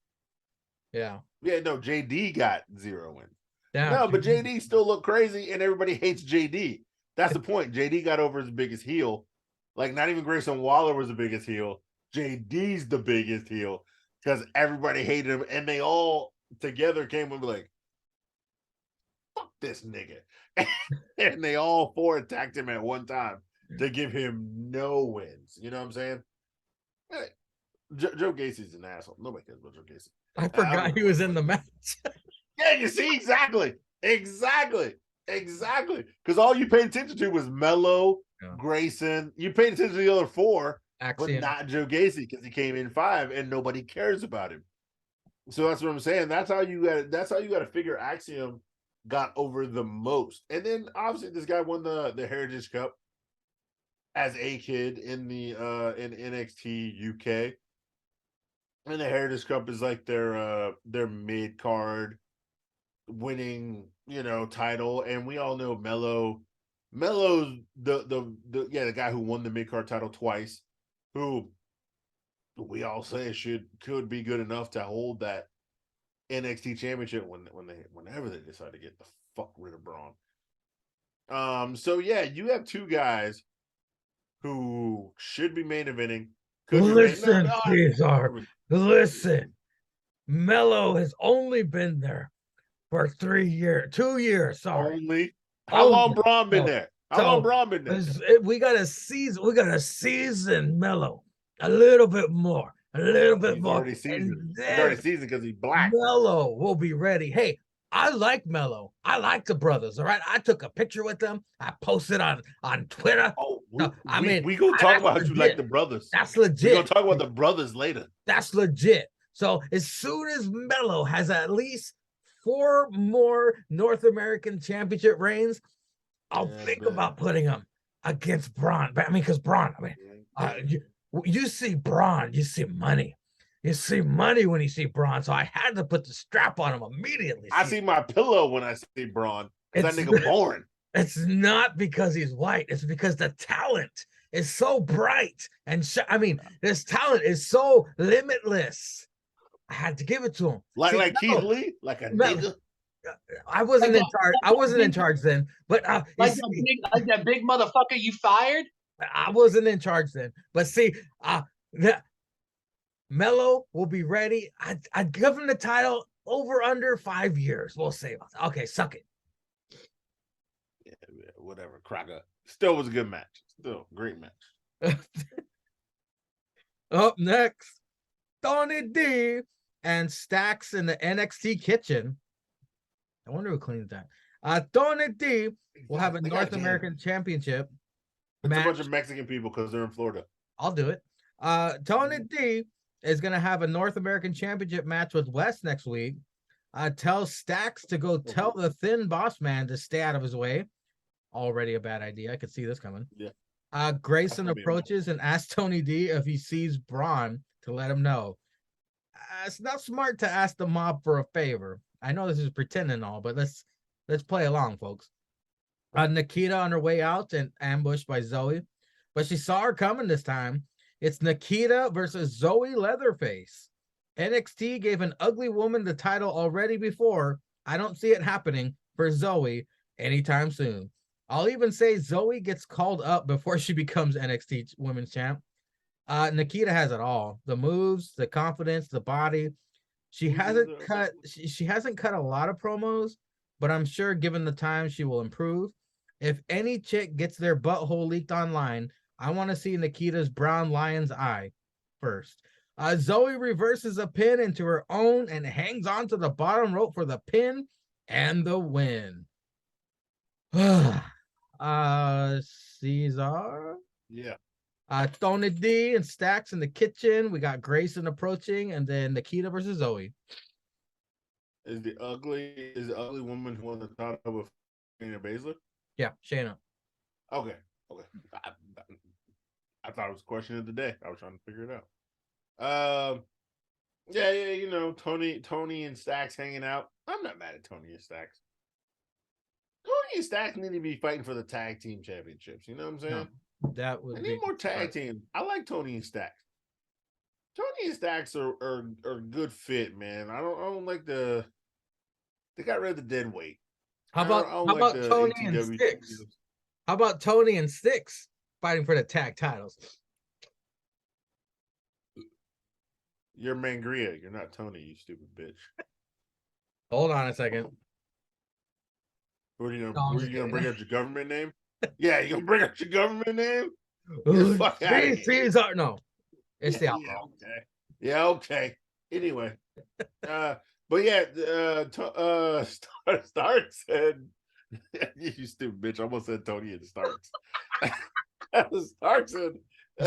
Yeah. Yeah, no, JD got 0 wins. Yeah. No, but JD still looked crazy, and everybody hates JD. That's the point. JD got over his biggest heel. Like, not even Grayson Waller was the biggest heel. JD's the biggest heel because everybody hated him, and they all together came and be like, fuck this nigga. And they all four attacked him at one time to give him no wins. You know what I'm saying? Hey, Joe Gacy's an asshole. Nobody cares about Joe Gacy. I forgot he was in the match. Yeah, you see, exactly. Because all you paid attention to was Mello, Grayson. You paid attention to the other four, Axiom. but not Joe Gacy because he came in 5 and nobody cares about him. So that's what I'm saying. That's how you got to figure Axiom got over the most. And then obviously this guy won the Heritage Cup as a kid in the in NXT UK. And the Heritage Cup is like their mid card winning, title. And we all know Mello's the guy who won the mid card title twice, who we all say could be good enough to hold that NXT championship whenever they decide to get the fuck rid of Braun. So yeah, you have two guys who should be main eventing. Listen, Cesar. Listen. Mello has only been there for 2 years. Sorry. Only. How long Braun been there? How long Braun been there? We got to season Mello a little bit more. A little bit more. Already seasoned. He's already seasoned because he's black. Mello will be ready. Hey, I like Mello. I like the brothers. All right. I took a picture with them. I posted on Twitter. Oh, we gonna talk about how you like the brothers. That's legit. We're gonna talk about the brothers later. That's legit. So as soon as Mello has at least 4 more North American Championship reigns, I'll think about putting him against Braun. But I mean, because Braun, you see Braun, you see money. You see money when you see Braun. So I had to put the strap on him immediately. I see my pillow when I see Braun. That nigga boring. It's not because he's white. It's because the talent is so bright. And this talent is so limitless. I had to give it to him. Like Keith Lee? Like a nigga? I wasn't in charge. I wasn't in charge then. But like that big motherfucker you fired? I wasn't in charge then. But see, Mello will be ready. I'd give him the title over under 5 years. We'll say, okay, suck it. Yeah, whatever. Crocker. Still was a good match. Still great match. Up next, Tony D and Stacks in the NXT kitchen. I wonder who cleans that. Tony D will have a North American Championship match. It's a bunch of Mexican people because they're in Florida. I'll do it. Tony D is going to have a North American Championship match with Wes next week. Tell Stacks to go tell the Thin Boss Man to stay out of his way. Already a bad idea. I could see this coming. Yeah. Grayson approaches and asks Tony D if he sees Braun to let him know. It's not smart to ask the mob for a favor. I know this is pretending and all, but let's play along, folks. Nikita on her way out and ambushed by Zoe, but she saw her coming this time. It's Nikita versus Zoe Leatherface. NXT gave an ugly woman the title already before. I don't see it happening for Zoe anytime soon. I'll even say Zoe gets called up before she becomes NXT Women's Champ. Nikita has it all: the moves, the confidence, the body. She hasn't cut a lot of promos, but I'm sure given the time she will improve. If any chick gets their butthole leaked online, I want to see Nikita's brown lion's eye first. Zoe reverses a pin into her own and hangs on to the bottom rope for the pin and the win. Cesar? Yeah. Tony D and Stacks in the kitchen. We got Grayson approaching, and then Nikita versus Zoe. Is the ugly woman who won the title with Shayna Baszler? Yeah, Shayna. Okay. I thought it was a question of the day. I was trying to figure it out. Tony and Stacks hanging out. I'm not mad at Tony and Stacks. Tony and Stacks need to be fighting for the tag team championships. You know what I'm saying? No, that would I need more tag team. I like Tony and Stacks. Tony and Stacks are a good fit, man. I don't like the. They got rid of the dead weight. How I about don't how like about the Tony and ATW. Sticks? How about Tony and Sticks fighting for the tag titles? You're Mangria. You're not Tony, you stupid bitch. Hold on a second. Were you No, I'm were just you gonna kidding. bring up your government name? Yeah, you gonna bring up your government name? Get the Ooh, fuck out of here. Caesar. No, it's the Yeah, alcohol. okay. Yeah, okay. Anyway, but yeah, Starks said, "You stupid bitch." I almost said Tony and Starks. Starks said,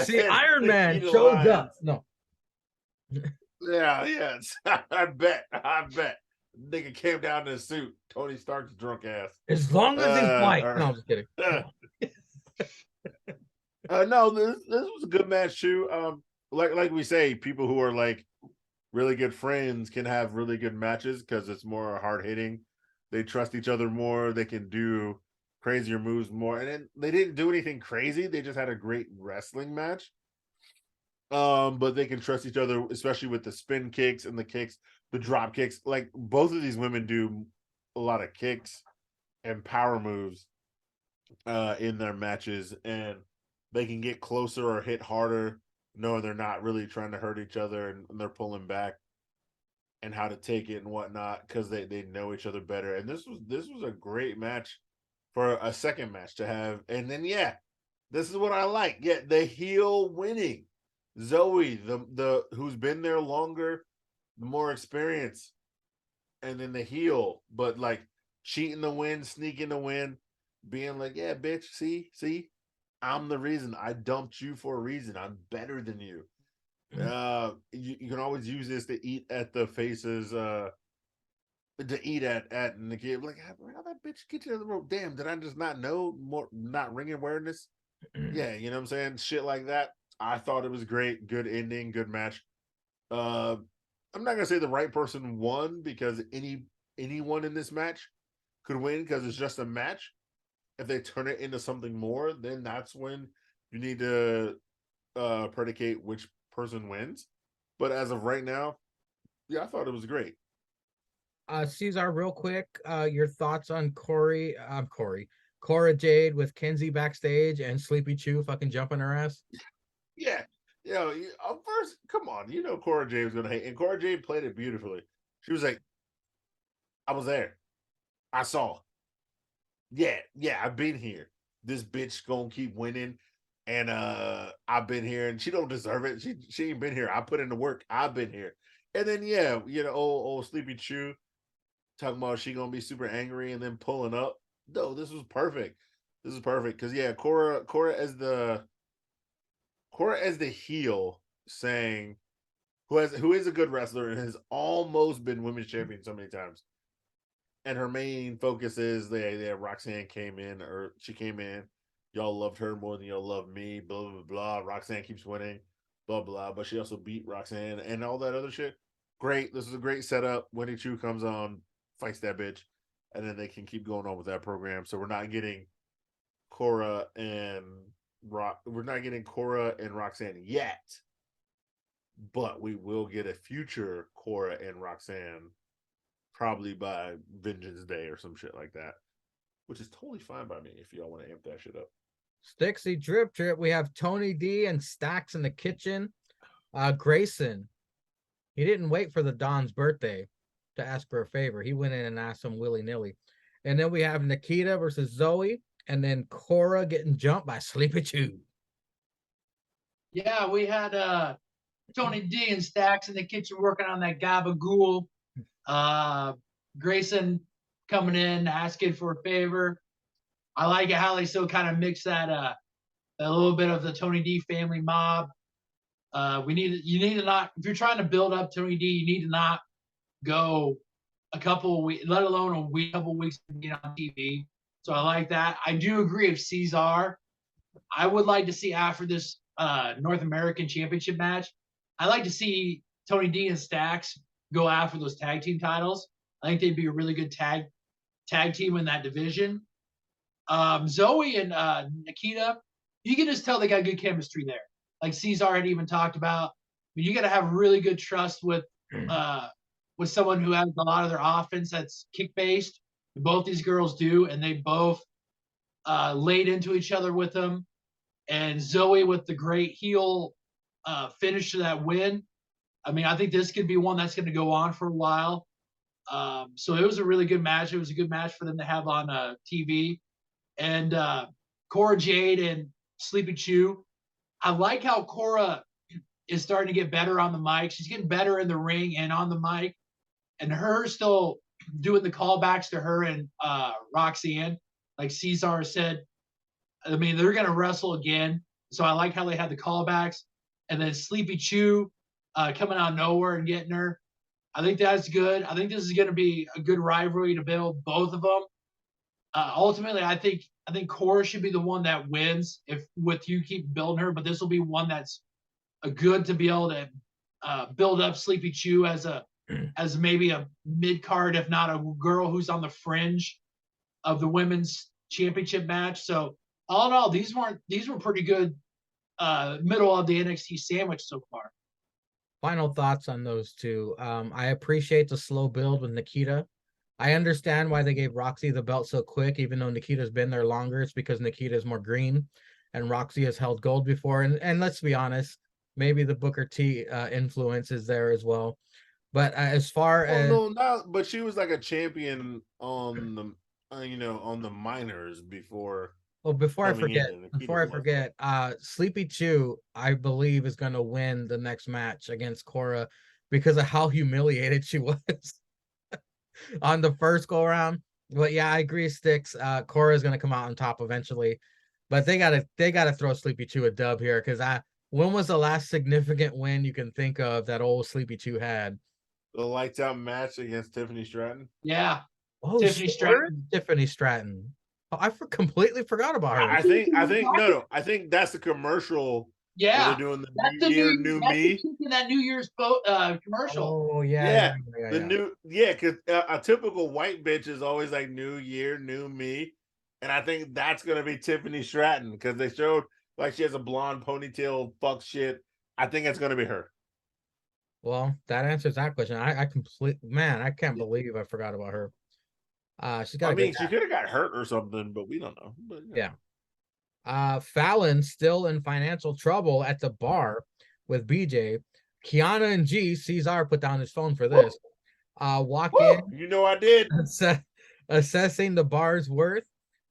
See, Iron Man Nikita shows up. Lyons. No, Yeah. I bet. Nigga came down in a suit. Tony Stark's drunk ass. as long as he's white. Or- No, I'm just kidding. no, this was a good match too. Like we say, people who are like really good friends can have really good matches because it's more hard hitting. They trust each other more. They can do crazier moves more. And then they didn't do anything crazy. They just had a great wrestling match. But they can trust each other, especially with the spin kicks and the kicks, the drop kicks. Like both of these women do a lot of kicks and power moves in their matches, and they can get closer or hit harder, knowing they're not really trying to hurt each other and they're pulling back and how to take it and whatnot because they know each other better. And this was a great match for a second match to have. And then this is what I like. Yeah, the heel winning. Zoe, the who's been there longer, the more experience, and then the heel, but like cheating the win, sneaking the win, being like, yeah, bitch, see, I'm the reason. I dumped you for a reason. I'm better than you. You can always use this to eat at the faces, to eat at Nikki. Like, how that bitch get you to the rope? Damn, did I just not know more? Not ring awareness. Yeah, you know what I'm saying? Shit like that. I thought it was great. Good ending, good match. I'm not gonna say the right person won because anyone in this match could win because it's just a match. If they turn it into something more, then that's when you need to predicate which person wins. But as of right now, yeah, I thought it was great. Caesar, real quick, your thoughts on Cora Jade with Kenzie backstage and Sleepy Chew fucking jumping her ass? Yeah, first, come on, Cora Jade was gonna hate, and Cora Jade played it beautifully. She was like, "I was there, I saw. Yeah, I've been here. This bitch gonna keep winning, and I've been here, and she don't deserve it. She ain't been here. I put in the work. I've been here." And then old Sleepy Chew talking about she gonna be super angry and then pulling up. No, this was perfect. This is perfect because Cora as the heel, saying who is a good wrestler and has almost been women's champion so many times. And her main focus is Roxanne came in, or she came in. Y'all loved her more than y'all love me. Blah blah blah. Roxanne keeps winning. Blah blah. But she also beat Roxanne and all that other shit. Great. This is a great setup. Winnie Chu comes on, fights that bitch, and then they can keep going on with that program. So we're not getting Cora and We're not getting Cora and Roxanne yet, but we will get a future Cora and Roxanne probably by Vengeance Day or some shit like that, which is totally fine by me if y'all want to amp that shit up. Stixy Drip Drip. We have Tony D and Stacks in the kitchen. Grayson, he didn't wait for the Don's birthday to ask for a favor. He went in and asked him willy-nilly. And then we have Nikita versus Zoe, and then Cora getting jumped by Sleepy Chew. Yeah, we had Tony D and Stacks in the kitchen working on that gabagool. Grayson coming in asking for a favor. I like it how they still kind of mix that a little bit of the Tony D family mob. You need to not, if you're trying to build up Tony D, you need to not go a couple of weeks, let alone couple of weeks to get on TV. So I like that. I do agree with Cesar. I would like to see after this North American Championship match, I'd like to see Tony D and Stacks go after those tag team titles. I think they'd be a really good tag team in that division. Zoe and Nikita, you can just tell they got good chemistry there. Like Cesar had even talked about, mean, you got to have really good trust with someone who has a lot of their offense that's kick based. Both these girls do, and they both laid into each other with them. And Zoe with the great heel finish to that win. I mean, I think this could be one that's going to go on for a while. So it was a really good match. It was a good match for them to have on TV. And Cora Jade and Sleepy Chew. I like how Cora is starting to get better on the mic. She's getting better in the ring and on the mic. And her still doing the callbacks to her and Roxanne. Like Cesar said, I mean, they're going to wrestle again. So I like how they had the callbacks. And then Sleepy Chew coming out of nowhere and getting her. I think that's good. I think this is going to be a good rivalry to build both of them. Ultimately, I think Cora should be the one that wins if with you keep building her, but this will be one that's a good to be able to build up Sleepy Chew as maybe a mid card, if not a girl who's on the fringe of the women's championship match. So all in all, these were pretty good middle of the NXT sandwich so far. Final thoughts on those two. I appreciate the slow build with Nikita. I understand why they gave Roxy the belt so quick, even though Nikita's been there longer. It's because Nikita's more green and Roxy has held gold before. And let's be honest, maybe the Booker T influence is there as well. But as far as but she was like a champion on the on the minors before. Well, before I forget, Sleepy Chew, I believe, is going to win the next match against Cora because of how humiliated she was on the first go around. But yeah, I agree, Sticks. Cora is going to come out on top eventually, but they gotta throw Sleepy Chew a dub here because when was the last significant win you can think of that old Sleepy Chew had? The lights out match against Tiffany Stratton. Yeah. Oh, Tiffany Stratton. Oh, I completely forgot about her. I think that's the commercial. Yeah, they're doing the New Year, New Me. That New Year's commercial. Oh yeah. Because a typical white bitch is always like New Year, New Me, and I think that's gonna be Tiffany Stratton because they showed like she has a blonde ponytail, fuck shit. I think it's gonna be her. Well, that answers that question. I can't believe I forgot about her. She's got. She could have got hurt or something, but we don't know. But, yeah. Fallon still in financial trouble at the bar with BJ. Kiana and G. Cesar put down his phone for this. Walk in. You know I did. Assessing the bar's worth.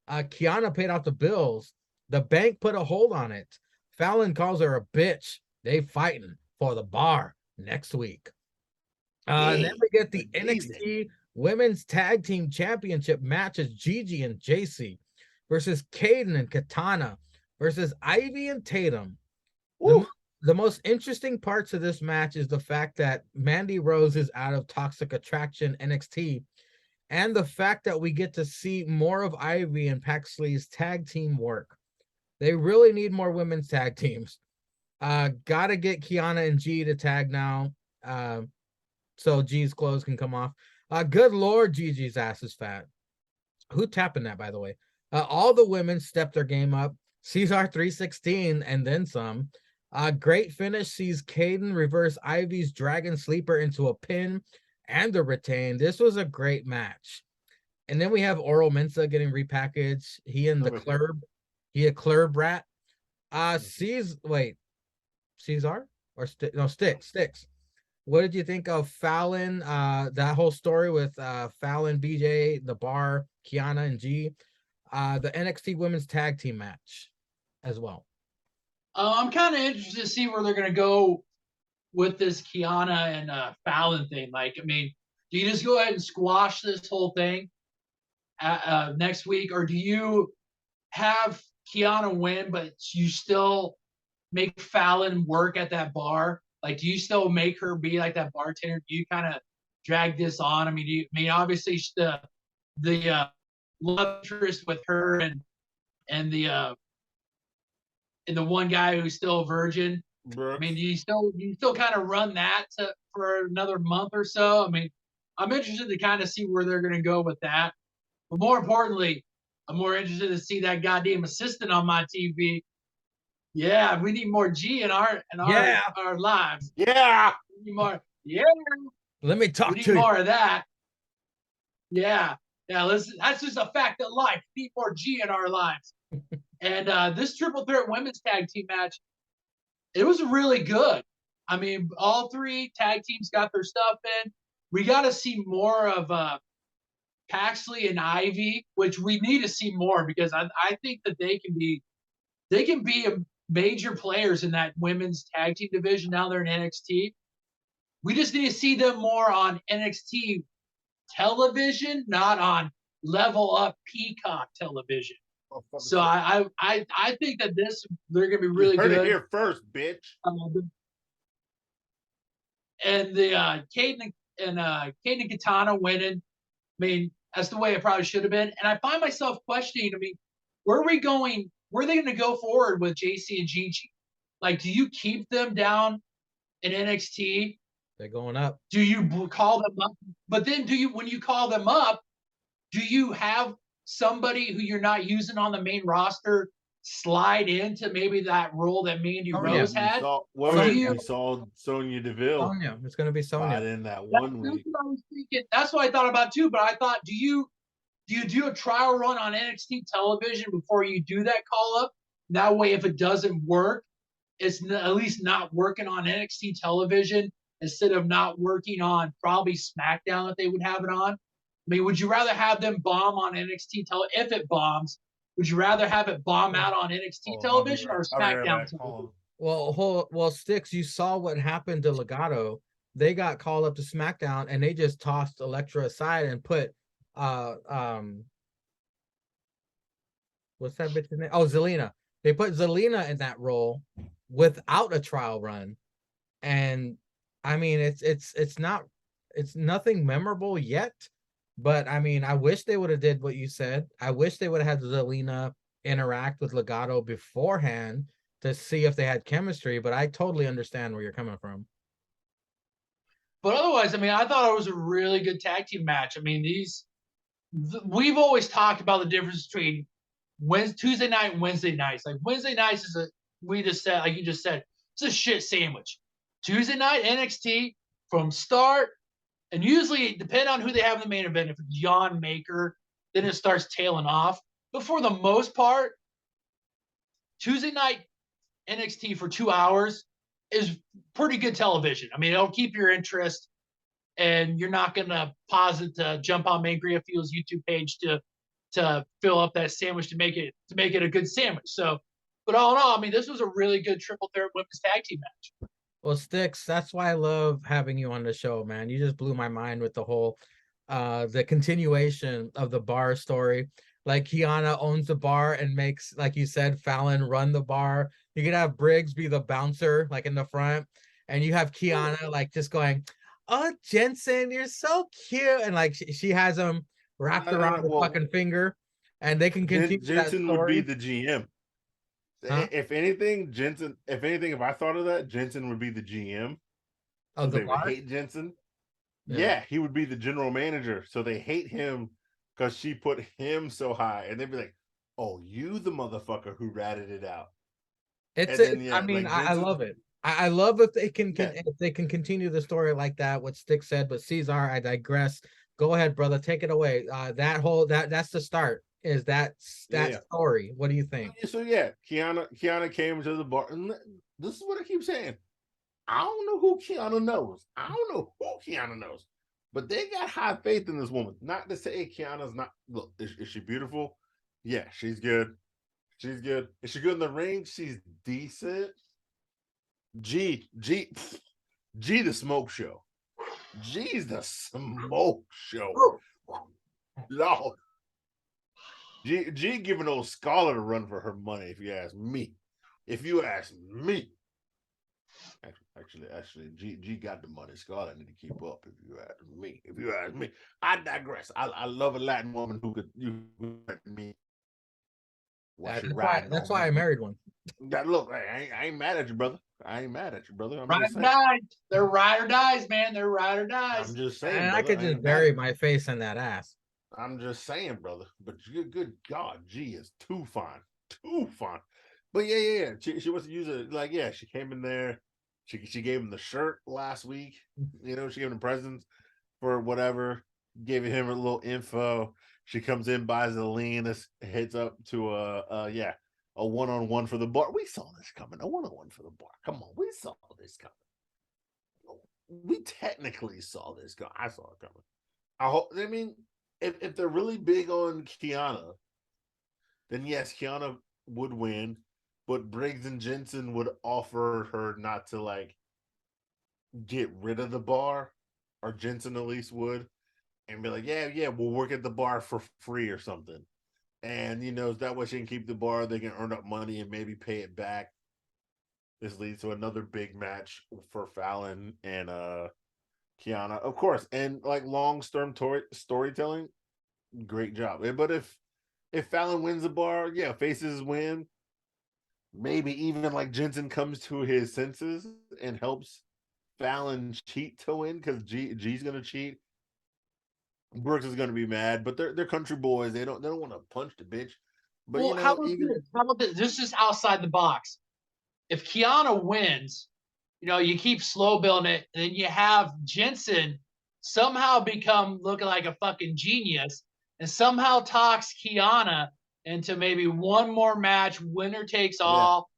Kiana paid off the bills. The bank put a hold on it. Fallon calls her a bitch. They fighting for the bar next week. And then we get the NXT Women's Tag Team Championship matches. Gigi and JC versus Kaden and Katana versus Ivy and Tatum. The most interesting parts of this match is the fact that Mandy Rose is out of Toxic Attraction NXT, and the fact that we get to see more of Ivy and Paxley's tag team work. They really need more women's tag teams. Gotta get Kiana and G to tag now, so G's clothes can come off. Good Lord, Gigi's ass is fat. Who tapping that, by the way? All the women stepped their game up. Cesar 316 and then some. Great finish sees Kaden reverse Ivy's Dragon Sleeper into a pin and a retain. This was a great match. And then we have Oral Mensa getting repackaged. He and the Club. He a Club rat. Cesar? Or Sticks. What did you think of Fallon? That whole story with Fallon, BJ, the bar, Kiana, and G. The NXT Women's Tag Team match as well. I'm kind of interested to see where they're going to go with this Kiana and Fallon thing. Like, I mean, do you just go ahead and squash this whole thing next week, or do you have Kiana win, but you still make Fallon work at that bar? Like, do you still make her be like that bartender? Do you kind of drag this on? I mean, obviously the love interest with her and the one guy who's still a virgin. Brooks. I mean, do you still kind of run that for another month or so? I mean, I'm interested to kind of see where they're going to go with that. But more importantly, I'm more interested to see that goddamn assistant on my TV Yeah, we need more G in our our lives. Yeah. We need more. Yeah, Let me we talk need to you. more of that. Yeah, yeah. Listen, that's just a fact of life. We need more G in our lives. And this triple threat women's tag team match, it was really good. I mean, all three tag teams got their stuff in. We got to see more of Paxley and Ivy, which we need to see more because I think that they can be major players in that women's tag team division. Now they're in NXT. We just need to see them more on NXT television, not on Level Up Peacock television. So I think that they're gonna be really you heard good. it here first, bitch. And the Caden and Katana winning. I mean, that's the way it probably should have been. And I find myself questioning. I mean, where are we going? Where are they going to go forward with JC and Gigi? Like, do you keep them down in NXT? They're going up. Do you call them up? But then, when you call them up, do you have somebody who you're not using on the main roster slide into maybe that role that Mandy Rose had? We saw Sonya Deville. Sonya. It's going to be Sonya. In that one week. That's what I was thinking. That's what I thought about too. But I thought, do you do a trial run on NXT television before you do that call up? That way, if it doesn't work, it's at least not working on NXT television instead of not working on probably SmackDown that they would have it on. I mean, would you rather have them bomb on NXT if it bombs? Would you rather have it bomb out on NXT television or SmackDown television? Well, Sticks, you saw what happened to Legato. They got called up to SmackDown and they just tossed Elektra aside and put what's that bitch's name? Oh, Zelina. They put Zelina in that role without a trial run. And I mean it's nothing memorable yet. But I mean, I wish they would have did what you said. I wish they would have had Zelina interact with Legato beforehand to see if they had chemistry, but I totally understand where you're coming from. But otherwise, I mean, I thought it was a really good tag team match. I mean, we've always talked about the difference between Tuesday night and Wednesday nights. Like Wednesday nights is like you just said, it's a shit sandwich. Tuesday night NXT from start, and usually depending on who they have in the main event, if it's Jon Maker, then it starts tailing off. But for the most part, Tuesday night NXT for 2 hours is pretty good television. I mean, it'll keep your interest, and you're not going to pause it to jump on Mangria Field's YouTube page to fill up that sandwich to make it a good sandwich. So, but all in all, I mean, this was a really good triple threat women's tag team match. Well, Sticks, that's why I love having you on the show, man. You just blew my mind with the whole the continuation of the bar story. Like Kiana owns the bar and makes, like you said, Fallon run the bar. You could have Briggs be the bouncer, like in the front, and you have Kiana like just going, "Oh, Jensen, you're so cute," and like she has him wrapped around the fucking finger, and they can continue Jensen that story. would be the GM. Huh? If anything, if I thought of that, Jensen would be the GM. Oh, they would hate Jensen. Yeah, he would be the general manager. So they hate him because she put him so high, and they'd be like, "Oh, you the motherfucker who ratted it out." I love it. I love if they can if they can continue the story like that. What Stick said, but Cesar, I digress. Go ahead, brother, take it away. That's the start. Is that story? What do you think? So yeah, Kiana came to the bar, and this is what I keep saying. I don't know who Kiana knows. But they got high faith in this woman. Not to say Kiana's not. Look, is she beautiful? Yeah, she's good. She's good. Is she good in the ring? She's decent. G, the smoke show. G's the smoke show. Lord. G giving old Scarlett a run for her money, if you ask me. Actually, G got the money. Scarlett need to keep up, if you ask me. I digress. I love a Latin woman who could me. That's why I married one. Look, I ain't mad at you, brother. I'm ride or dies. They're ride or dies, man. They're ride or dies. I'm just saying. And I could just bury my face in that ass. I'm just saying, brother. But good God, G is too fine. But yeah. She wants to use it. Like, yeah, she came in there. She gave him the shirt last week. You know, she gave him presents for whatever. Gave him a little info. She comes in, buys the lean, hits up to a one-on-one for the bar. We saw this coming. A one-on-one for the bar. Come on, we saw this coming. We technically saw this coming. I saw it coming. I mean, if they're really big on Kiana, then yes, Kiana would win, but Briggs and Jensen would offer her not to like get rid of the bar, or Jensen at least would, and be like, yeah, we'll work at the bar for free or something. And that way she can keep the bar, they can earn up money and maybe pay it back. This leads to another big match for Fallon and Kiana, of course, and like long-term storytelling, great job. But if Fallon wins the bar, yeah, faces win. Maybe even like Jensen comes to his senses and helps Fallon cheat to win, because G's gonna cheat. Brooks is gonna be mad, but they're country boys. They don't want to punch the bitch. But Well, how about this? How about this? This is outside the box. If Kiana wins, you keep slow building it, and then you have Jensen somehow become looking like a fucking genius, and somehow talks Kiana into maybe one more match, winner takes all,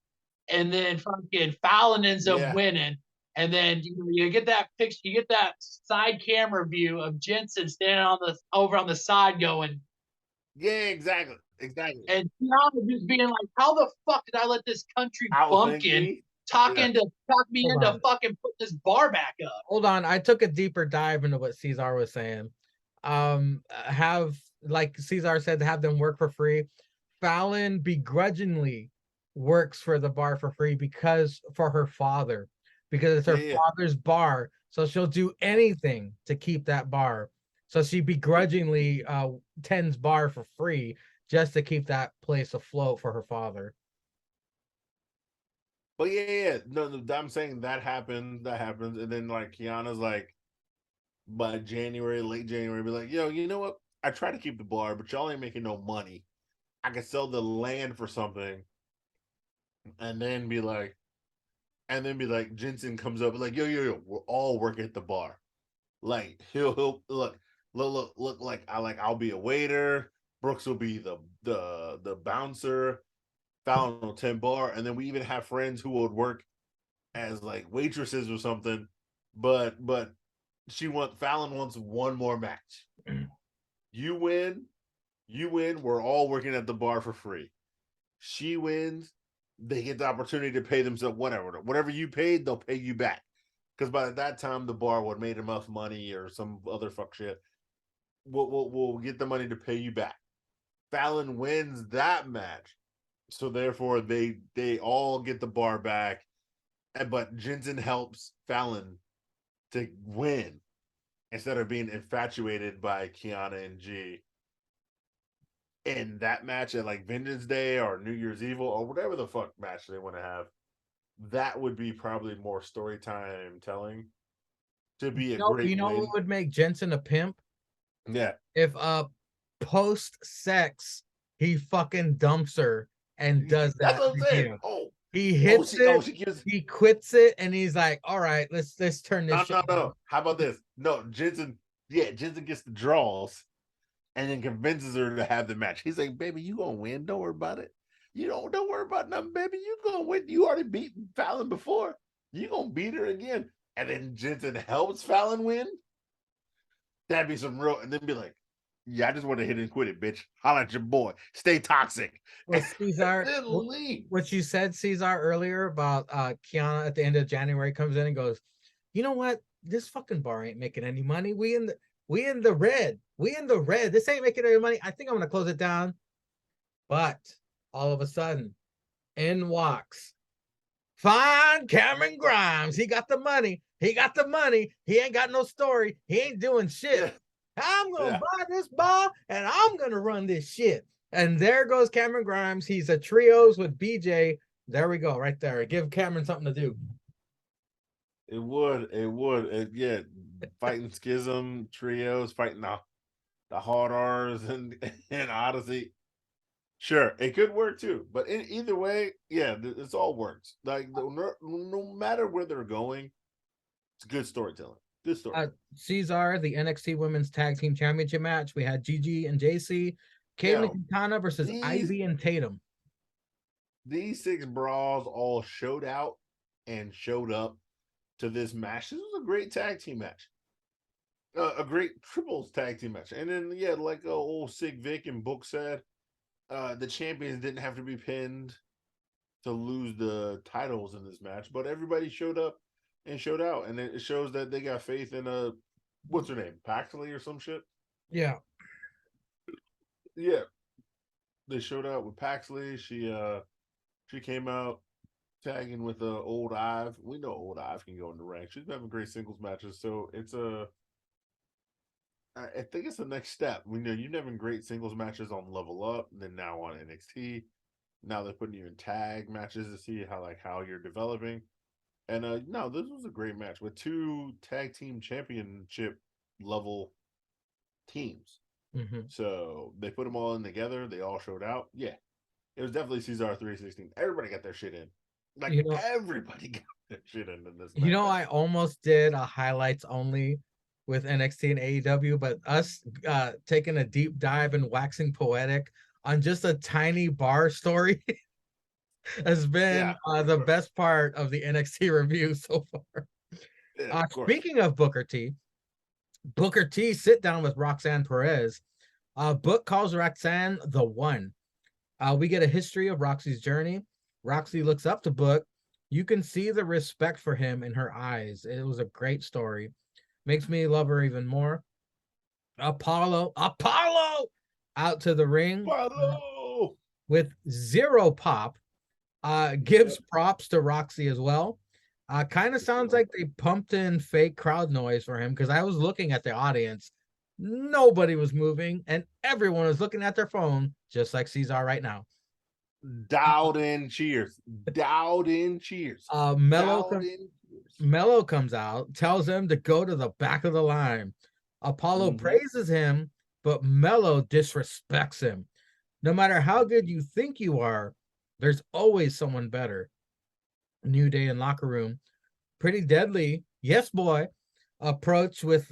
and then fucking Fallon ends up winning. And then you get that picture, you get that side camera view of Jensen standing over on the side going, yeah, exactly. And Tiana just being like, how the fuck did I let this country bumpkin talk me into fucking putting this bar back up? Hold on, I took a deeper dive into what Cesar was saying. Have, like Cesar said, have them work for free. Fallon begrudgingly works for the bar for free for her father, because it's her father's bar, so she'll do anything to keep that bar. So she begrudgingly tends bar for free just to keep that place afloat for her father. But no, I'm saying that happens, and then like Kiana's like, by late January, be like, yo, you know what? I try to keep the bar, but y'all ain't making no money. I could sell the land for something, and then be like, Jensen comes up like, yo, we're all working at the bar. Like he'll look like I'll be a waiter. Brooks will be the bouncer. Fallon will tend bar, and then we even have friends who would work as like waitresses or something. But Fallon wants one more match. You win. We're all working at the bar for free. She wins. They get the opportunity to pay themselves whatever you paid, they'll pay you back. Because by that time, the bar would have made enough money or some other fuck shit. We'll get the money to pay you back. Fallon wins that match, so therefore they all get the bar back. But Jensen helps Fallon to win instead of being infatuated by Kiana and G. In that match at like Vengeance Day or New Year's Evil or whatever the fuck match they want to have, that would be probably more story time telling to be a great win. What would make Jensen a pimp? Yeah. If post sex he fucking dumps her and does that. That's what I'm saying. He hits it. He quits it, and he's like, "All right, let's turn this." No. How about this? No, Jensen gets the draws, and then convinces her to have the match. He's like, "Baby, you gonna win? Don't worry about it. Don't worry about nothing, baby. You gonna win. You already beat Fallon before. You gonna beat her again." And then Jensen helps Fallon win. That'd be some real, and then be like, yeah, I just want to hit and quit it, bitch. Holla at your boy. Stay toxic. Well, Cesar, what you said, Cesar, earlier about Kiana at the end of January comes in and goes, you know what? This fucking bar ain't making any money. We in the red. This ain't making any money. I think I'm gonna close it down. But all of a sudden, in walks fine Cameron Grimes. He got the money. He ain't got no story. He ain't doing shit. Yeah. I'm going to buy this bar and I'm going to run this shit. And there goes Cameron Grimes. He's a trios with BJ. There we go, right there. Give Cameron something to do. It would. Yeah, fighting Schism, trios, fighting the Hard R's and Odyssey. Sure, it could work too, but either way, yeah, it's all works. Like no matter where they're going, it's good storytelling. Good story. Cesar, the NXT Women's Tag Team Championship match. We had Gigi and JC, Kayden Now, and Katana versus Ivy and Tatum. These 6 bras all showed out and showed up to this match. This was a great tag team match. A great triples tag team match. And then, yeah, like old Sick Vic and Book said, the champions didn't have to be pinned to lose the titles in this match, but everybody showed up and showed out. And it shows that they got faith in what's her name? Paxley or some shit? Yeah. Yeah. They showed out with Paxley. She came out tagging with old Ive. We know old Ive can go in the ring. She's been having great singles matches, so I think it's the next step. We know you're having great singles matches on Level Up, and then now on NXT. Now they're putting you in tag matches to see how you're developing. And no, this was a great match with 2 tag team championship level teams. Mm-hmm. So they put them all in together. They all showed out. Yeah, it was definitely Cesar 316. Everybody got their shit in. Like everybody got their shit in this. I almost did a highlights only with NXT and AEW, but us taking a deep dive and waxing poetic on just a tiny bar story has been the best part of the NXT review so far. Yeah, speaking of Booker T sit down with Roxanne Perez. Book calls Roxanne the one. We get a history of Roxy's journey. Roxy looks up to Book. You can see the respect for him in her eyes. It was a great story. Makes me love her even more. Apollo out to the ring with 0 pop. Gives props to Roxy as well. Kind of sounds like they pumped in fake crowd noise for him, because I was looking at the audience. Nobody was moving, and everyone was looking at their phone, just like Cesar right now. Dialed in cheers. Mello comes out, tells him to go to the back of the line. Apollo praises him, but Mello disrespects him. No matter how good you think you are, there's always someone better. New Day in locker room. Pretty Deadly, yes boy, approach with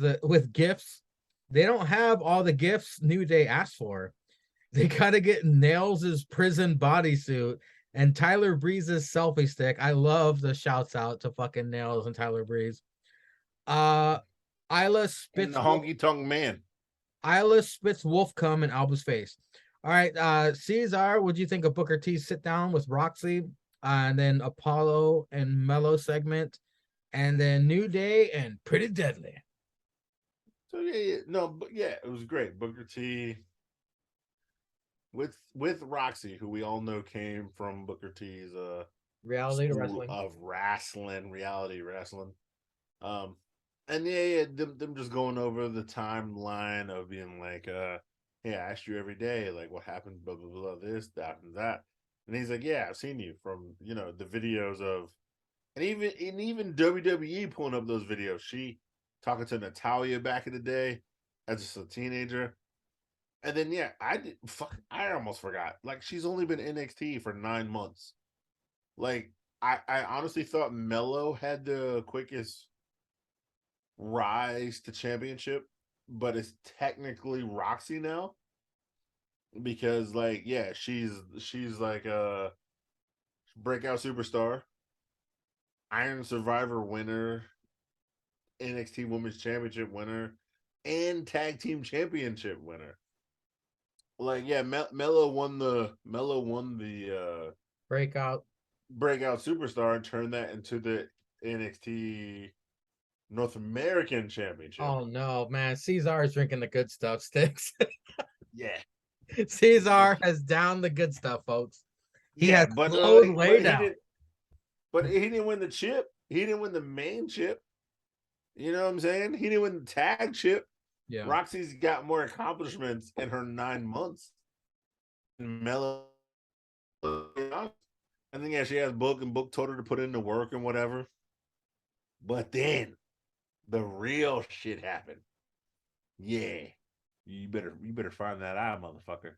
gifts. They don't have all the gifts New Day asked for. They gotta get Nails' prison bodysuit and Tyler Breeze's selfie stick. I love the shouts out to fucking Nails and Tyler Breeze. Isla spits and the honky tonk man. Isla spits wolf cum in Alba's face. All right, Cesar, what do you think of Booker T's sit down with Roxy, and then Apollo and Mello segment, and then New Day and Pretty Deadly? So it was great. Booker T with Roxy, who we all know came from Booker T's reality wrestling. And them just going over the timeline of being like, hey, I asked you every day, like, what happened, blah blah blah, this, that, and that. And he's like, yeah, I've seen you from the videos of, and even WWE pulling up those videos. She talking to Natalia back in the day as just a teenager. And then I almost forgot. Like, she's only been NXT for 9 months. Like, I honestly thought Mello had the quickest rise to championship, but it's technically Roxy now. Because she's like a breakout superstar, Iron Survivor winner, NXT Women's Championship winner, and Tag Team Championship winner. Like, yeah, Mello won the breakout superstar and turned that into the NXT North American Championship. Oh no, man! Cesar is drinking the good stuff, Sticks. Yeah, Cesar has downed the good stuff, folks. He has but he didn't win the chip. He didn't win the main chip. You know what I'm saying? He didn't win the tag chip. Yeah. Roxy's got more accomplishments in her 9 months. Mello, and then she has Book, and Book told her to put in the work and whatever. But then the real shit happened. Yeah, you better find that out, motherfucker.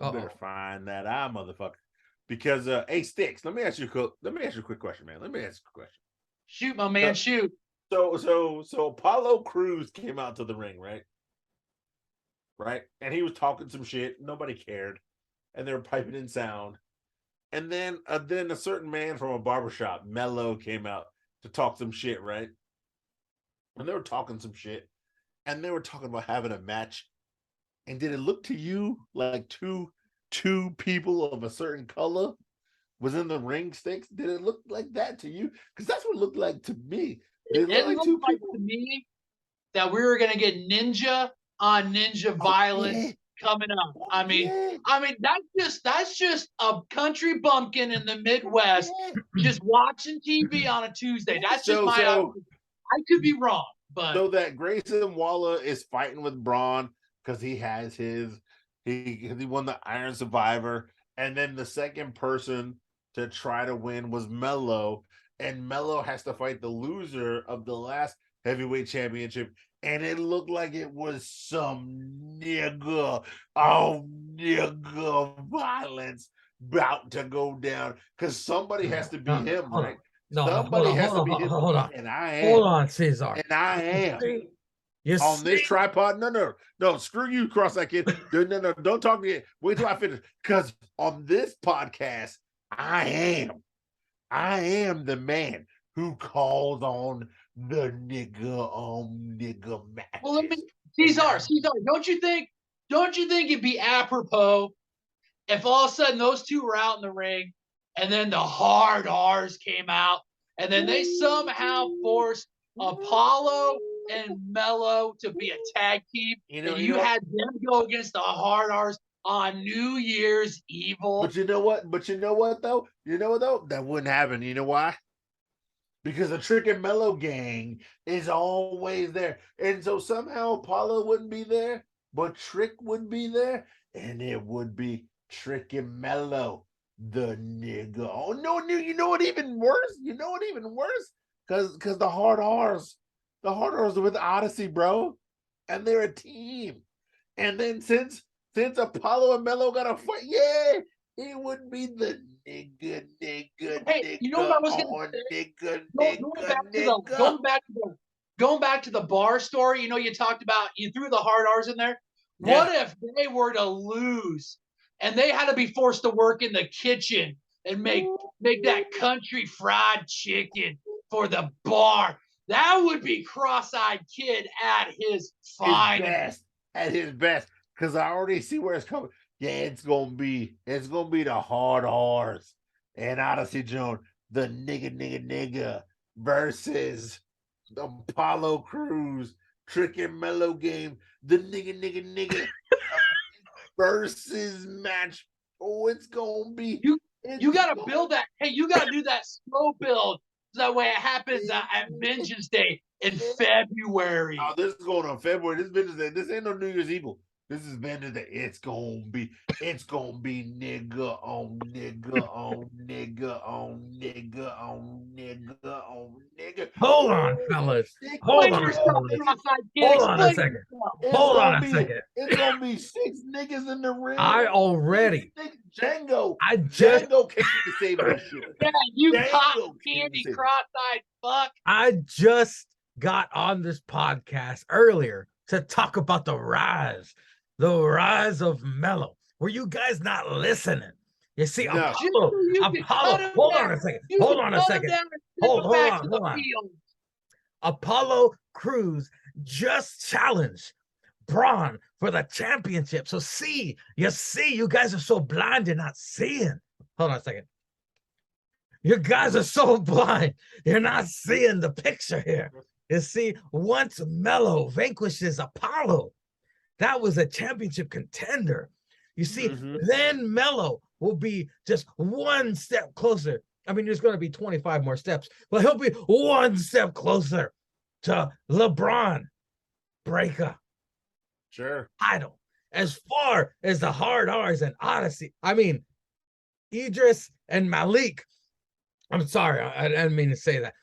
You better find that eye, motherfucker. Because hey, Sticks, let me ask you a quick question, man. Let me ask you a question. Shoot, my man, shoot. So Apollo Crews came out to the ring, right? Right? And he was talking some shit. Nobody cared. And they were piping in sound. And then a certain man from a barbershop, Mello, came out to talk some shit, right? And they were talking some shit. And they were talking about having a match. And did it look to you like two people of a certain color was in the ring, Sticks? Did it look like that to you? Because that's what it looked like to me. Did it look like two people? To me that we were gonna get ninja on ninja violence coming up. I mean, that's just a country bumpkin in the Midwest just watching TV on a Tuesday. That's just my opinion. I could be wrong, but so that Grayson Waller is fighting with Braun because he has he won the Iron Survivor, and then the second person to try to win was Mello, and Mello has to fight the loser of the last heavyweight championship, and it looked like it was some nigga violence about to go down because somebody has to be him, right? Somebody has to be him. Hold on. And I am. Hold on, Cesar. And I am. On this tripod. No, screw you, cross-eyed kid. No, don't talk to me. Wait till I finish. Because on this podcast, I am the man who calls on the nigga match. Well, let me, Cesar, don't you think it'd be apropos if all of a sudden those two were out in the ring and then the hard R's came out and then they somehow forced Apollo and Mello to be a tag team, and you had them go against the hard R's on New Year's Evil. But you know what though? That wouldn't happen. You know why? Because the Trick and Mello gang is always there. And so somehow Apollo wouldn't be there, but Trick would be there, and it would be Trick and Mello, the nigga. Oh no, you know what even worse? Because the hard R's are with Odyssey, bro. And they're a team. And then since Apollo and Mello got a fight, it would be the nigga. Hey, you know what I was going to say? Going back to the bar story, you talked about, you threw the hard R's in there. Yeah. What if they were to lose and they had to be forced to work in the kitchen and make that country fried chicken for the bar? That would be cross-eyed kid at his finest. At his best. Because I already see where it's coming. Yeah, it's gonna be the hard R's and Odyssey Jones, the nigga versus the Apollo Crews, Trick and Mello game, the nigga versus match. Oh, it's gonna be. You gotta build that. Hey, you gotta do that slow build. So that way it happens at Vengeance Day in February. Oh, this is going on February. This Vengeance Day. This ain't no New Year's Evil. This is Vengeance Day. It's gonna be nigga on nigga on nigga on nigga on nigga on nigga. Hold on, fellas. Hold on a second. It's gonna be 6 niggas in the ring. Django came to save this shit. Yeah, you cotton candy cross-eyed fuck. I just got on this podcast earlier to talk about the rise of Mello. Were you guys not listening? You see, no. Apollo. Hold on a second. Hold on. Apollo Crews just challenged Braun for the championship. So you guys are so blind you're not seeing. Hold on a second. You guys are so blind you're not seeing the picture here. You see, once Mello vanquishes Apollo, that was a championship contender. You see, then Mello will be just one step closer. I mean, there's going to be 25 more steps, but he'll be one step closer to LeBron Breaker. Sure. Title. As far as the hard R's and Odyssey, I mean, Idris and Malik. I'm sorry, I didn't mean to say that.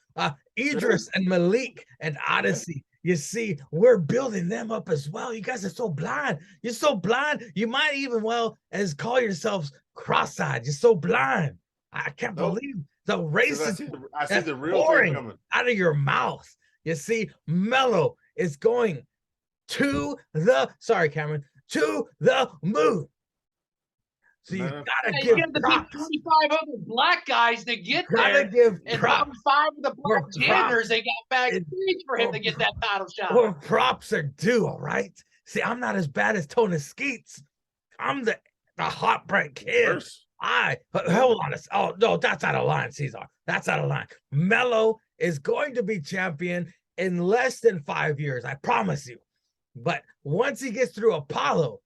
Idris and Malik and Odyssey. You see, we're building them up as well. You guys are so blind. You're so blind. You might even well as call yourselves cross-eyed. You're so blind. I can't believe the racism I see the real thing pouring coming out of your mouth. You see, Mello is going to the moon. So you gotta give props. 25 other black guys to get Gotta there. give And props. 5 of the black janitors they got backstage for him or to get that title shot. Or props are due, all right? See, I'm not as bad as Tony Skeets. I'm the heartbreak kid. Hold on. Oh, no, that's out of line, Cesar. That's out of line. Mello is going to be champion in less than 5 years, I promise you. But once he gets through Apollo,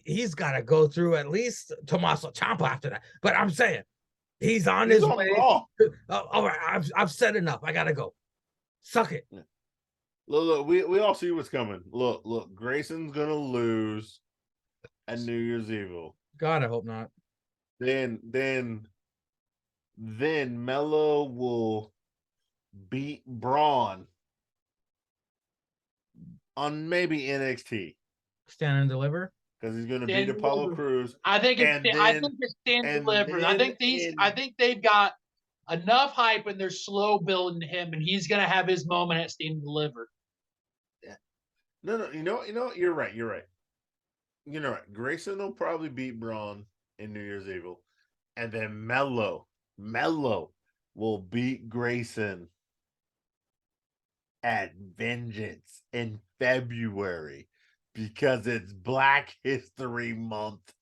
he's got to go through at least Tommaso Ciampa after that. But I'm saying he's on his way. All right, I've said enough. I got to go. Suck it. Look, we all see what's coming. Look, Grayson's going to lose at New Year's Eve. God, I hope not. Then Mello will beat Braun on maybe NXT. Stand and deliver? Because he's going to beat Apollo Crews. I think it's stand and deliver. I think they've got enough hype and they're slow building him, and he's going to have his moment at stand and deliver. Yeah. No, you know, you're right. You're right. Grayson will probably beat Braun in New Year's Eve, and then Mello will beat Grayson at Vengeance in February because it's Black History Month.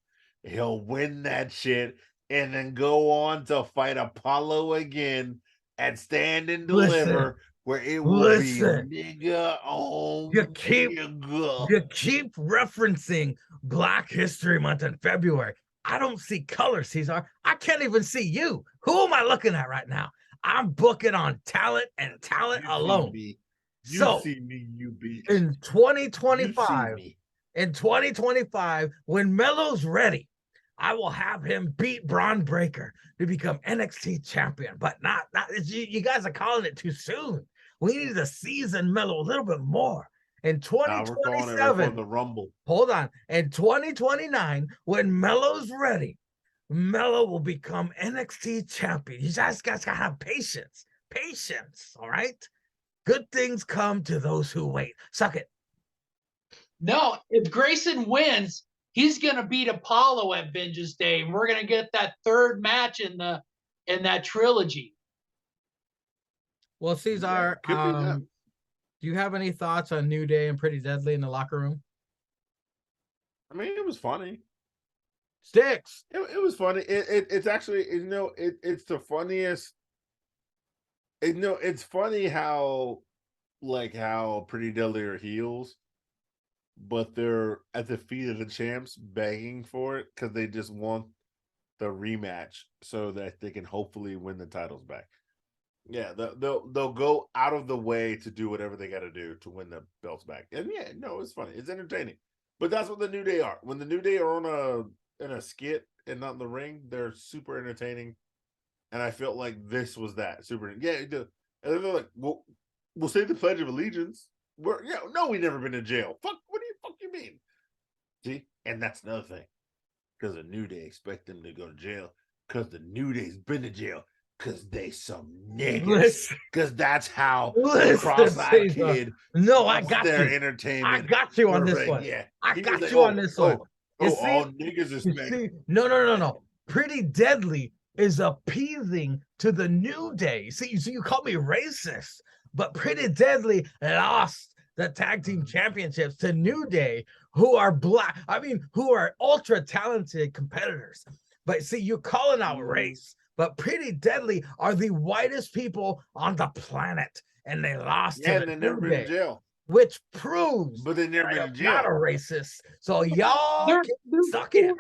He'll win that shit and then go on to fight Apollo again at Stand and Deliver, where it will be nigga on you keep referencing Black History Month in February. I don't see color, Cesar. I can't even see you. Who am I looking at right now? I'm booking on talent and talent alone. You see me, you bitch. In 2025, when Mello's ready, I will have him beat Braun Breaker to become NXT champion. But not you guys are calling it too soon. We need to season Mello a little bit more. In 2027, the Rumble. Hold on. In 2029, when Mello's ready, Mello will become NXT champion. You guys gotta have patience. Patience, all right? Good things come to those who wait. Suck it. No, if Grayson wins, he's gonna beat Apollo at Vengeance Day, and we're gonna get that third match in that trilogy. Well, Cesar, do you have any thoughts on New Day and Pretty Deadly in the locker room? I mean, it was funny. Sticks. It was funny. It's actually, it's the funniest. It's funny how Pretty Deadly are heels, but they're at the feet of the champs begging for it because they just want the rematch so that they can hopefully win the titles back. Yeah, they'll go out of the way to do whatever they got to do to win the belts back. And it's funny. It's entertaining. But that's what the New Day are. When the New Day are in a skit and not in the ring, they're super entertaining. And I felt like this was that super. Yeah, and they're like, we'll say the Pledge of Allegiance. We've never been to jail. Fuck, what do you mean? See, and that's another thing. Because the New Day expect them to go to jail. Because the New Day's been to jail. Because they some niggas. Because that's how the cross-eyed kid. No, I got their you. entertainment. I got you on this one. Yeah, I got you on this one. All niggas is No. Pretty Deadly is appeasing to the New Day. See, you call me racist, but Pretty Deadly lost the tag team championships to New Day, who are black. I mean, who are ultra talented competitors. But see, you're calling out race. But Pretty Deadly are the whitest people on the planet, and they lost to the New Day, jail. Which proves but they never been in jail. Not a racist. So y'all can suck it.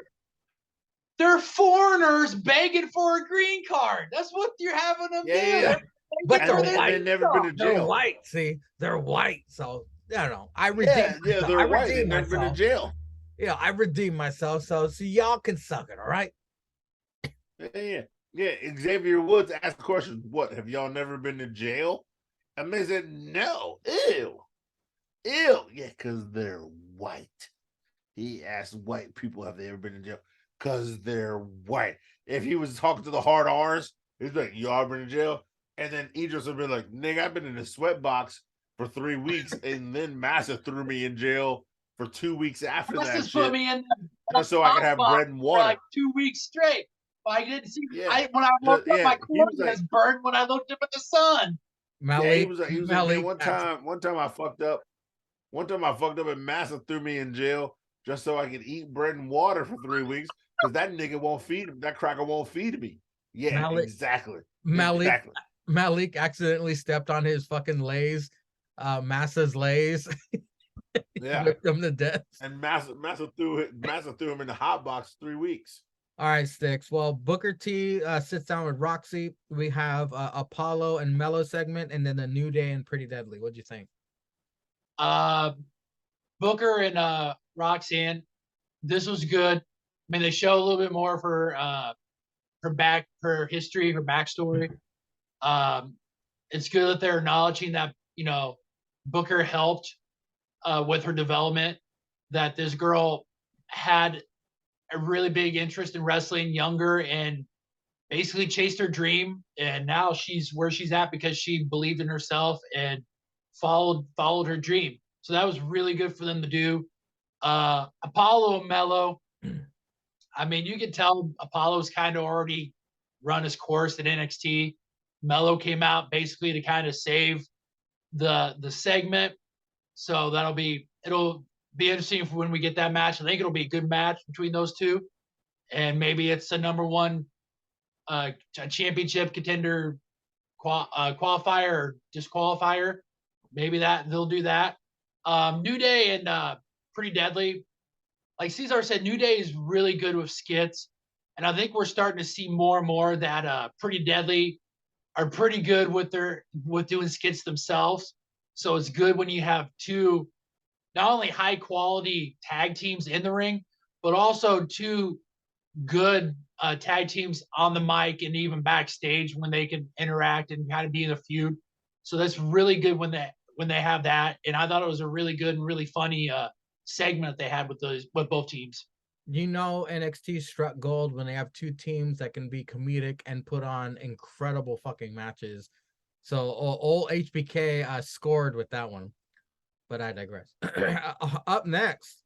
They're foreigners begging for a green card. That's what you're having them do. Yeah. But they're white. They've never been to jail. They're white. See, they're white. So I don't know. I redeem. Yeah, they're white. They've never been to jail. Yeah, I redeem myself. So y'all can suck it. All right. Yeah, Xavier Woods asked the question, what, have y'all never been to jail? And they said, no. Ew. Ew. Yeah, because they're white. He asked white people have they ever been in jail because they're white. If he was talking to the hard R's, he's like, "You all been in jail?" And then Idris would be like, "Nigga, I've been in a sweat box for 3 weeks, and then Massa threw me in jail for 2 weeks after that Just put shit, me in just so I could have bread and for water." like 2 weeks straight. I didn't see. Yeah, When I woke up, yeah. my He was corneas like, burned when I looked up at the sun. yeah, he Malik, was like, man, Malik, one time I fucked up. One time I fucked up and Massa threw me in jail just so I could eat bread and water for 3 weeks because that nigga won't feed him. That cracker won't feed me. Yeah, Malik, exactly. Malik, Exactly. Malik accidentally stepped on his fucking Lay's, Massa's Lay's, Yeah. whipped him to death. And Massa threw him in the hot box 3 weeks. All right, Sticks. Well, Booker T sits down with Roxy. We have Apollo and Mello segment, and then the New Day and Pretty Deadly. What'd you think? Booker and Roxanne, this was good. I mean, they show a little bit more of her history, her backstory. It's good that they're acknowledging that Booker helped with her development. That this girl had a really big interest in wrestling younger and basically chased her dream, and now she's where she's at because she believed in herself and followed her dream. So that was really good for them to do. Apollo and Mello, I mean, you could tell Apollo's kind of already run his course at NXT. Mello came out basically to kind of save the segment. So it'll be interesting for when we get that match. I think it'll be a good match between those two, and maybe it's a number one a championship contender qualifier or disqualifier. Maybe that they'll do that. New Day and Pretty Deadly. Like Cesar said, New Day is really good with skits, and I think we're starting to see more and more that Pretty Deadly are pretty good with doing skits themselves. So it's good when you have two not only high quality tag teams in the ring, but also two good tag teams on the mic and even backstage when they can interact and kind of be in a feud. So that's really good when they have that. And I thought it was a really good and really funny segment they had with both teams. NXT struck gold when they have two teams that can be comedic and put on incredible fucking matches. So old HBK scored with that one, but I digress. Up next,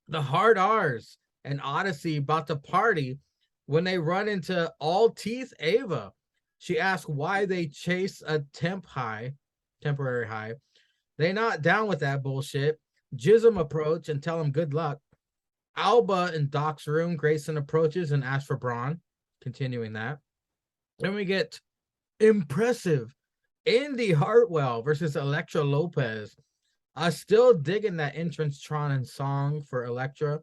the Hard R's and Odyssey about to party when they run into All Teeth Ava. She asks why they chase a temporary high. They not down with that bullshit. Jism approach and tell him good luck. Alba in Doc's room, Grayson approaches and asks for Braun. Continuing that. Then we get impressive Indy Hartwell versus Elektra Lopez. Still digging that entrance Tron and song for Elektra.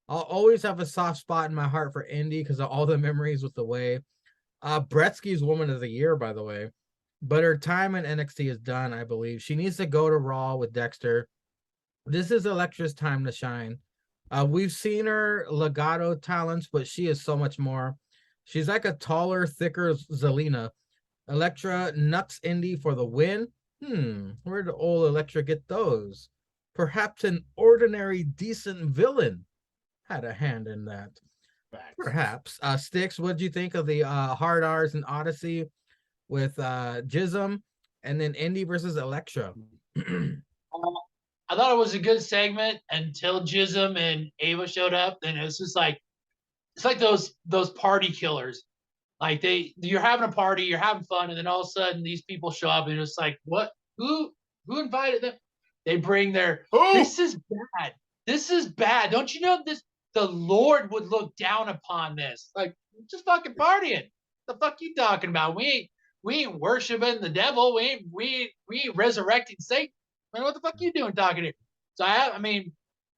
I'll always have a soft spot in my heart for Indy because of all the memories with the way. Bretsky's Woman of the Year, by the way. But her time in NXT is done, I believe. She needs to go to Raw with Dexter. This is Elektra's time to shine. We've seen her legato talents, but she is so much more. She's like a taller, thicker Zelina. Elektra nuts Indy for the win. Where did old Elektra get those? Perhaps an ordinary, decent villain had a hand in that. Facts. Perhaps. Sticks, what do you think of the Hard R's and Odyssey with Jism and then Indy versus Elektra? I thought it was a good segment until Jism and Ava showed up. And it was just like, it's like those party killers. Like you're having a party, you're having fun, and then all of a sudden these people show up and it's like, what? Who invited them? They bring their This is bad. This is bad. Don't you know this? The Lord would look down upon this. Like, just fucking partying. The fuck you talking about? We ain't worshiping the devil. We ain't resurrecting Satan. Man, what the fuck you doing talking here? So I mean,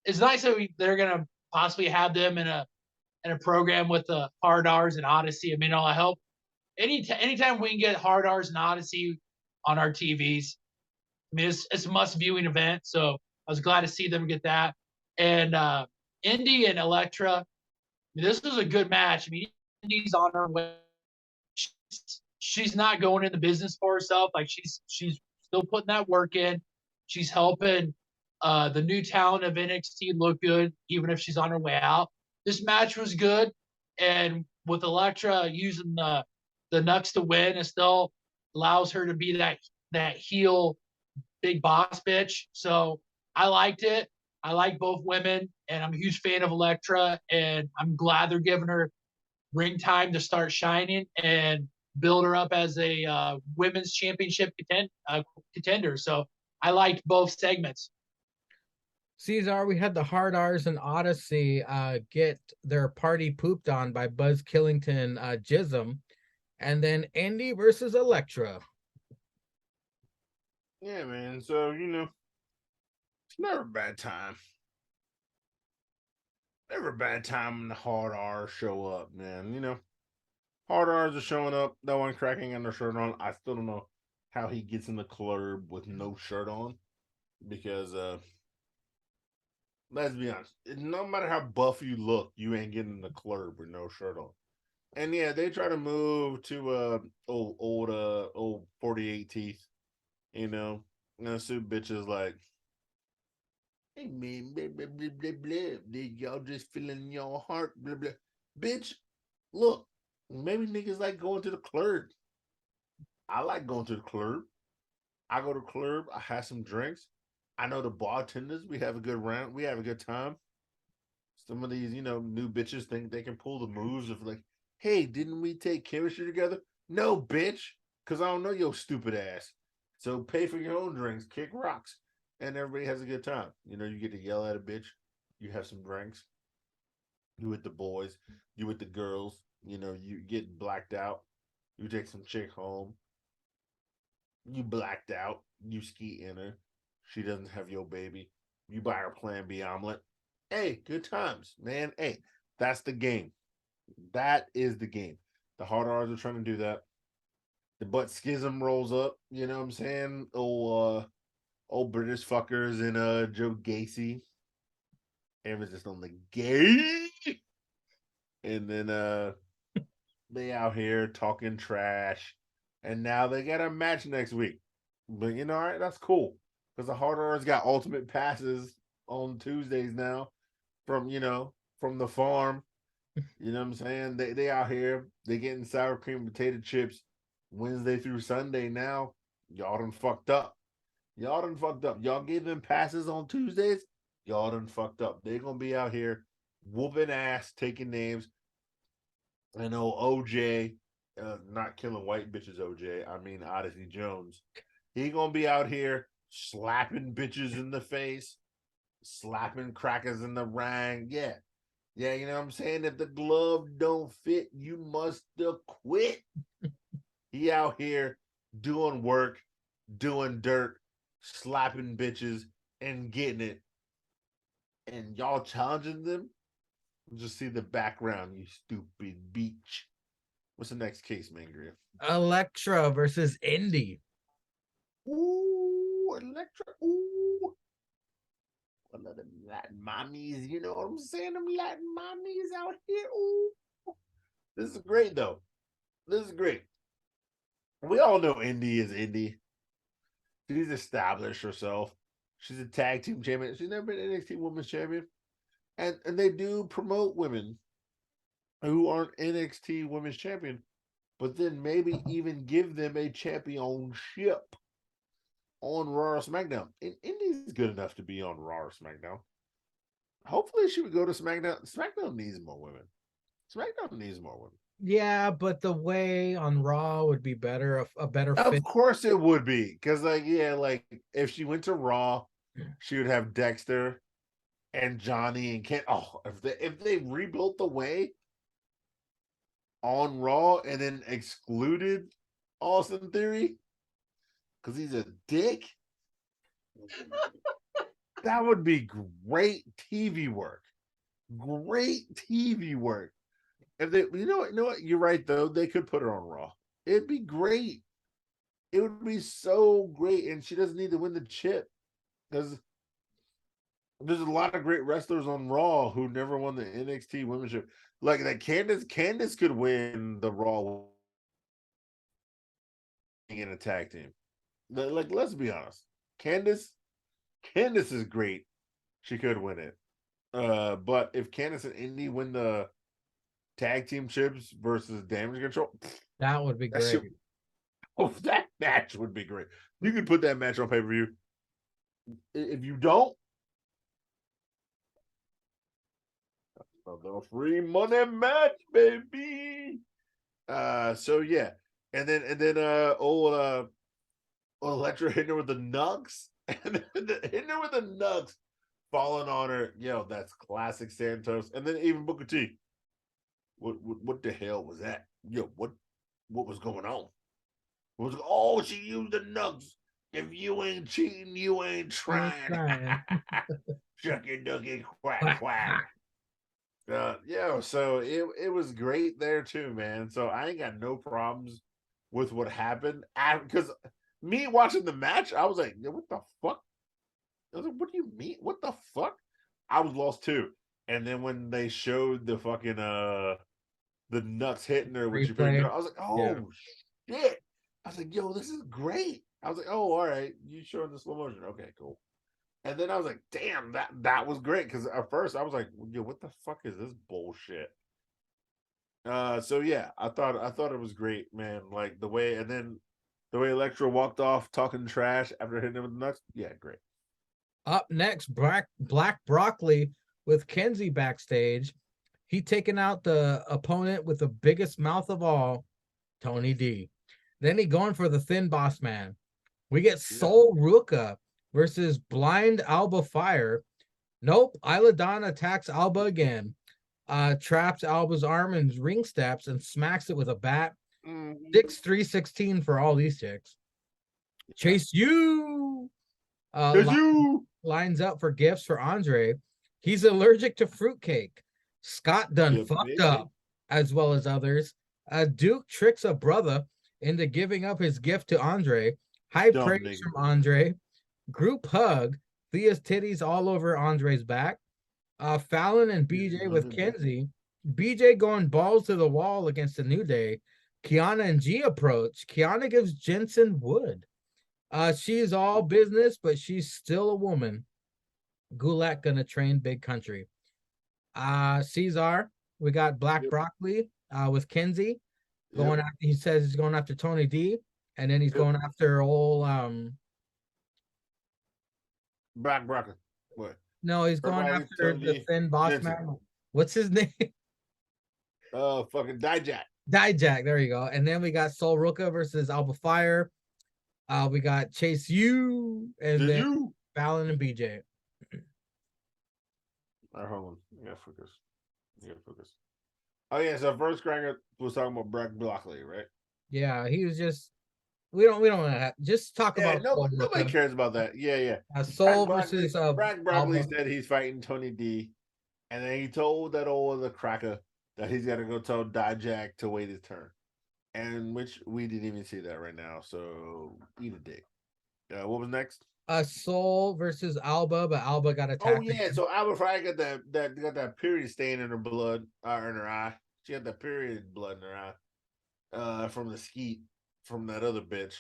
it's nice that they're gonna possibly have them in a program with the Hard R's and Odyssey. I mean, I hope anytime we can get Hard R's and Odyssey on our TVs. I mean, it's a must viewing event. So I was glad to see them get that. And Indy and Elektra, I mean, this was a good match. I mean, Indy's on her way. She's not going into business for herself. Like she's still putting that work in. She's helping the new talent of NXT look good, even if she's on her way out. This match was good, and with Elektra using the Nux to win, it still allows her to be that heel big boss bitch. So I liked it. I like both women, and I'm a huge fan of Elektra, and I'm glad they're giving her ring time to start shining and build her up as a women's championship contender. So I liked both segments. Caesar, we had the Hard R's and Odyssey get their party pooped on by Buzz Killington Jism, and then Andy versus Elektra. Yeah, man. So, it's never a bad time. Never a bad time when the Hard R's show up, man. Hard R's are showing up. No one cracking on their shirt on. I still don't know how he gets in the club with no shirt on because, let's be honest, no matter how buff you look, you ain't getting in the club with no shirt on. And yeah, they try to move to old 48 teeth, and suit bitches like, hey man, blah blah blah blah blah. Y'all just feeling your heart, blah blah. Bitch, look, maybe niggas like going to the club. I like going to the club. I go to the club, I have some drinks. I know the bartenders, we have a good round, we have a good time. Some of these, new bitches think they can pull the moves of like, hey, didn't we take chemistry together? No, bitch, because I don't know your stupid ass. So pay for your own drinks, kick rocks, and everybody has a good time. You get to yell at a bitch. You have some drinks. You with the boys. You with the girls. You get blacked out. You take some chick home. You blacked out. You ski in her. She doesn't have your baby. You buy her Plan B omelet. Hey, good times, man. Hey, that's the game. That is the game. The Hard R's are trying to do that. The butt schism rolls up. You know what I'm saying? Old British fuckers and Joe Gacy. Emphasis on the gay. And then they out here talking trash. And now they got a match next week. But all right, that's cool. Because the Hard R's got ultimate passes on Tuesdays now from the farm. You know what I'm saying? They out here, they getting sour cream and potato chips Wednesday through Sunday now. Y'all done fucked up. Y'all gave them passes on Tuesdays. Y'all done fucked up. They're gonna be out here whooping ass, taking names. I know OJ, not killing white bitches, OJ. I mean Odyssey Jones. He gonna be out here slapping bitches in the face, slapping crackers in the ring. Yeah. Yeah, you know what I'm saying? If the glove don't fit, you must quit. He out here doing work, doing dirt, slapping bitches, and getting it. And y'all challenging them? Just see the background, you stupid beach. What's the next case, Mangria? Elektra versus Indy. Ooh, Elektra. Ooh. One of them Latin mommies, you know what I'm saying? Them Latin mommies out here. Ooh. This is great, though. This is great. We all know Indy is Indy. She's established herself. She's a tag team champion. She's never been NXT Women's Champion. And they do promote women who aren't NXT Women's Champion, but then maybe even give them a championship on Raw or SmackDown. And Indy's good enough to be on Raw or SmackDown. Hopefully she would go to SmackDown. SmackDown needs more women. SmackDown needs more women. Yeah, but the way on Raw would be better, a better fit. Of course it would be. Because, if she went to Raw, she would have Dexter and Johnny and Kent. Oh, if they rebuilt the way on Raw and then excluded Austin Theory because he's a dick, that would be great TV work. Great TV work. If they, you know what, you're right though. They could put her on Raw. It'd be great. It would be so great, and she doesn't need to win the chip because there's a lot of great wrestlers on Raw who never won the NXT Women's Chip. Like that, Candice could win the Raw in a tag team. Like, let's be honest, Candice Candice is great. She could win it. But if Candice and Indy win the tag team chips versus Damage Control, That would be that great. that match would be great. You could put that match on pay-per-view. If you don't, the free money match, baby. So yeah, and then Electra hitting her with the nugs, and then hitting her with the nugs, falling on her. Yo, that's classic Santos. And then even Booker T. What the hell was that? Yo, what was going on? She used the nugs. If you ain't cheating, you ain't trying. Shucky ducky quack quack. So it was great there too, man. So I ain't got no problems with what happened. Because me watching the match, I was like, what the fuck? I was like, what do you mean? What the fuck? I was lost too. And then when they showed the fucking the nuts hitting her when she picked her up, I was like, oh shit. I was like, yo, this is great. I was like, oh, all right, you showing the slow motion. Okay, cool. And then I was like, damn, that was great. Because at first I was like, yo, what the fuck is this bullshit? So yeah, I thought it was great, man. Like the way Electra walked off talking trash after hitting him with the nuts. Yeah, great. Up next, Black Broccoli with Kenzie backstage. He taking out the opponent with the biggest mouth of all, Tony D. Then he going for the Thin Boss Man. We get Sol Ruka versus Blind Alba Fire. Nope, Isla Dawn attacks Alba again. Traps Alba's arm in ring steps and smacks it with a bat. 6-3-16 for all these chicks. Chase you. Lines up for gifts for Andre. He's allergic to fruitcake. Scott done fucked up, as well as others. Duke tricks a brother into giving up his gift to Andre. High praise from Andre. Group hug. Thea's titties all over Andre's back. Fallon and BJ with Kenzie. BJ going balls to the wall against the New Day. Kiana and G approach. Kiana gives Jensen wood. She's all business, but she's still a woman. Gulak gonna train Big Country. Cesar, we got Black Broccoli with Kenzie going after. He says he's going after Tony D, and then he's going after old Black Broccoli. What? No, he's going after the Thin Boss Man. What's his name? Fucking Dijak. Dijak. There you go. And then we got Sol Ruka versus Alba Fire. We got Chase U and then Fallon and BJ. All right, hold on. You gotta focus. Oh yeah, so first Cracker was talking about Black Broccoli, right? Yeah, he was just. We don't have, just talk about. Nobody cares about that. Yeah. Sol versus Black Broccoli said he's fighting Tony D, and then he told that old other Cracker that he's got to go tell Dijak to wait his turn, and which we didn't even see that right now. So eat a dick. What was next? Sol versus Alba, but Alba got attacked. Oh yeah, so Alba Fry got that period stain in her blood, in her eye. She had that period blood in her eye, from the skeet from that other bitch.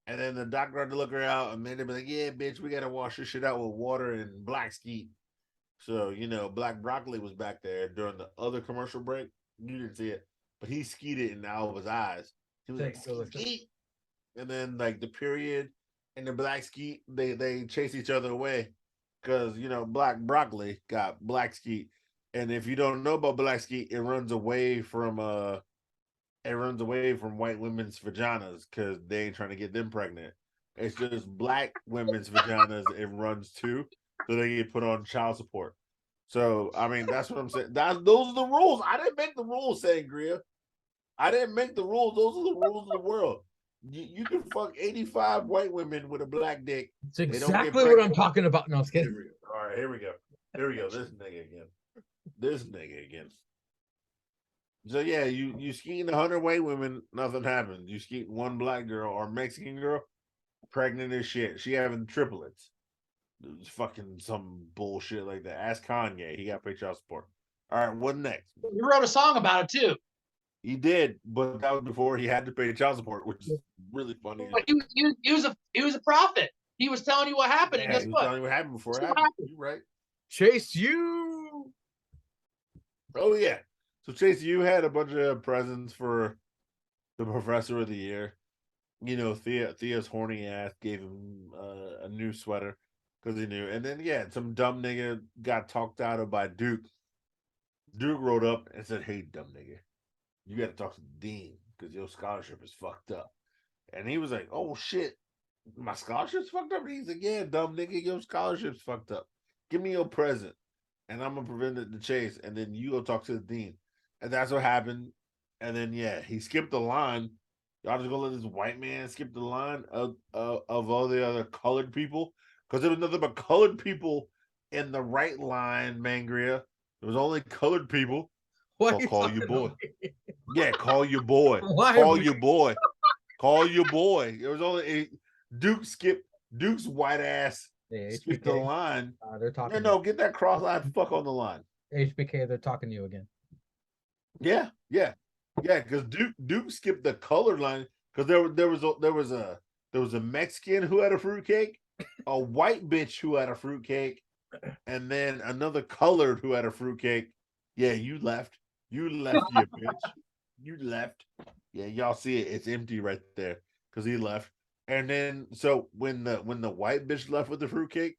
And then the doctor had to look her out, and then they'd be like, "Yeah, bitch, we gotta wash this shit out with water and black skeet." So Black Broccoli was back there during the other commercial break. You didn't see it, but he skeeted in Alba's eyes. He was like, skeet. And then like the period and the black skeet, they chase each other away because Black Broccoli got black skeet, and if you don't know about black skeet, it runs away from white women's vaginas because they ain't trying to get them pregnant. It's just black women's vaginas it runs to, so they get put on child support. So I mean that's what I'm saying. Those are the rules. I didn't make the rules, Sangria. I didn't make the rules. Those are the rules of the world. You can fuck 85 white women with a black dick. It's exactly what I'm talking about. No, I was kidding. All right, here we go. This nigga again. So yeah, you skeeting 100 white women, nothing happens. You skeet one black girl or Mexican girl, pregnant as shit. She having triplets. It's fucking some bullshit like that. Ask Kanye. He got paid child support. All right, what next? You wrote a song about it too. He did, but that was before he had to pay child support, which is really funny. But he was a prophet. He was telling you what happened. Yeah, And guess he was what? telling you what happened before it Guess what happened. happened? You're right. Chase you. Oh yeah. So Chase, you had a bunch of presents for the Professor of the Year. You know, Thea's horny ass gave him a new sweater because he knew. And then yeah, some dumb nigga got talked out of by Duke. Duke wrote up and said, "Hey, dumb nigga, you got to talk to the dean because your scholarship is fucked up." And he was like, "Oh shit, my scholarship's fucked up." And he's like, "Yeah, dumb nigga, your scholarship's fucked up. Give me your present, and I'm gonna prevent it the chase, and then you go talk to the dean." And that's what happened. And then yeah, he skipped the line. Y'all just gonna let this white man skip the line of all the other colored people? Because there was nothing but colored people in the right line, Mangria. There was only colored people. Why So are you call your talking boy. to me? Yeah, call your boy. Why Call we- your boy. Call your boy. There was only Duke's white ass Hey, skipped the HBK. line. They're talking. No, get that cross-eyed fuck on the line. HBK, they're talking to you again. Yeah. Because Duke skipped the colored line because there was a Mexican who had a fruitcake, a white bitch who had a fruitcake, and then another colored who had a fruitcake. Yeah, you left. You left, you bitch. You left. Yeah, y'all see it. It's empty right there because he left. And then so when the white bitch left with the fruitcake,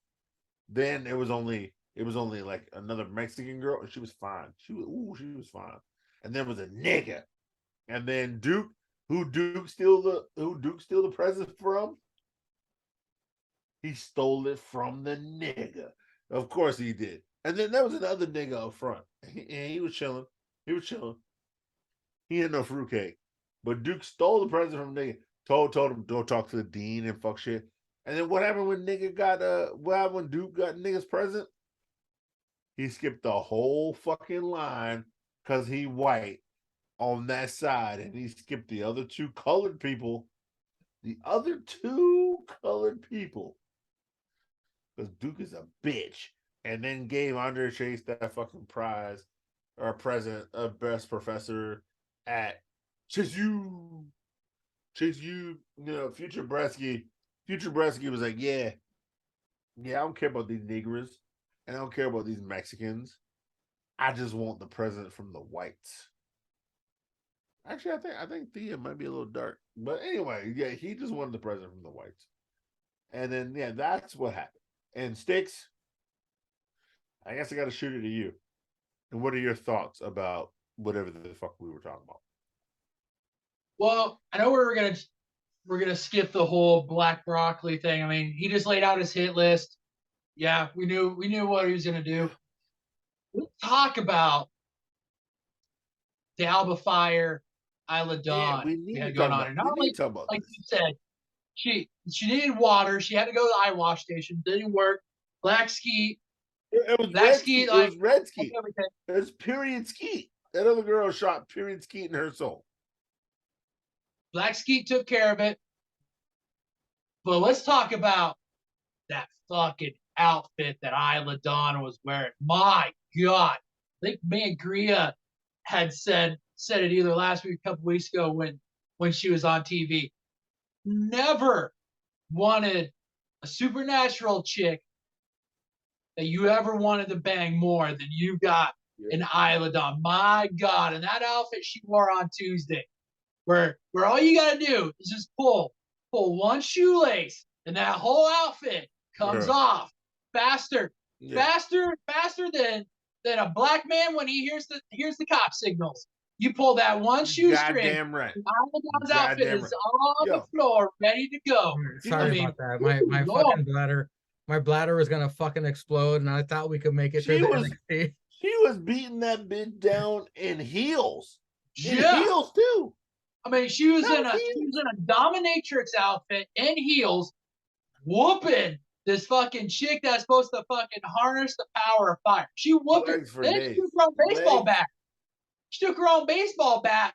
then it was only like another Mexican girl, and she was fine. She was fine. And there was a nigga. And then Duke, who Duke steal the present from? He stole it from the nigga. Of course he did. And then there was another nigga up front. And he was chilling. He had no fruitcake. But Duke stole the present from the nigga. Told him don't talk to the dean and fuck shit. And then what happened when when Duke got nigga's present? He skipped the whole fucking line because he white on that side, and he skipped the other two colored people. The other two colored people. Because Duke is a bitch. And then gave Andre Chase that fucking prize or present of best professor at Chase you. You know, Future Bresky was like, yeah, I don't care about these niggers, and I don't care about these Mexicans. I just want the present from the whites. Actually, I think Thea might be a little dark, but anyway, yeah, he just wanted the present from the whites, and then yeah, that's what happened. And Sticks, I guess I got to shoot it to you. And what are your thoughts about whatever the fuck we were talking about? Well, I know we're gonna skip the whole Black Broccoli thing. I mean, he just laid out his hit list. Yeah, we knew what he was gonna do. Let's talk about the Alba Fire, Isla Dawn. Yeah, we need to had talk going on. about. And not We only, need to talk about like this. you said, she needed water. She had to go to the eye wash station. Didn't work. Black Skeet. It was Black red Skeet, skeet. like, It was red skeet. everything. It was period skeet. That other girl shot period skeet in her soul. Black Skeet took care of it. But let's talk about that fucking outfit that Isla Dawn was wearing. My God. I think Mangria had said it either last week or a couple weeks ago when she was on TV. Never wanted a supernatural chick that you ever wanted to bang more than you got in Isla Dawn. My God. And that outfit she wore on Tuesday, where all you gotta do is just pull one shoelace and that whole outfit comes off faster than a black man when he hears the cop signals. You pull that one shoestring. Goddamn right. Isla Dawn's outfit is on the floor, ready to go. Sorry about that. My fucking bladder. My bladder was gonna fucking explode, and I thought we could make it through the NXT. She was beating that bitch down in heels. In Yeah. heels too. I mean, she was in a dominatrix outfit in heels, whooping this fucking chick that's supposed to fucking harness the power of fire. She whooped her. Then she took her own baseball bat. She took her own baseball bat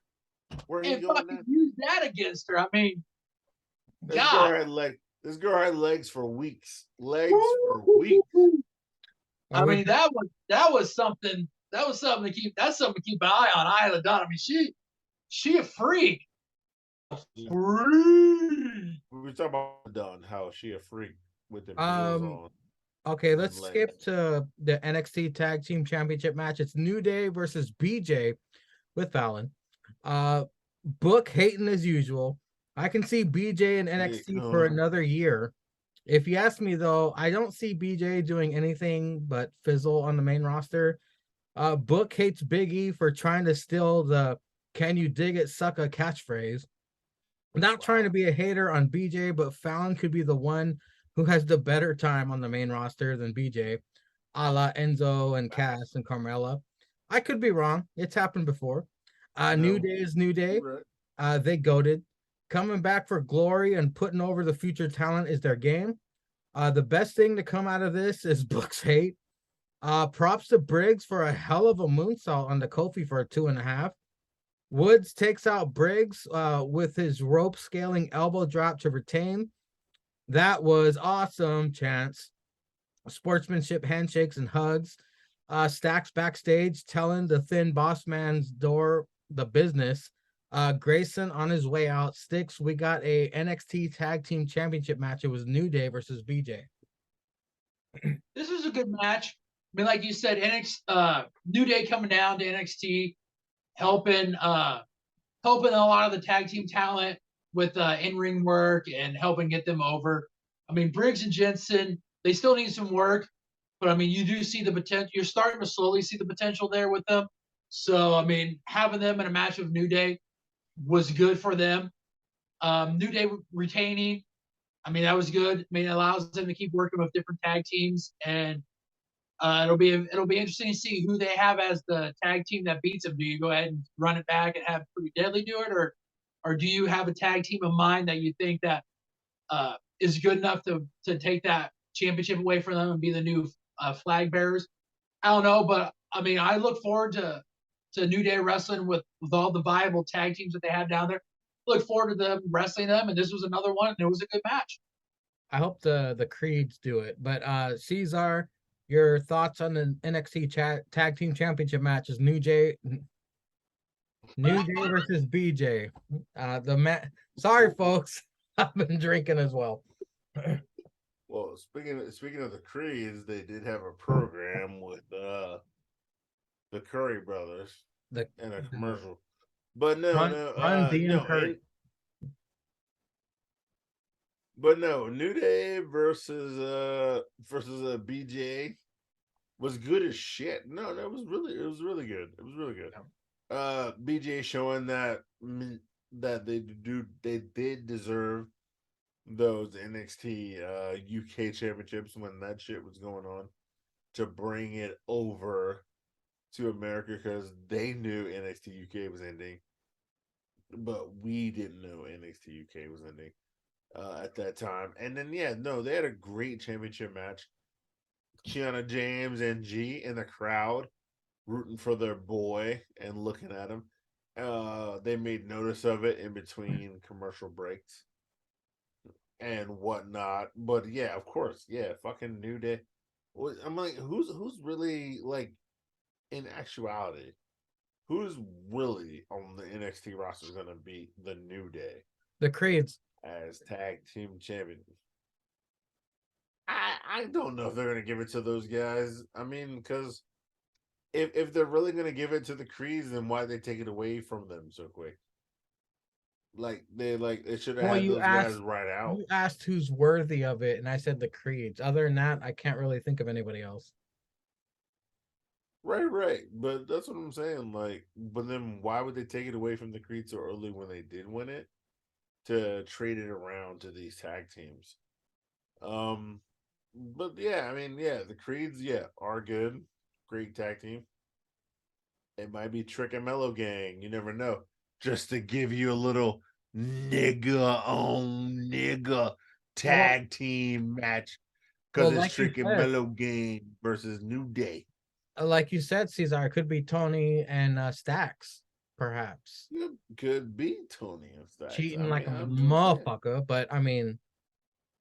and fucking used that against her. I mean, God. This girl had legs for weeks. Legs for weeks. I mean, that was something. That was something to keep. That's something to keep an eye on. Isla Dawn. I mean, she a freak. We were talking about Dawn, how she a freak. with them heels Um. on. Okay, and let's legs. skip to the NXT Tag Team Championship match. It's New Day versus BJ with Fallon. Book hating as usual. I can see BJ in NXT for another year. If you ask me though, I don't see BJ doing anything but fizzle on the main roster. Book hates Big E for trying to steal the "Can you dig it, sucker" catchphrase. I'm not trying to be a hater on BJ, but Fallon could be the one who has the better time on the main roster than BJ, a la Enzo and Cass and Carmella. I could be wrong. It's happened before. New Day is New Day. Right. They goaded. Coming back for glory and putting over the future talent is their game. The best thing to come out of this is Book's hate. Props to Briggs for a hell of a moonsault on the Kofi for a 2.5. Woods takes out Briggs with his rope scaling elbow drop to retain. That was awesome, Chance. Sportsmanship handshakes and hugs. Stacks backstage telling the thin boss man's door the business. Grayson on his way out. Sticks, we got a NXT Tag Team Championship match. It was New Day versus BJ. This was a good match. I mean, like you said, New Day coming down to NXT, helping a lot of the tag team talent with in-ring work and helping get them over. I mean, Briggs and Jensen, they still need some work, but I mean, you do see the potential. You're starting to slowly see the potential there with them. So, I mean, having them in a match with New Day was good for them. New Day retaining, I mean, that was good. I mean, it allows them to keep working with different tag teams, and it'll be interesting to see who they have as the tag team that beats them. Do you go ahead and run it back and have Pretty Deadly do it, or do you have a tag team in mind that you think that is good enough to take that championship away from them and be the new flag bearers? I don't know, but I mean, I look forward to New Day wrestling with all the viable tag teams that they have down there. Look forward to them wrestling them, and this was another one, and it was a good match. I hope the Creeds do it. But Cesar, your thoughts on the NXT Tag Team Championship match is New Day versus BJ. Sorry, folks. I've been drinking as well. Well, speaking of the Creeds, they did have a program with the Curry brothers in a commercial. But New Day versus BJ was good as shit. No, it was really good. It was really good. BJ showing that they did deserve those NXT UK championships when that shit was going on, to bring it over to America, because they knew NXT UK was ending, but we didn't know NXT UK was ending at that time. And then they had a great championship match. Kiana James and G in the crowd rooting for their boy and looking at him. They made notice of it in between commercial breaks and whatnot. But yeah, of course, fucking New Day. I'm like, who's really, like, in actuality, who's really on the NXT roster is gonna be the New Day? The Creeds as tag team champions. I don't know if they're gonna give it to those guys. I mean, because if they're really gonna give it to the Creeds, then why they take it away from them so quick? They should have had those guys right out. You asked who's worthy of it, and I said the Creeds. Other than that, I can't really think of anybody else. Right. But that's what I'm saying. Like, but then why would they take it away from the Creeds so early when they did win it, to trade it around to these tag teams? But I mean, the Creeds, are good. Great tag team. It might be Trick and Mellow Gang. You never know. Just to give you a little nigga on nigga tag team match, because it's Trick and Mellow Gang versus New Day. Like you said, Cesar, it could be Tony and Stacks, perhaps. It could be Tony and Stacks. Cheating like a motherfucker, but I mean,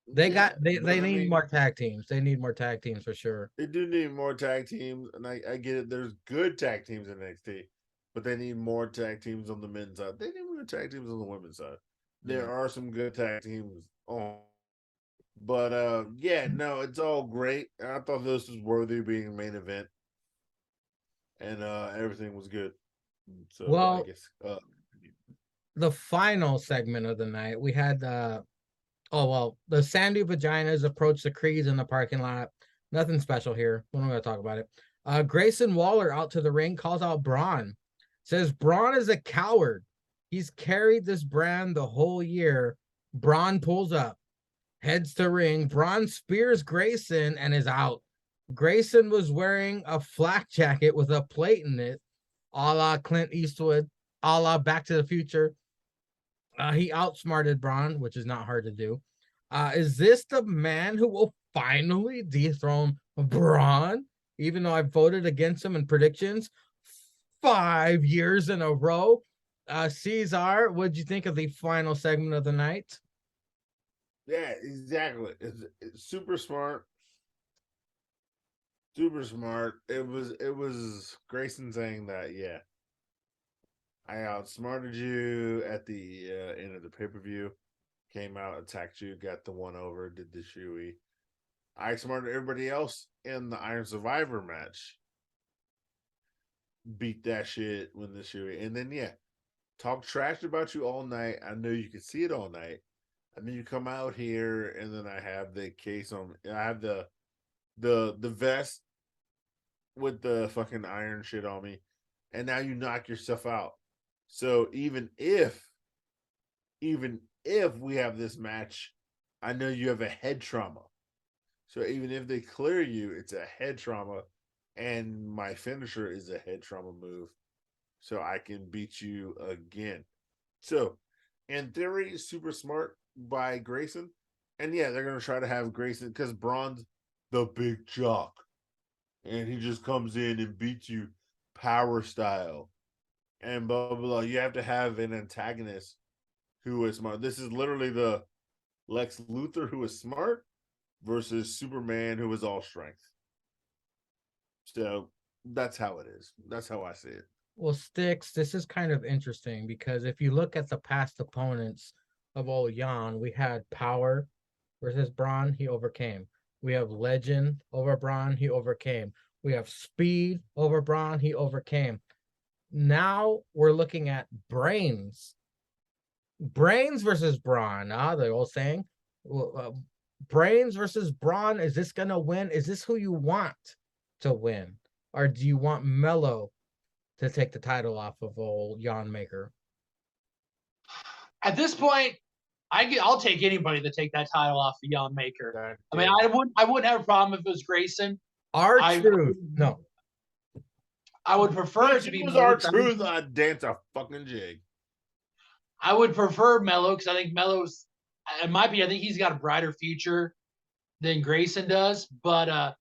they need more tag teams. They need more tag teams for sure. They do need more tag teams, and I get it. There's good tag teams in NXT, but they need more tag teams on the men's side. They need more tag teams on the women's side. There are some good tag teams on But yeah, no, it's all great. I thought this was worthy of being a main event, and everything was good. So I Well, guess the final segment of the night, we had the Sandy Vaginas approached the Creeds in the parking lot. Nothing special here. We're not going to talk about it. Grayson Waller out to the ring, calls out Braun. Says Braun is a coward. He's carried this brand the whole year. Braun pulls up, heads to ring. Braun spears Grayson and is out. Grayson was wearing a flak jacket with a plate in it, a la Clint Eastwood, a la Back to the Future. He outsmarted Braun, which is not hard to do. Is this the man who will finally dethrone Braun? Even though I voted against him in predictions 5 years in a row. Caesar, what'd you think of the final segment of the night? yeah, exactly. It's super smart. Super smart. It was Grayson saying that, yeah, I outsmarted you at the end of the pay-per-view. Came out, attacked you, got the one over, did the shoey. I outsmarted everybody else in the Iron Survivor match. Beat that shit, win the shoey. And then yeah, talk trash about you all night. I know you can see it all night. And then you come out here and then I have the case on I have the vest with the fucking iron shit on me. And now you knock yourself out. So even if we have this match, I know you have a head trauma. So even if they clear you, it's a head trauma, and my finisher is a head trauma move, so I can beat you again. So, in theory, super smart by Grayson, and yeah, they're gonna try to have Grayson because Braun's the big jock, and he just comes in and beats you power style, and blah blah blah. You have to have an antagonist who is smart. This is literally the Lex Luthor who is smart versus Superman who is all strength. So that's how it is. That's how I see it. Well, Sticks, this is kind of interesting because if you look at the past opponents of old Jan, we had Power versus Braun, he overcame. We have Legend over Braun, he overcame. We have Speed over Braun, he overcame. Now we're looking at Brains. Brains versus Braun, the old saying. Brains versus Braun, is this going to win? Is this who you want to win? Or do you want Mello to take the title off of old Jan Maker? At this point, I'll take anybody to take that title off of Jan Maker. I mean, I wouldn't have a problem if it was Grayson. R-Truth. No. I would prefer it to be R-Truth. I'd dance a fucking jig. I would prefer Mello because I think Mello's, it might be, I think he's got a brighter future than Grayson does. But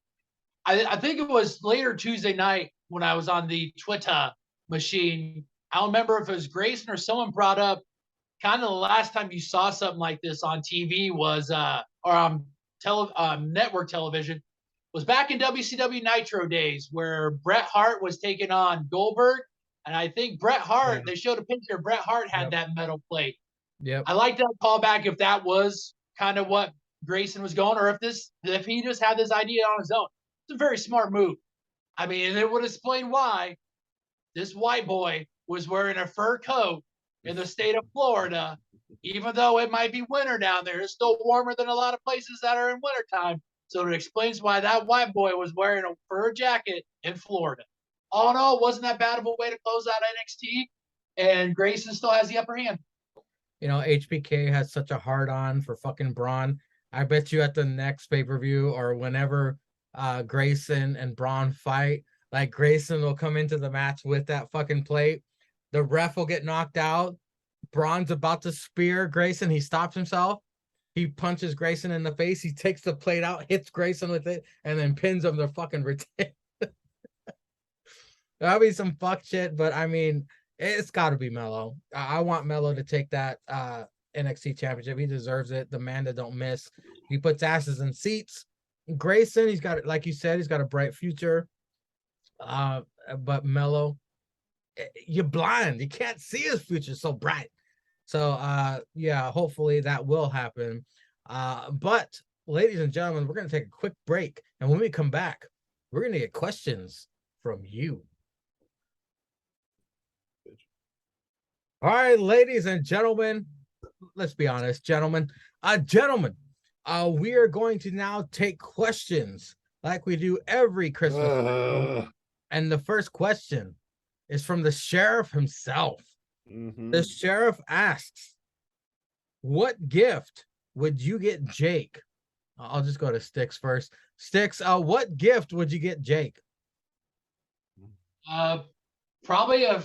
I think it was later Tuesday night when I was on the Twitter machine. I don't remember if it was Grayson or someone brought up kind of the last time you saw something like this on TV was, or on network television, was back in WCW Nitro days where Bret Hart was taking on Goldberg. And I think Bret Hart, they showed a picture, Bret Hart had that metal plate. Yep. I like that callback if that was kind of what Grayson was going, or if he just had this idea on his own. It's a very smart move. I mean, and it would explain why this white boy was wearing a fur coat in the state of Florida, even though it might be winter down there. It's still warmer than a lot of places that are in wintertime. So it explains why that white boy was wearing a fur jacket in Florida. All in all, wasn't that bad of a way to close out NXT, and Grayson still has the upper hand. You know, HBK has such a hard-on for fucking Braun. I bet you at the next pay-per-view or whenever Grayson and Braun fight, like Grayson will come into the match with that fucking plate. The ref will get knocked out. Braun's about to spear Grayson. He stops himself. He punches Grayson in the face. He takes the plate out, hits Grayson with it, and then pins him to fucking retain. That'll be some fuck shit, but I mean, it's got to be Mello. I want Mello to take that NXT championship. He deserves it. The man that don't miss. He puts asses in seats. Grayson, he's got, like you said, he's got a bright future. But Mello, you're blind. You can't see his future so bright. So yeah, hopefully that will happen. But ladies and gentlemen, we're going to take a quick break. And when we come back, we're going to get questions from you. All right, ladies and gentlemen, let's be honest, gentlemen. We are going to now take questions like we do every Christmas. And the first question is from the sheriff himself. The sheriff asks, what gift would you get Jake? I'll just go to Sticks first. Sticks, what gift would you get Jake? Probably a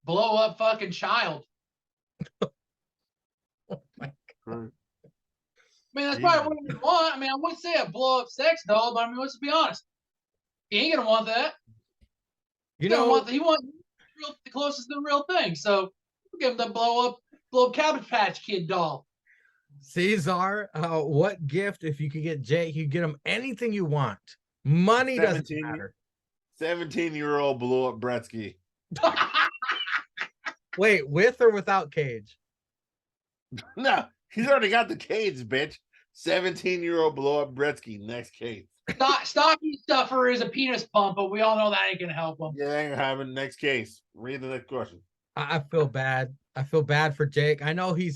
blow up fucking child. Oh my God. I mean, that's probably what you want. I mean, I wouldn't say a blow up sex doll, but I mean, let's be honest. He ain't gonna want that. He wants the closest to the real thing. So we'll give him the blow up Cabbage Patch Kid doll. Caesar, what gift, if you could get Jake, you get him anything you want. Money doesn't matter. 17-year-old blow up Bretsky. Wait, with or without cage? No, he's already got the cage, bitch. 17-year-old blow up Bretsky. Next case. Stocking stuffer is a penis pump, but we all know that ain't gonna help him. Yeah, ain't gonna happen. Next case. Read the next question. I feel bad. I feel bad for Jake. I know he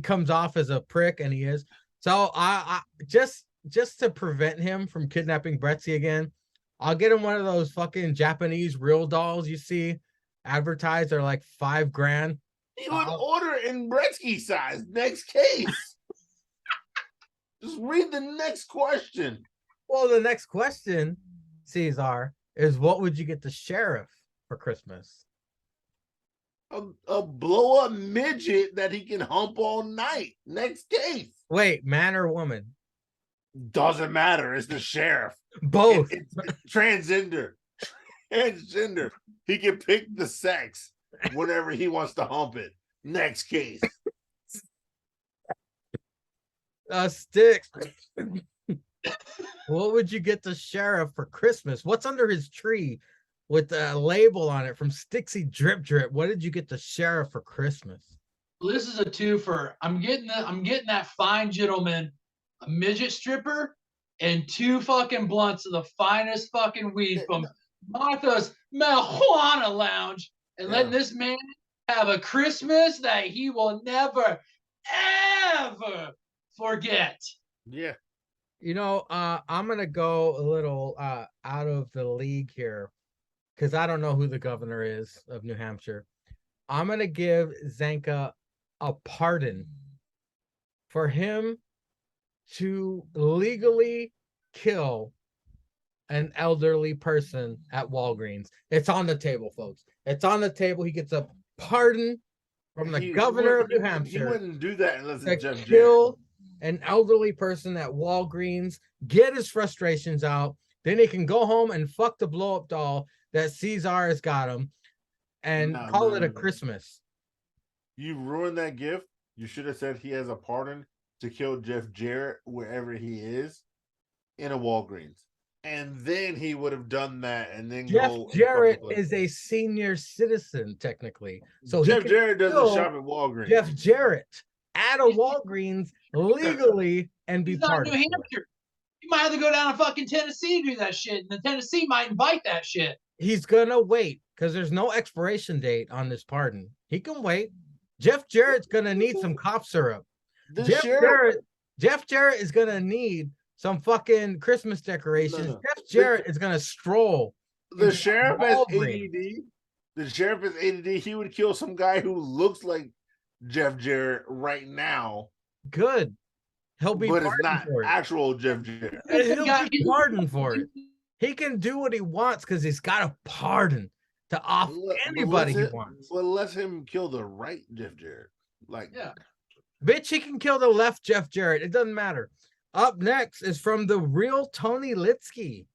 comes off as a prick, and he is. So I just to prevent him from kidnapping Bretsy again, I'll get him one of those fucking Japanese real dolls you see advertised. They're like $5,000. He would order in Bretsky size. Next case. Just read the next question. Well, the next question, Caesar, is what would you get the sheriff for Christmas? A blow up midget that he can hump all night. Next case. Wait, man or woman? Doesn't matter. It's the sheriff. Both. It's transgender. Transgender. He can pick the sex whenever he wants to hump it. Next case. Sticks. What would you get the sheriff for Christmas? What's under his tree with a label on it from Stixy Drip Drip? What did you get the sheriff for Christmas? Well, this is a twofer. I'm getting that fine gentleman, a midget stripper, and 2 fucking blunts of the finest fucking weed from Martha's Marijuana Lounge, and letting this man have a Christmas that he will never, ever forget. Yeah. You know, I'm going to go a little out of the league here because I don't know who the governor is of New Hampshire. I'm going to give Zanka a pardon for him to legally kill an elderly person at Walgreens. It's on the table, folks. It's on the table. He gets a pardon from the governor of New Hampshire. He wouldn't do that unless it's Jeff kill an elderly person at Walgreens, get his frustrations out, then he can go home and fuck the blow-up doll that Caesar has got him and call it a Christmas. You ruined that gift. You should have said he has a pardon to kill Jeff Jarrett wherever he is in a Walgreens. And then he would have done that and then Jeff Jarrett is a senior citizen, technically. So Jeff Jarrett doesn't shop at Walgreens. Jeff Jarrett at a Walgreens legally and be part of it. New Hampshire. You might have to go down to fucking Tennessee to do that shit, and the Tennessee might invite that shit. He's gonna wait because there's no expiration date on this pardon. He can wait. Jeff Jarrett's gonna need some cough syrup. Jeff Jarrett is gonna need some fucking Christmas decorations. Jeff Jarrett is gonna stroll. The sheriff has ADD. The sheriff has ADD. He would kill some guy who looks like Jeff Jarrett right now. Good. He'll be but it's not for it. Actual Jeff Jarrett. He'll be pardoned for it. He can do what he wants because he's got a pardon to off anybody he wants. Well, let him kill the right Jeff Jarrett. Bitch, he can kill the left Jeff Jarrett. It doesn't matter. Up next is from the real Tony Litsky,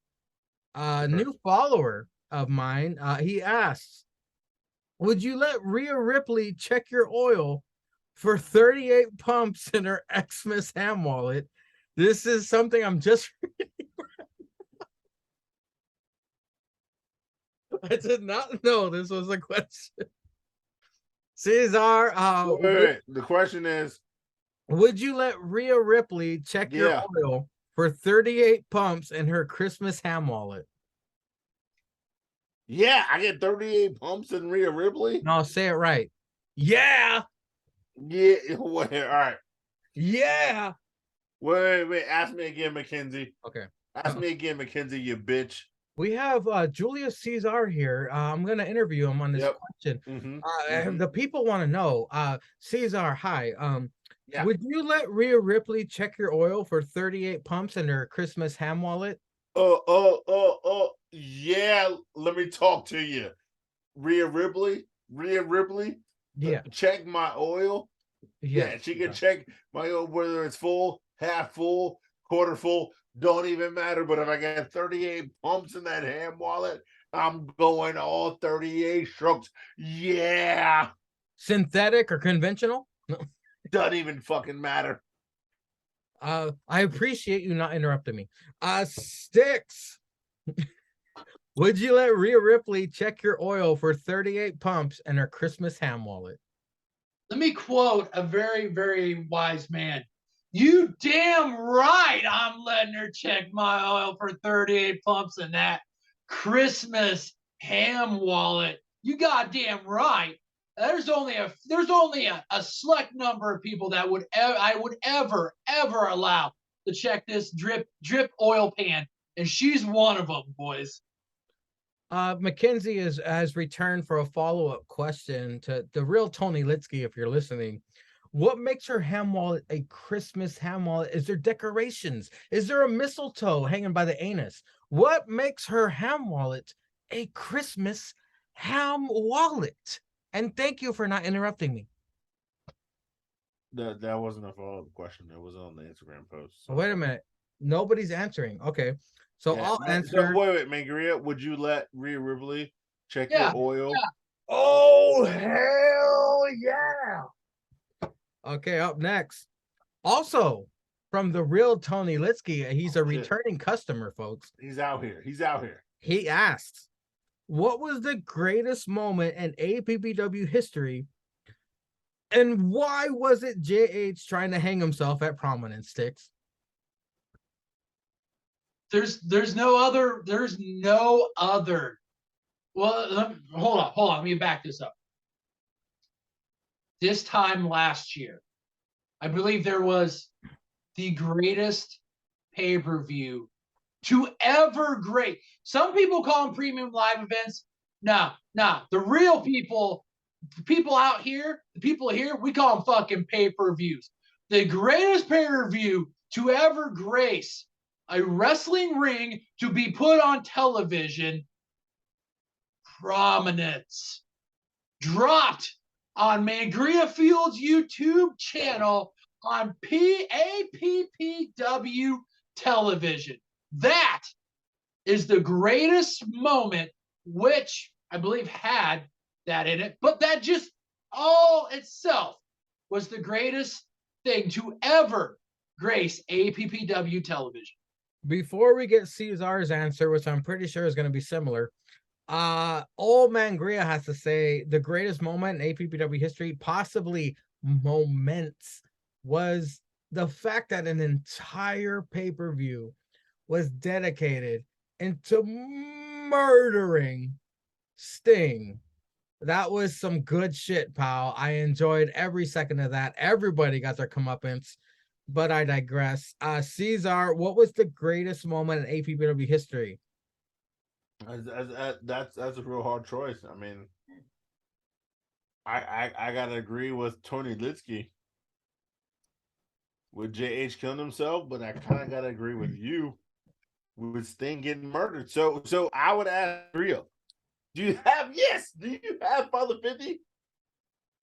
new follower of mine. He asks, would you let Rhea Ripley check your oil for 38 pumps in her Xmas ham wallet? This is something I'm just reading. I did not know this was a question. Cesar, wait. The question is, Would you let Rhea Ripley check your Yeah. oil for 38 pumps in her Christmas ham wallet? Yeah, I get 38 pumps in Rhea Ripley. No, say it right. Yeah. Yeah, wait, all right. Yeah. Wait. Ask me again, Mackenzie. Okay. Ask me again, Mackenzie, you bitch. We have Julius Caesar here. I'm going to interview him on this Yep. question. Mm-hmm. The people want to know, Caesar, hi. Yeah. Would you let Rhea Ripley check your oil for 38 pumps in her Christmas ham wallet? Yeah. Let me talk to you. Rhea Ripley, Yeah. check my oil. Yes. Yeah, she can check my oil, whether it's full, half full, quarter full, don't even matter. But if I get 38 pumps in that ham wallet, I'm going all 38 strokes. Yeah. Synthetic or conventional? No. Doesn't even fucking matter. I appreciate you not interrupting me. Sticks. Would you let Rhea Ripley check your oil for 38 pumps in her Christmas ham wallet? Let me quote a very, very wise man. You damn right I'm letting her check my oil for 38 pumps in that Christmas ham wallet. You goddamn right. There's only a select number of people that I would ever allow to check this drip oil pan, and she's one of them, boys. Mackenzie has returned for a follow-up question to the real Tony Litsky, if you're listening. What makes her ham wallet a Christmas ham wallet? Is there decorations? Is there a mistletoe hanging by the anus? What makes her ham wallet a Christmas ham wallet? And thank you for not interrupting me. That wasn't a follow-up question. It was on the Instagram post. So. Wait a minute. Nobody's answering. Okay. So yeah, I'll answer. So wait, Mangria, would you let Rhea Ripley check your oil? Yeah. Oh, hell yeah. Okay, up next. Also, from the real Tony Litsky, he's a returning customer, folks. He's out here. He asks, what was the greatest moment in APPW history, and why was it JH trying to hang himself at Prominence, Sticks? There's no other. Well, hold on. Let me back this up. This time last year, I believe there was the greatest pay-per-view to ever grace. Some people call them premium live events. No. The real people, the people out here, we call them fucking pay-per-views. The greatest pay-per-view to ever grace a wrestling ring to be put on television. Prominence dropped on Mangria Field's YouTube channel on APPW television. That is the greatest moment, which I believe had that in it, but that just all itself was the greatest thing to ever grace APPW television. Before we get Caesar's answer, which I'm pretty sure is going to be similar, old Mangria has to say the greatest moment in APPW history, possibly moments, was the fact that an entire pay-per-view was dedicated into murdering Sting. That was some good shit, pal. I enjoyed every second of that. Everybody got their comeuppance, but I digress. Caesar, what was the greatest moment in APPW history? That's a real hard choice. I mean, I gotta agree with Tony Litsky with JH killing himself, but I kind of gotta agree with you with Sting getting murdered. So I would ask Rio, do you have Father 50?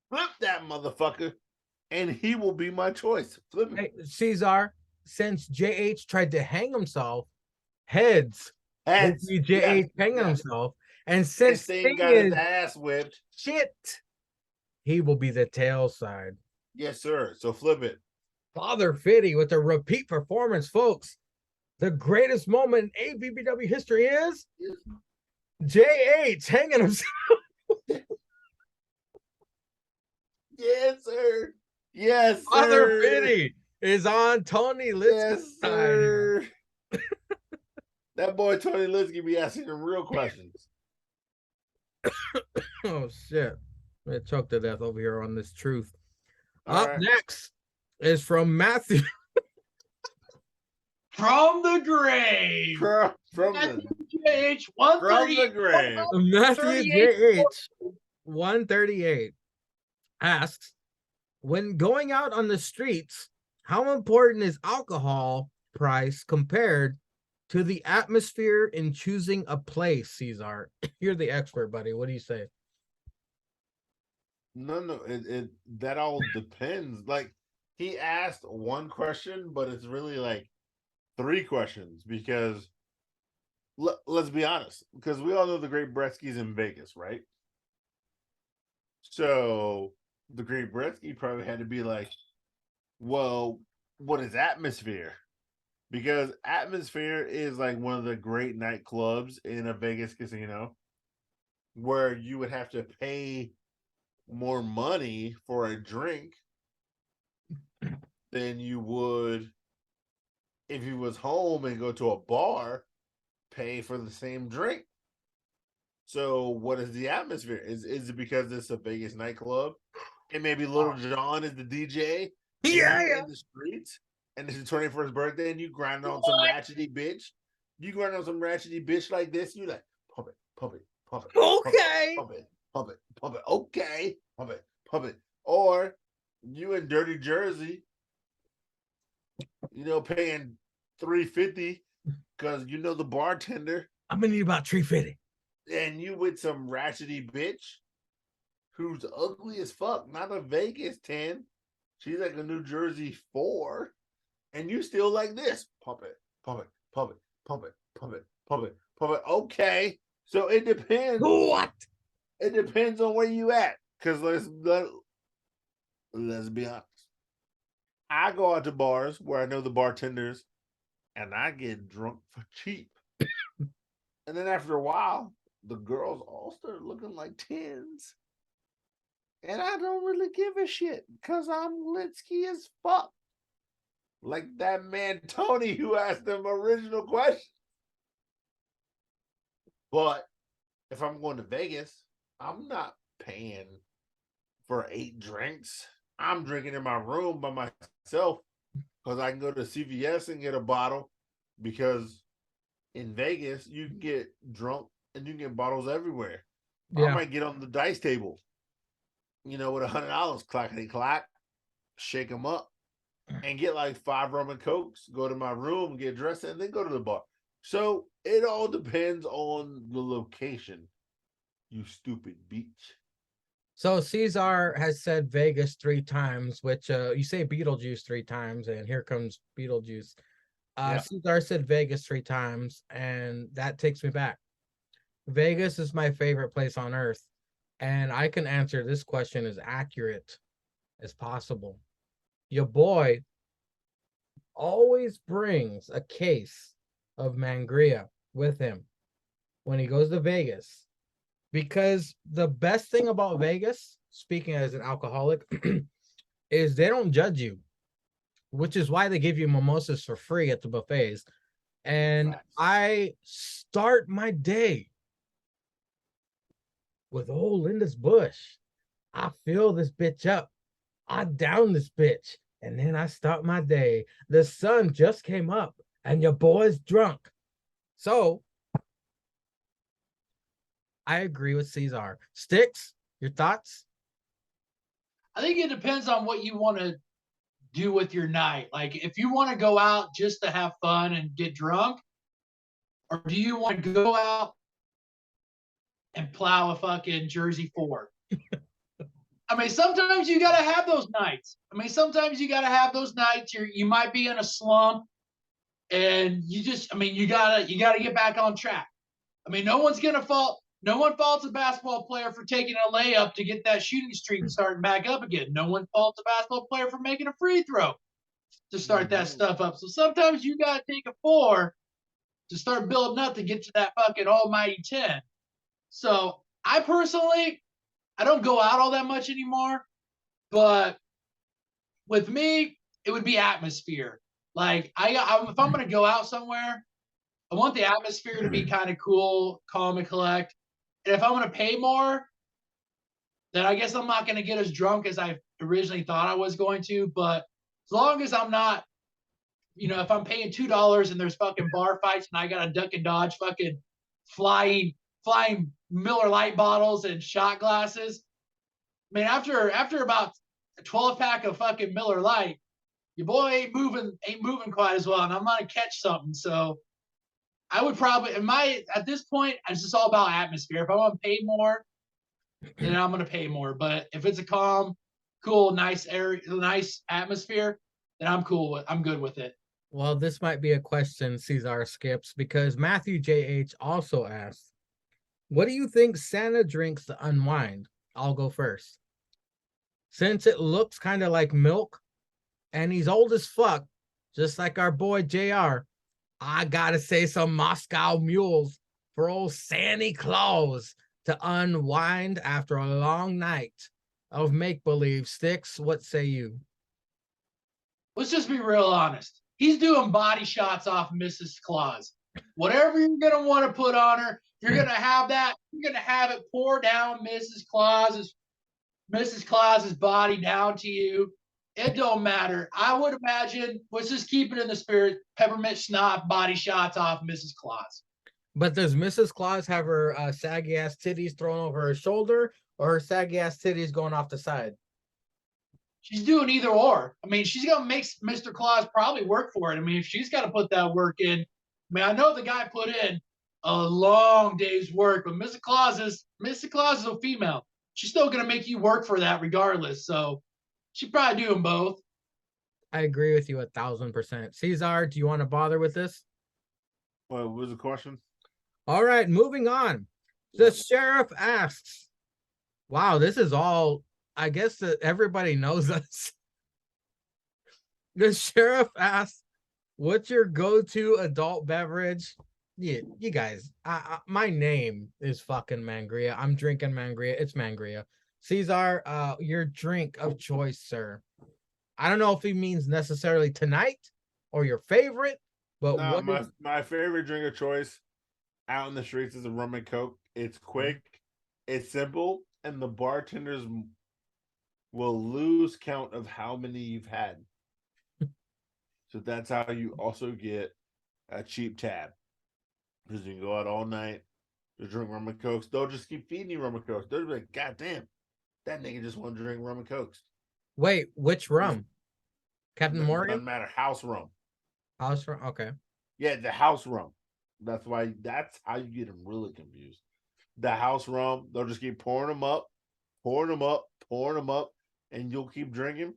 Flip that motherfucker, and he will be my choice. Flip it. Hey, Caesar, since JH tried to hang himself, heads. JH hanging himself, and since Sting got his ass whipped, shit, he will be the tail side. Yes, sir. So flip it. Father Fitty with a repeat performance, folks. The greatest moment in APPW history is JH hanging himself. Yes, sir. Yes, Father sir. Fitty is on Tony Litsky's Yes, side here. sir. That boy Tony Litsky be asking him real questions. Oh shit. I choked to death over here on this truth. All Up right. next is from Matthew. From the grave. From Matthew the JH from 138. the grave. Matthew JH 138 asks, when going out on the streets, how important is alcohol price compared to the atmosphere in choosing a place, Cesar? You're the expert, buddy. What do you say? No, it that all depends. Like he asked one question, but it's really like three questions because let's be honest, because we all know the Great Bretski's in Vegas, right? So the Great Bretsky probably had to be like, well, what is Atmosphere? Because Atmosphere is like one of the great nightclubs in a Vegas casino where you would have to pay more money for a drink than you would if you was home and go to a bar, pay for the same drink. So what is the atmosphere? Is it because it's a Vegas nightclub and maybe Little John is the DJ and you in the streets and it's your 21st birthday and you grind on some ratchety bitch? You grind on some ratchety bitch like this, you like pump it, pump it, pump it. Okay. Pump it, pump it, pump it. Okay. Pump it, pump it. Or you in dirty Jersey, paying $3.50 because you know the bartender, I'm gonna need about 350. and you with some ratchety bitch who's ugly as fuck, not a Vegas 10. She's like a New Jersey 4. And you still like this. Pump it, pump it, pump it, pump it, pump it, pump it, pump it. Okay. So it depends. What? It depends on where you at. Because let's be honest. I go out to bars where I know the bartenders and I get drunk for cheap. And then after a while, the girls all start looking like 10s. And I don't really give a shit because I'm Litsky as fuck. Like that man Tony who asked them original question. But if I'm going to Vegas, I'm not paying for 8 drinks. I'm drinking in my room by myself because I can go to CVS and get a bottle because in Vegas, you can get drunk and you can get bottles everywhere. Yeah. I might get on the dice table, with $100, clackety clack, shake them up and get like 5 rum and cokes, go to my room, get dressed, and then go to the bar. So it all depends on the location, you stupid beach. So Cesar has said Vegas 3 times, which you say Beetlejuice 3 times, and here comes Beetlejuice. Cesar said Vegas 3 times, and that takes me back. Vegas is my favorite place on earth, and I can answer this question as accurate as possible. Your boy always brings a case of Mangria with him when he goes to Vegas. Because the best thing about Vegas, speaking as an alcoholic, is they don't judge you, which is why they give you mimosas for free at the buffets. And I start my day with old Linda's Bush. I fill this bitch up. I down this bitch. And then I start my day. The sun just came up and your boy's drunk. So I agree with Cesar. Sticks, your thoughts? I think it depends on what you want to do with your night. Like, if you want to go out just to have fun and get drunk, or do you want to go out and plow a fucking Jersey 4? I mean, sometimes you got to have those nights. You might be in a slump and you got to get back on track. I mean, no one faults a basketball player for taking a layup to get that shooting streak starting back up again. No one faults a basketball player for making a free throw to start that stuff up. So sometimes you got to take a 4 to start building up to get to that fucking almighty 10. So I personally, I don't go out all that much anymore, but with me, it would be atmosphere. Like if I'm gonna go out somewhere, I want the atmosphere to be kind of cool, calm and collect. And if I'm gonna pay more, then I guess I'm not gonna get as drunk as I originally thought I was going to. But as long as I'm not, if I'm paying $2 and there's fucking bar fights and I gotta duck and dodge fucking flying Miller Lite bottles and shot glasses, I mean, after about a 12 pack of fucking Miller Lite, your boy ain't moving quite as well, and I'm gonna catch something. So I would probably at this point, it's just all about atmosphere. If I want to pay more, then I'm gonna pay more. But if it's a calm, cool, nice atmosphere, then I'm good with it. Well, this might be a question Cesar skips because Matthew JH also asked, what do you think Santa drinks to unwind? I'll go first. Since it looks kind of like milk and he's old as fuck, just like our boy JR, I gotta say some Moscow mules for old Santa Claus to unwind after a long night of make-believe. Sticks, what say you? Let's just be real honest. He's doing body shots off Mrs. Claus. Whatever you're gonna want to put on her, you're gonna have that. You're gonna have it pour down Mrs. Claus's body down to you. It don't matter. I would imagine, let's just keep it in the spirit, peppermint snot body shots off Mrs. Claus. But does Mrs. Claus have her saggy ass titties thrown over her shoulder or her saggy ass titties going off the side? She's doing either or. I mean, she's gonna make Mr. Claus probably work for it. I mean, if she's got to put that work in, I mean, I know the guy put in a long day's work, but Mrs. Claus is a female. She's still gonna make you work for that regardless. So she'd probably do them both. I agree with you 1,000%. Cesar, do you want to bother with this? What was the question? All right, moving on. The sheriff asks, wow, this is all, I guess that everybody knows us. The sheriff asks, what's your go-to adult beverage? Yeah, you guys, my name is fucking Mangria. I'm drinking Mangria. It's Mangria. Cesar, your drink of choice, sir. I don't know if he means necessarily tonight or your favorite, but my favorite drink of choice out in the streets is a rum and coke. It's quick, it's simple, and the bartenders will lose count of how many you've had. So that's how you also get a cheap tab. Because you can go out all night, just drink rum and cokes. They'll just keep feeding you rum and cokes. They'll be like, God damn, that nigga just want to drink rum and cokes. Wait, which rum? Captain Morgan? Doesn't matter. House rum. House rum? Okay. Yeah, the house rum. That's how you get them really confused. The house rum, they'll just keep pouring them up, and you'll keep drinking.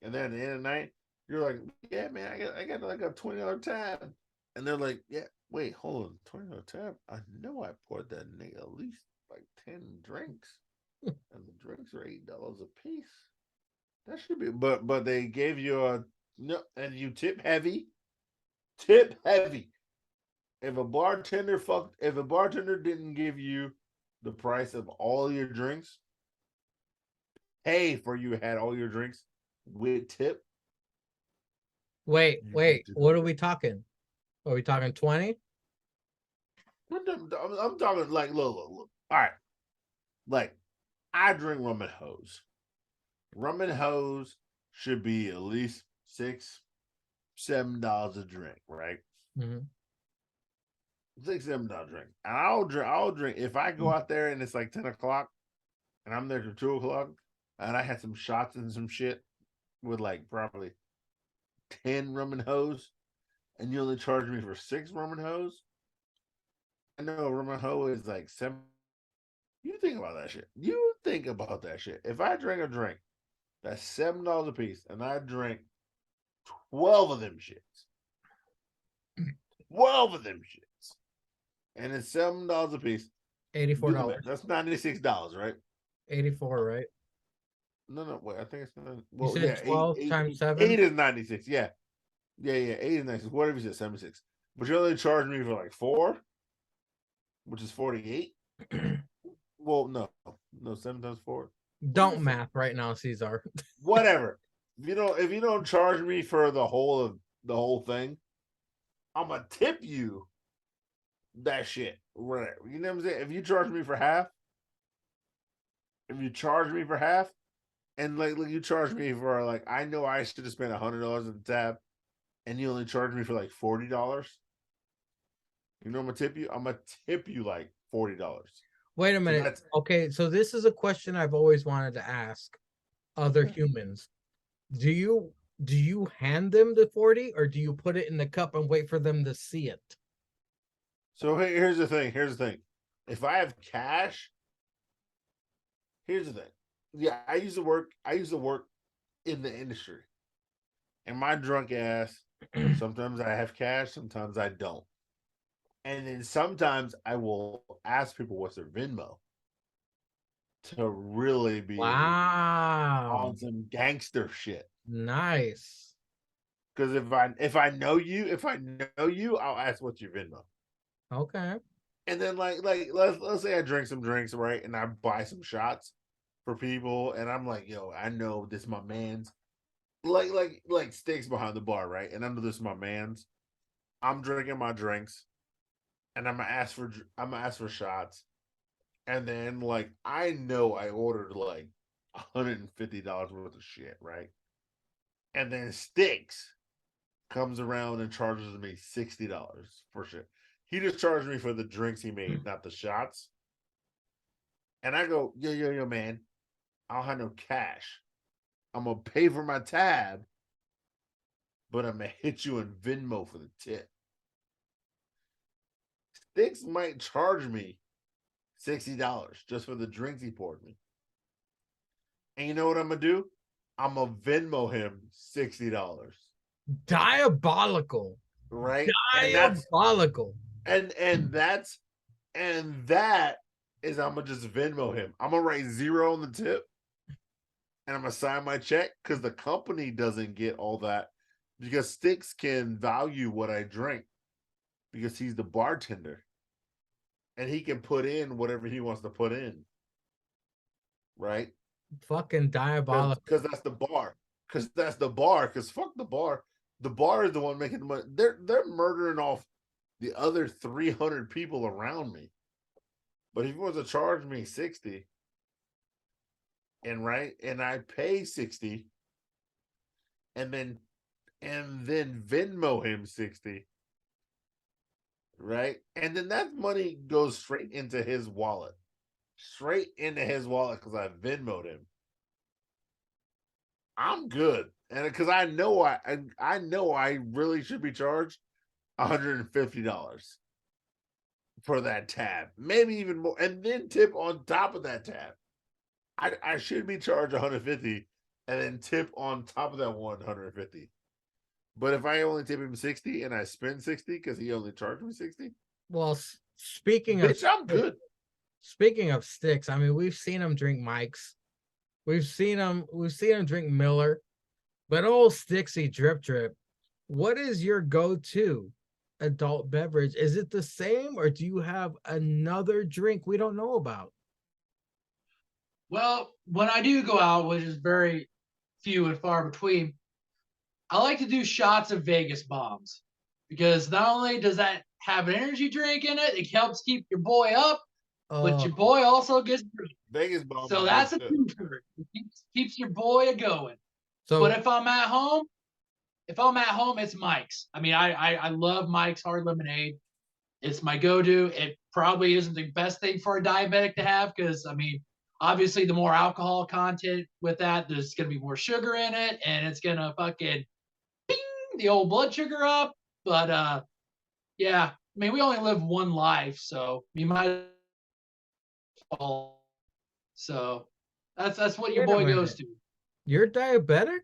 And then at the end of the night, you're like, yeah, man, I got like a $20 tab. And they're like, yeah, wait, hold on, $20 tab? I know I poured that nigga at least like 10 drinks. And the drinks are $8 a piece. That should be, but they gave you and you tip heavy. Tip heavy. If a bartender didn't give you the price of all your drinks, pay for you had all your drinks with tip. Wait, what are we talking? Are we talking 20? I'm talking like look. All right. Like, I drink rum and hose. Rum and hose should be at least $6-7 a drink, right? Mm-hmm. $6-7 drink. And I'll drink if I go out there and it's like 10 o'clock and I'm there till 2 o'clock and I had some shots and some shit with like probably 10 rum and hose and you only charge me for 6 rum and hose. I know rum and hose is like 7. You think about that shit. If I drink a drink that's $7 a piece and I drink 12 of them shits. 12 of them shits. And it's $7 a piece. $84. That's $96, right? 84, right? No, wait. I think it's you said 12 times 7? 8 is 96. Yeah. 8 is 96. Whatever you said, 76. But you only charge me for like 4, which is 48. Well, no, 7 times 4. Don't math right now, Cesar. Whatever. if you don't charge me for the whole thing, I'm gonna tip you that shit. Right. You know what I'm saying? If you charge me for half, and like you charge me for like, I know I should have spent $100 at the tab, and you only charge me for like $40. You know I'm gonna tip you? I'm gonna tip you like $40. Wait a minute. that's- Okay, so this is a question I've always wanted to ask other humans. Do you hand them the 40 or do you put it in the cup and wait for them to see it? So hey, here's the thing. If I have cash, here's the thing. Yeah, I used to work in the industry. And my drunk ass, sometimes I have cash, sometimes I don't. And then sometimes I will ask people what's their Venmo to really be Wow. on some gangster shit. Nice. Because if I know you, I'll ask what's your Venmo. Okay. And then like let's say I drink some drinks, right? And I buy some shots for people, and I'm like, yo, I know this my man's like Sticks behind the bar, right? And I know this is my man's. I'm drinking my drinks, and I'm gonna ask for shots. And then like I know I ordered like $150 worth of shit, right? And then Sticks comes around and charges me $60 for shit. He just charged me for the drinks he made, not the shots. And I go, yo, man, I don't have no cash. I'm gonna pay for my tab, but I'm gonna hit you in Venmo for the tip. Sticks might charge me $60 just for the drinks he poured me. And you know what I'm gonna do? I'm gonna Venmo him $60. Diabolical. Right? Diabolical. And that is I'm gonna just Venmo him. I'm gonna write 0 on the tip, and I'm gonna sign my check because the company doesn't get all that, because Sticks can value what I drink because he's the bartender, and he can put in whatever he wants to put in, right? Fucking diabolical. Because that's the bar. Because fuck the bar. The bar is the one making the money. They're murdering off the other 300 people around me. But if he wants to charge me 60, and I pay 60, and then Venmo him 60, right? And then that money goes straight into his wallet. Because I Venmoed him. I'm good. And because I know I really should be charged $150 for that tab, maybe even more, and then tip on top of that tab. I should be charged $150 and then tip on top of that $150. But if I only tip him $60 and I spend $60 because he only charged me $60, Well, speaking bitch, of I'm good. Speaking of Sticks, I mean, we've seen him drink Mike's. We've seen him drink Miller. But old Sticksy Drip, what is your go-to adult beverage? Is it the same, or do you have another drink we don't know about? Well, when I do go out, which is very few and far between, I like to do shots of Vegas bombs, because not only does that have an energy drink in it, it helps keep your boy up, but your boy also gets drunk. Vegas bomb. So that's a twofer. It keeps your boy going. So, but if I'm at home, it's Mike's. I mean, I love Mike's hard lemonade. It's my go-to. It probably isn't the best thing for a diabetic to have, because I mean, obviously the more alcohol content with that, there's gonna be more sugar in it, and it's gonna fucking bing the old blood sugar up. But yeah, I mean, we only live one life, so you might fall. So that's what your Wait a boy goes minute. to. You're diabetic?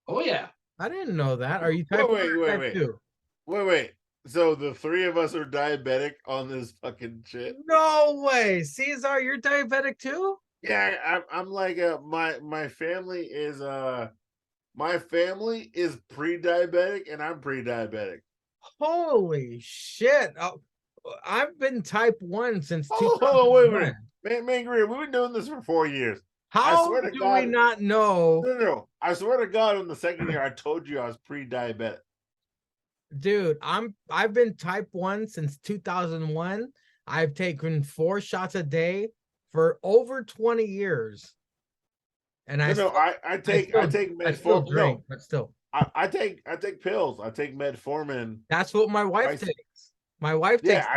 Oh yeah. I didn't know that. Are you type 1 or type 2? Wait. So the three of us are diabetic on this fucking shit? No way. Caesar, you're diabetic too? Yeah, I'm like my family is pre-diabetic and I'm pre-diabetic. Holy shit. Oh, I've been type 1 since Oh, wait a 2001. minute. Man, Greer, we've been doing this for 4 years. How swear to do God, we not know? no. I swear to God, in the second year, I told you I was pre-diabetic. Dude, I've been type 1 since 2001. I've taken 4 shots a day for over 20 years. And I No, still, I take I still metformin. drink, No, but still. I take pills. I take metformin. That's what my wife takes. My wife takes Yeah,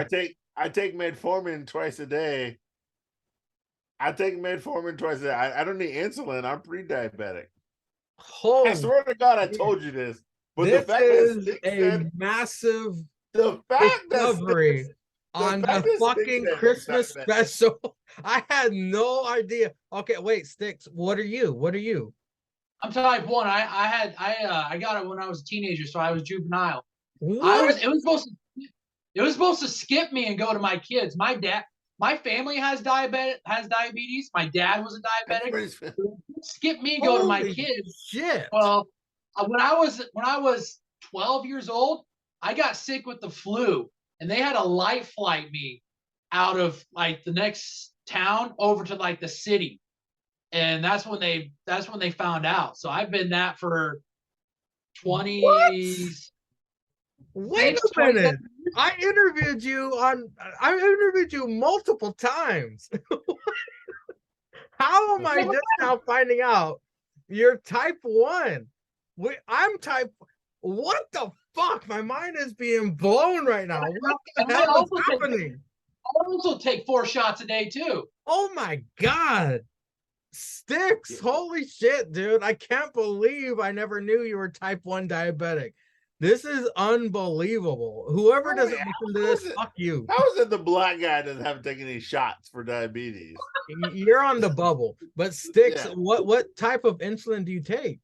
I take metformin twice a day. I take metformin twice a day. I don't need insulin. I'm pre-diabetic. I Holy swear to God, I shit. told you this. But the This fact that is Stick a said massive the fact that discovery on fact the that Stick fucking said he's Christmas diabetic. special. I had no idea. Okay, wait, Sticks, what are you? What are you? I'm type 1. I got it when I was a teenager, so I was juvenile. What? It was supposed to skip me and go to my kids. My family has diabetes. My dad was a diabetic. Everybody's Skip me, go to my Holy kids. shit. Well, when I was 12 years old, I got sick with the flu, and they had to light flight me out of like the next town over to like the city, and that's when they found out. So I've been that for What? 20. Wait a 27 minute. I interviewed you multiple times. How am I just now finding out you're type 1? I'm type. What the fuck? My mind is being blown right now. What the hell is happening? I also take 4 shots a day too. Oh my god. Sticks. Holy shit, dude. I can't believe I never knew you were type 1 diabetic. This is unbelievable. Whoever doesn't listen to this, fuck you. How is it the black guy doesn't have to take any shots for diabetes? You're on the bubble. But Sticks, Yeah. what type of insulin do you take?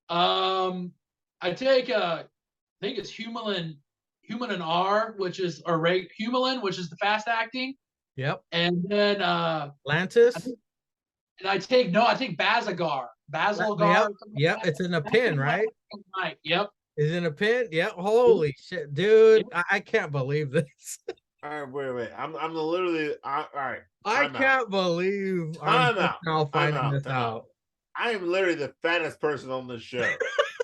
I take I think it's Humulin R, which is Humulin, which is the fast acting. Yep. And then Lantis? I take Bazagar. Basilgar. Yep. It's in a pin, right? Right. Yep. Is in a pin? Yep. Holy shit, dude. I can't believe this. All right, wait. I'm literally all right. I can't believe I'm now finding this out. I am literally the fattest person on this show.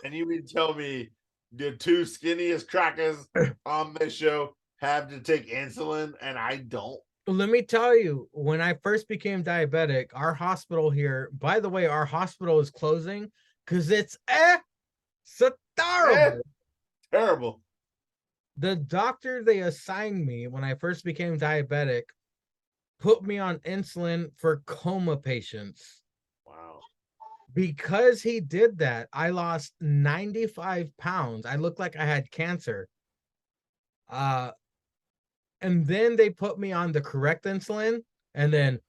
And you mean tell me the 2 skinniest crackers on this show have to take insulin and I don't? Let me tell you, when I first became diabetic, our hospital here, by the way, our hospital is closing because it's terrible. Terrible. The doctor they assigned me when I first became diabetic put me on insulin for coma patients. Wow. Because he did that, I lost 95 pounds. I looked like I had cancer. And then they put me on the correct insulin, and then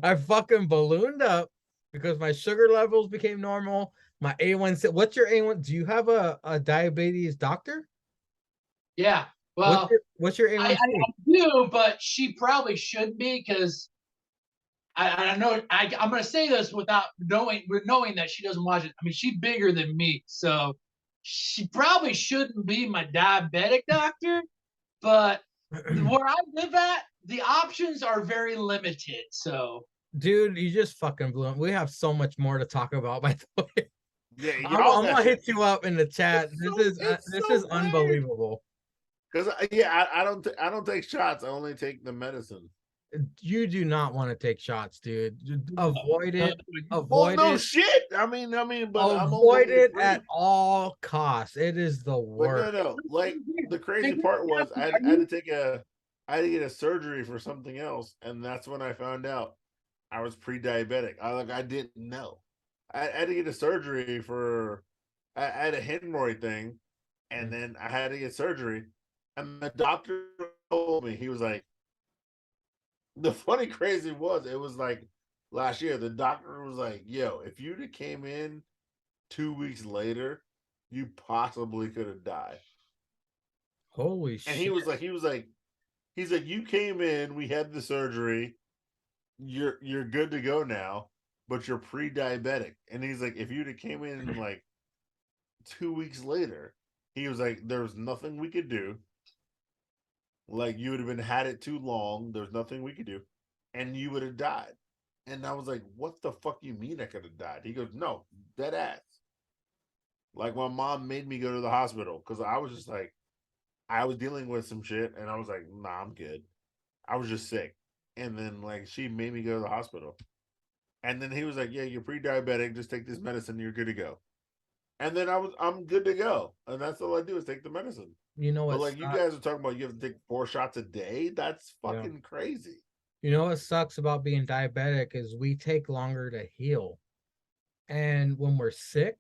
I fucking ballooned up because my sugar levels became normal. My A1C. What's your A1? Do you have a diabetes doctor? Yeah. Well, what's your A1C? I do, but she probably should be because I know I'm going to say this without knowing that she doesn't watch it. I mean, she's bigger than me, so she probably shouldn't be my diabetic doctor. But where I live at, the options are very limited. So, dude, you just fucking blew it. We have so much more to talk about, by the way. Yeah, I'm gonna hit you up in the chat. This is unbelievable. Because I don't take shots. I only take the medicine. You do not want to take shots, dude. Avoid it. Well, no shit. I mean, but avoid it at all costs. It is the worst. But no. Like the crazy part was, I had to get a surgery for something else, and that's when I found out I was pre-diabetic. I didn't know. I had to get a surgery for. I had a hemorrhoid thing, and then I had to get surgery, and the doctor told me, he was like, the funny crazy was, it was like last year, the doctor was like, yo, if you'd have came in 2 weeks later, you possibly could have died. Holy shit. And he's like, you came in, we had the surgery, you're good to go now, but you're pre-diabetic. And he's like, if you'd have came in like 2 weeks later, he was like, there was nothing we could do. Like, you would have had it too long. There's nothing we could do. and you would have died. And I was like, what the fuck you mean I could have died? He goes, no, dead ass. Like my mom made me go to the hospital because I was just like, I was dealing with some shit and I was like, nah, I'm good. I was just sick. And then like she made me go to the hospital. And then he was like, yeah, you're pre-diabetic. Just take this medicine. You're good to go. And then I'm good to go. And that's all I do is take the medicine. You know But what? like you guys are talking about you have to take 4 shots a day. That's fucking crazy. You know what sucks about being diabetic is we take longer to heal. And when we're sick,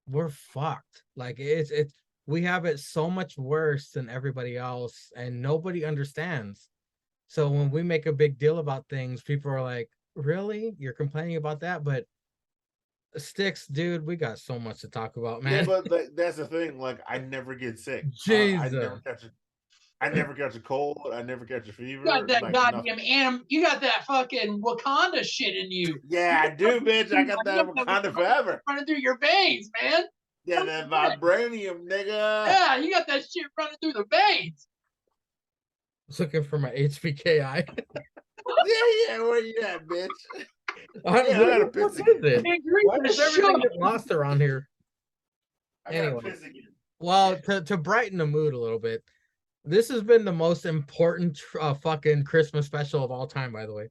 we're fucked. Like it's we have it so much worse than everybody else and nobody understands. So when we make a big deal about things, people are like, "Really? You're complaining about that?" But Sticks, dude, we got so much to talk about, man. Yeah, but that's the thing. Like I never get sick. I never Jesus. catch it. I never catch a cold. I never catch a You got fever. that Like nothing. goddamn you got that fucking Wakanda shit in you. Yeah, I do, bitch. I got that Wakanda forever. Running through your veins, man. Yeah, that vibranium, nigga. Yeah, you got that shit running through the veins. I was looking for my HBKI. Yeah, where you at, bitch? I got a piss what is it? Why Why does everything get lost around here? Anyway, well, to brighten the mood a little bit, this has been the most important fucking Christmas special of all time, by the way.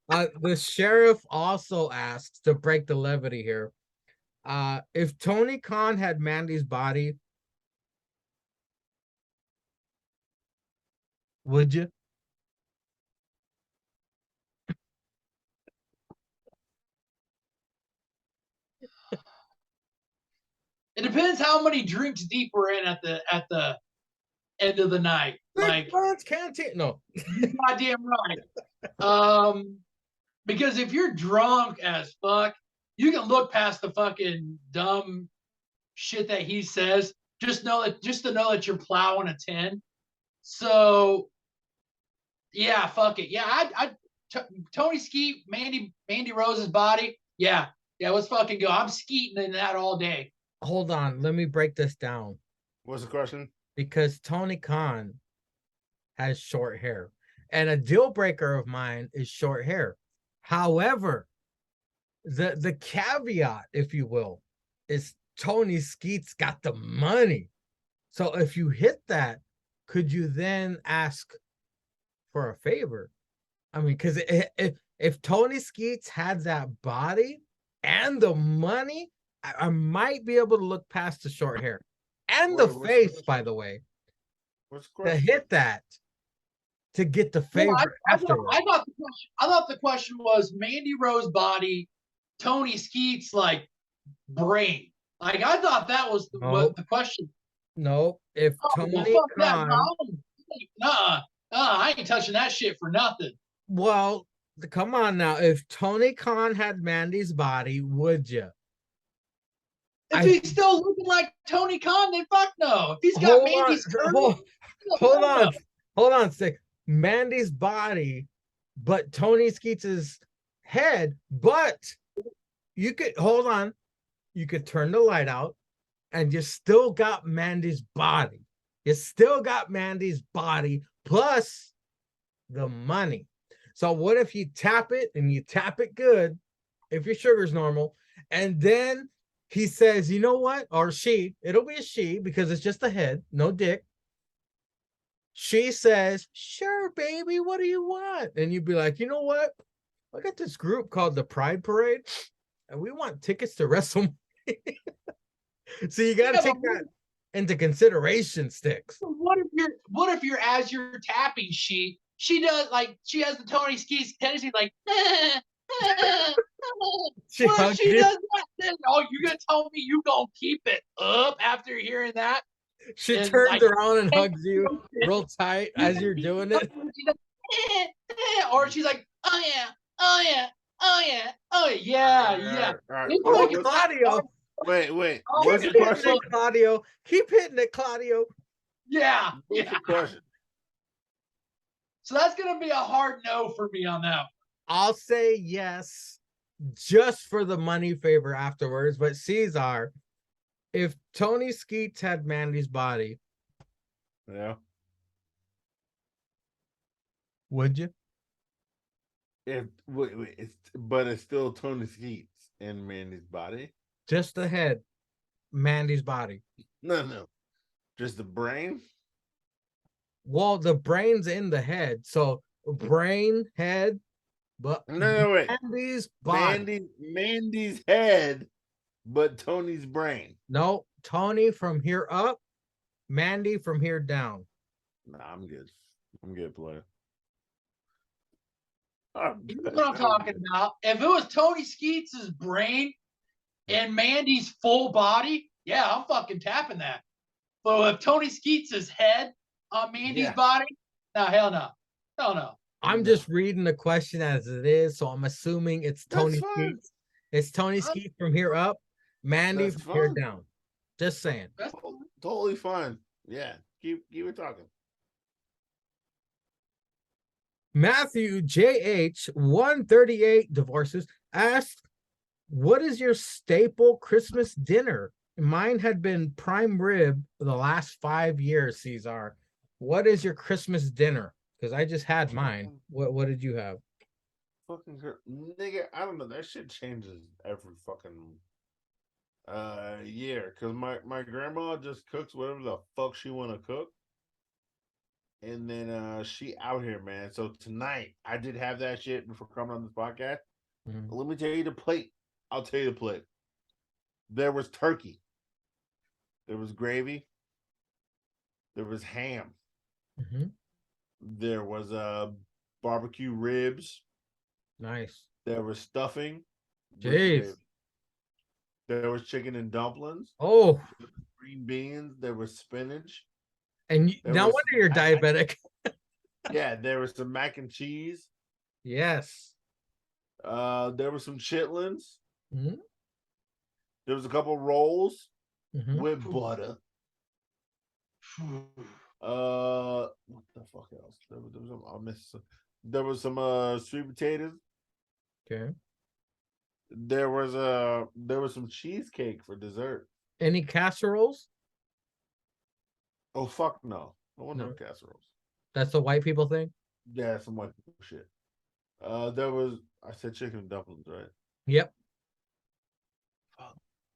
The sheriff also asks to break the levity here. If Tony Khan had Mandy's body, would you? It depends how many drinks deep we're in at the end of the night. Like canteen. No. goddamn right. Because if you're drunk as fuck, you can look past the fucking dumb shit that he says. Just to know that you're plowing a 10. So yeah, fuck it. Yeah, Tony Skeet, Mandy Rose's body. Yeah, let's fucking go. I'm skeeting in that all day. Hold on, let me break this down. What's the question? Because Tony Khan has short hair, and a deal breaker of mine is short hair. However, the caveat, if you will, is Tony Skeet's got the money. So if you hit that, could you then ask for a favor? I mean, because if Tony Skeets had that body and the money, I might be able to look past the short hair and the face, by the way, to hit that to get the favor afterwards. I thought the question was Mandy Rose body, Tony Skeet's like brain. Like I thought that was what the question. No, if Tony Khan, I ain't touching that shit for nothing. Well, come on now. If Tony Khan had Mandy's body, would you? If he's still looking like Tony Khan, then fuck no. If he's got Mandy's hold on, Stick. Mandy's body, but Tony Skeets' head. But you could hold on. You could turn the light out, and you still got Mandy's body. You still got Mandy's body plus the money. So what if you tap it and you tap it good, if your sugar's normal, and then he says, you know what? Or she, it'll be a she because it's just a head, no dick. She says, sure, baby, what do you want? And you'd be like, you know what? I got this group called the Pride Parade, and we want tickets to WrestleMania. So you got to take that into consideration, Sticks. What if you're as you're tapping, she does like she has the Tony Skeet's tendency like she does that, then you're gonna tell me you gonna keep it up after hearing that? She turns around and hugs you real tight as you're doing it. Or she's like, oh yeah, oh yeah, oh yeah, oh yeah. All right. Oh, Claudio. Wait. What's the question, Claudio? Keep hitting it, Claudio. Yeah. What's the question? So that's gonna be a hard no for me on that. I'll say yes, just for the money favor afterwards. But Cesar, if Tony Skeets had Mandy's body, yeah, would you? But it's still Tony Skeets in Mandy's body. Just the head, Mandy's body. No, just the brain. Well, the brain's in the head, so brain, head, but No, wait. Mandy's body. Mandy's head, but Tony's brain. No, Tony from here up, Mandy from here down. Nah, I'm good. I'm good, player. You know what I'm talking about. If it was Tony Skeets' brain and Mandy's full body, yeah, I'm fucking tapping that. But if Tony Skeets' head on Mandy's body, no, hell no. Hell no. I'm just reading the question as it is, so I'm assuming it's Tony Skeets. It's Tony Skeets from here up, Mandy from here down. Just saying. That's totally fine. Yeah, keep it talking. Matthew JH 138 divorces asked, "What is your staple Christmas dinner?" Mine had been prime rib for the last 5 years. Cesar, what is your Christmas dinner? Because I just had mine. What did you have? Fucking nigga, I don't know. That shit changes every fucking year. Cause my grandma just cooks whatever the fuck she wanna cook. And then she out here, man. So tonight I did have that shit before coming on this podcast. Mm-hmm. Let me tell you the plate. I'll tell you the plate. There was turkey. There was gravy. There was ham. Mm-hmm. There was barbecue ribs. Nice. There was stuffing. Jeez. There was chicken and dumplings. Oh. Green beans. There was spinach. And no wonder you're diabetic. Yeah, there was some mac and cheese. Yes. There were some chitlins. Mm-hmm. There was a couple rolls with butter. What the fuck else? There was some sweet potatoes. Okay. There was some cheesecake for dessert. Any casseroles? Oh fuck no! I want no casseroles. That's the white people thing. Yeah, some white people shit. I said chicken and dumplings, right? Yep.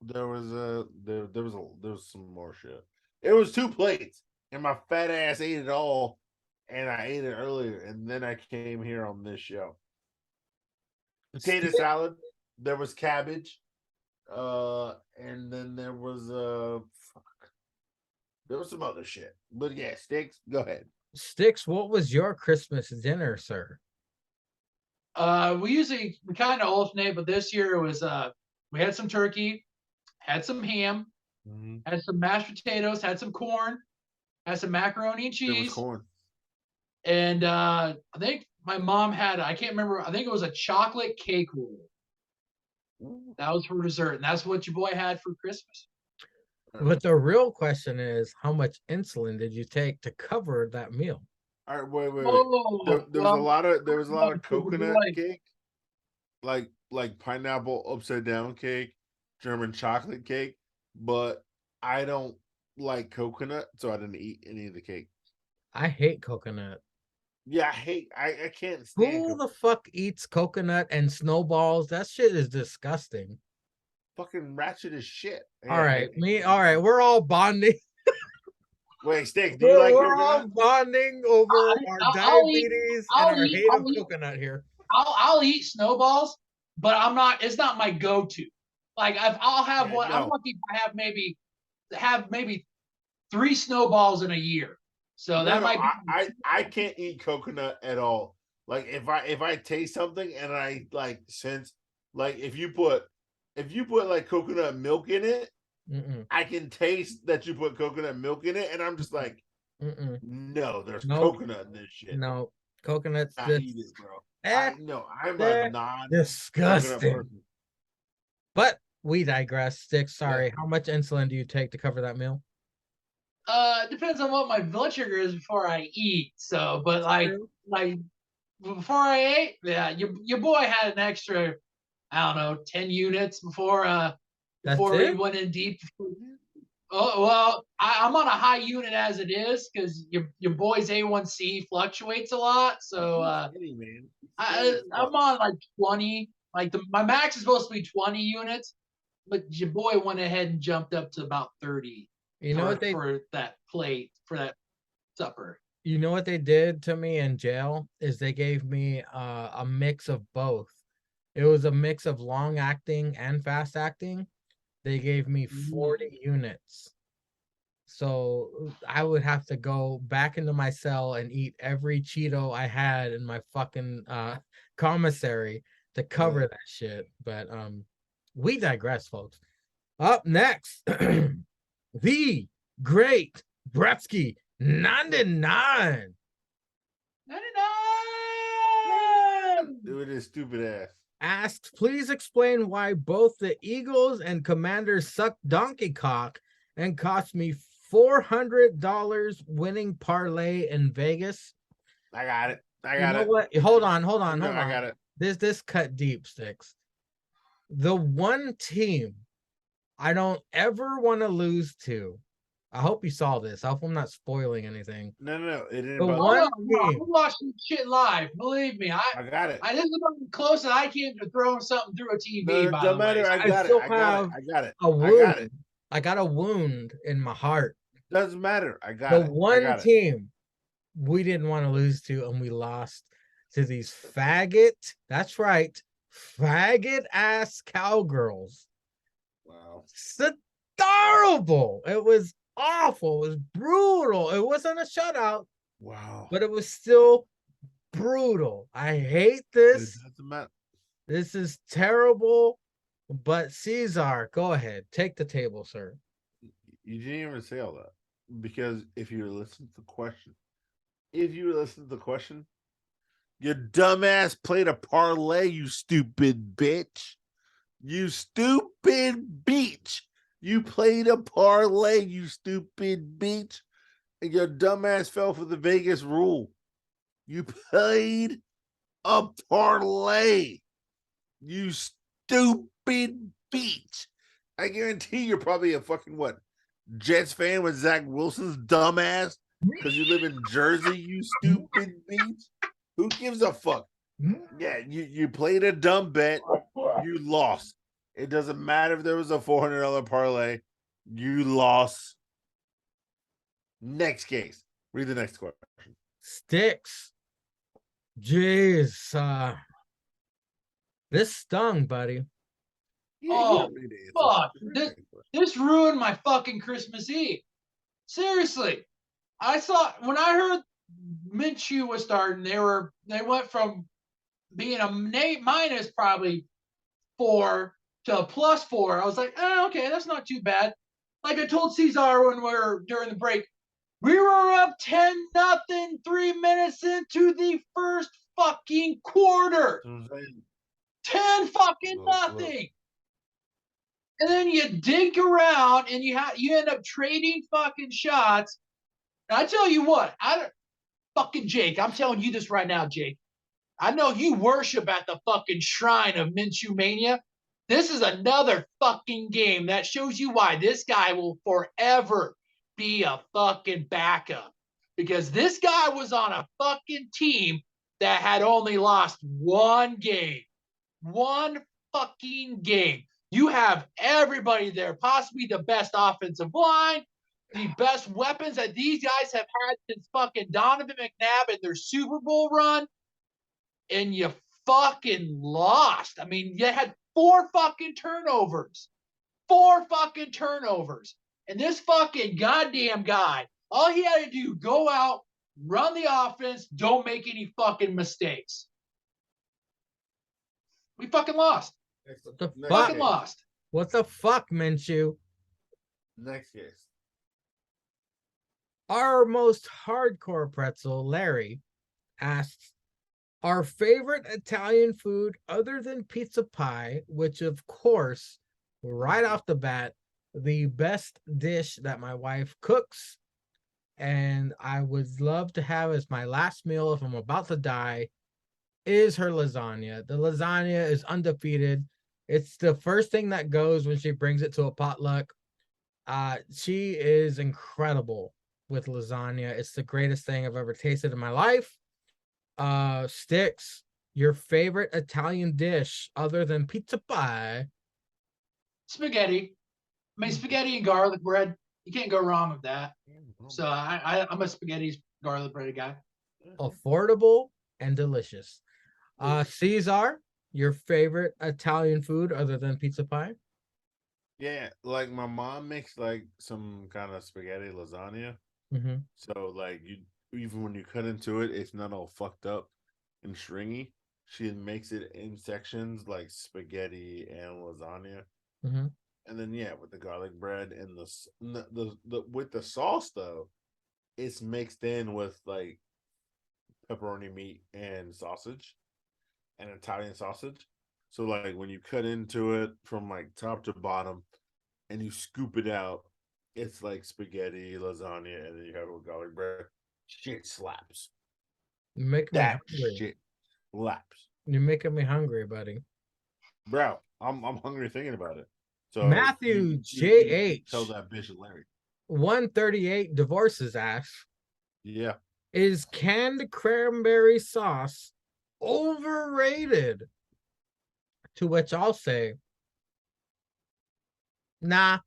There was some more shit. It was 2 plates, and my fat ass ate it all, and I ate it earlier, and then I came here on this show. Potato salad. There was cabbage, and then there was there was some other shit. But yeah, Sticks, go ahead. Sticks, what was your Christmas dinner, sir? We kind of alternate, but this year it was we had some turkey, had some ham, had some mashed potatoes, had some corn, had some macaroni and cheese. There was corn. And I think my mom had, I can't remember, I think it was a chocolate cake roll. Ooh. That was for dessert, and that's what your boy had for Christmas. But the real question is, how much insulin did you take to cover that meal? All right, wait. There was a lot of coconut cake, like pineapple upside down cake, German chocolate cake, but I don't like coconut, so I didn't eat any of the cake. I hate coconut. Yeah, I can't stand Who the fuck eats coconut and snowballs? That shit is disgusting. Fucking ratchet as shit. All right, we're all bonding. Wait, Sticks, do you like coconut? We're all bonding over our diabetes and our hate of coconut here. I'll eat snowballs, but it's not my go-to. Like I'll have one. No. I'm lucky if I have maybe 3 snowballs in a year. So that might be. I can't eat coconut at all. Like if I taste something and I like sense, like if you put like coconut milk in it, I can taste that you put coconut milk in it, and I'm just like, no, there's coconut in this shit. No, coconut's I eat it, bro. I'm a disgusting. But we digress. Sticks, sorry. Yeah. How much insulin do you take to cover that meal? Depends on what my blood sugar is before I eat. So, but like before I ate, yeah, your boy had an extra, I don't know, 10 units before we went in deep. Oh well, I'm on a high unit as it is because your boy's A1C fluctuates a lot. So Man. I'm on like 20. Like my max is supposed to be 20 units, but your boy went ahead and jumped up to about 30 You know what they for that plate for that supper. you know what they did to me in jail is they gave me a mix of both. It was a mix of long acting and fast acting. They gave me 40 units. So I would have to go back into my cell and eat every Cheeto I had in my fucking commissary to cover that shit. But we digress, folks. Up next, the great Bretsky 99 With his stupid ass. asks, please explain why both the Eagles and Commanders suck donkey cock and cost me $400 winning parlay in Vegas. I got it. You know what? Hold on. I got it. This cut deep, Sticks. The one team I don't ever want to lose to. I hope you saw this. I hope I'm not spoiling anything. No. It didn't. The bother one me. game. I'm watching shit live. Believe me, I got it. I this is about close that I came to throwing something through a TV. No, by don't the matter. way. I got it. still I got it. have I got it. A wound. I got it. I got a wound in my heart. Doesn't matter. I got The it. one team we didn't want to lose to, and we lost to these faggot. That's right, faggot ass cowgirls. Wow. It's adorable. It was awful. It was brutal. It wasn't a shutout. Wow. But it was still brutal. I hate this. It doesn't matter. This is terrible. But Caesar, go ahead. Take the table, sir. You didn't even say all that. Because if you listen to the question, your dumbass played a parlay, you stupid bitch. You stupid bitch. You played a parlay, you stupid bitch. And your dumbass fell for the Vegas rule. You played a parlay. You stupid bitch. I guarantee you're probably a fucking what? Jets fan with Zach Wilson's dumbass because you live in Jersey, you stupid bitch. Who gives a fuck? Yeah, you played a dumb bet. You lost. It doesn't matter if there was a $400 parlay. You lost. Next case. Read the next question. Sticks. Jeez. This stung, buddy. Yeah, fuck. This ruined my fucking Christmas Eve. Seriously. I saw when I heard Minshew was starting, they went from being a minus probably 4 to a +4. I was like, okay, that's not too bad. Like I told Cesar when we were during the break, we were up 10-0 3 minutes into the first fucking quarter. 10 fucking nothing. And then you dig around and you end up trading fucking shots. And I tell you what, fucking Jake, I'm telling you this right now, Jake. I know you worship at the fucking shrine of Minshew Mania. This is another fucking game that shows you why this guy will forever be a fucking backup. Because this guy was on a fucking team that had only lost one game. One fucking game. You have everybody there, possibly the best offensive line, the best weapons that these guys have had since fucking Donovan McNabb and their Super Bowl run, and you fucking lost. I mean, you had 4 fucking turnovers. 4 fucking turnovers. And this fucking goddamn guy, all he had to do, go out, run the offense, don't make any fucking mistakes. We fucking lost. Fucking lost. What the fuck, Minshew? Next case. Our most hardcore pretzel, Larry, asks, our favorite Italian food other than pizza pie, which of course, right off the bat, the best dish that my wife cooks and I would love to have as my last meal if I'm about to die, is her lasagna. The lasagna is undefeated. It's the first thing that goes when she brings it to a potluck. She is incredible with lasagna. It's the greatest thing I've ever tasted in my life. Sticks, your favorite Italian dish other than pizza pie? Spaghetti. I mean, spaghetti and garlic bread. You can't go wrong with that. So I'm a spaghetti garlic bread guy. Affordable and delicious. Caesar, your favorite Italian food other than pizza pie? Yeah, like my mom makes like some kind of spaghetti lasagna. Mm-hmm. So like you, even when you cut into it, it's not all fucked up and stringy. She makes it in sections like spaghetti and lasagna. Mm-hmm. And then yeah, with the garlic bread and the with the sauce though, it's mixed in with like pepperoni meat and sausage and Italian sausage. So like when you cut into it from like top to bottom and you scoop it out, it's like spaghetti, lasagna, and then you have it with garlic bread. Shit slaps. You're making me That hungry. shit slaps. You're making me hungry, buddy. Bro, I'm hungry thinking about it. So Matthew you J.H. tell that bitch Larry. 138 divorces asks, Yeah. is canned cranberry sauce overrated? To which I'll say, nah.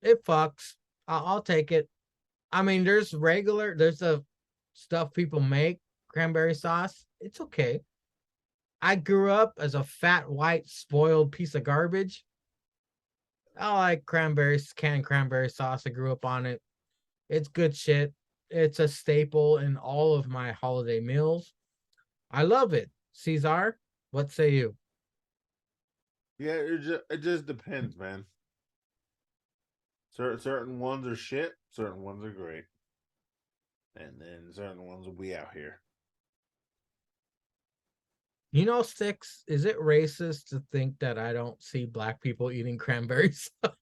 It fucks. I'll take it. I mean, there's the stuff people make, cranberry sauce. It's okay. I grew up as a fat, white, spoiled piece of garbage. I like canned cranberry sauce. I grew up on it. It's good shit. It's a staple in all of my holiday meals. I love it. Caesar, what say you? Yeah, it just depends, man. Certain ones are shit, certain ones are great. And then certain ones will be out here. You know, Six, is it racist to think that I don't see black people eating cranberry sauce?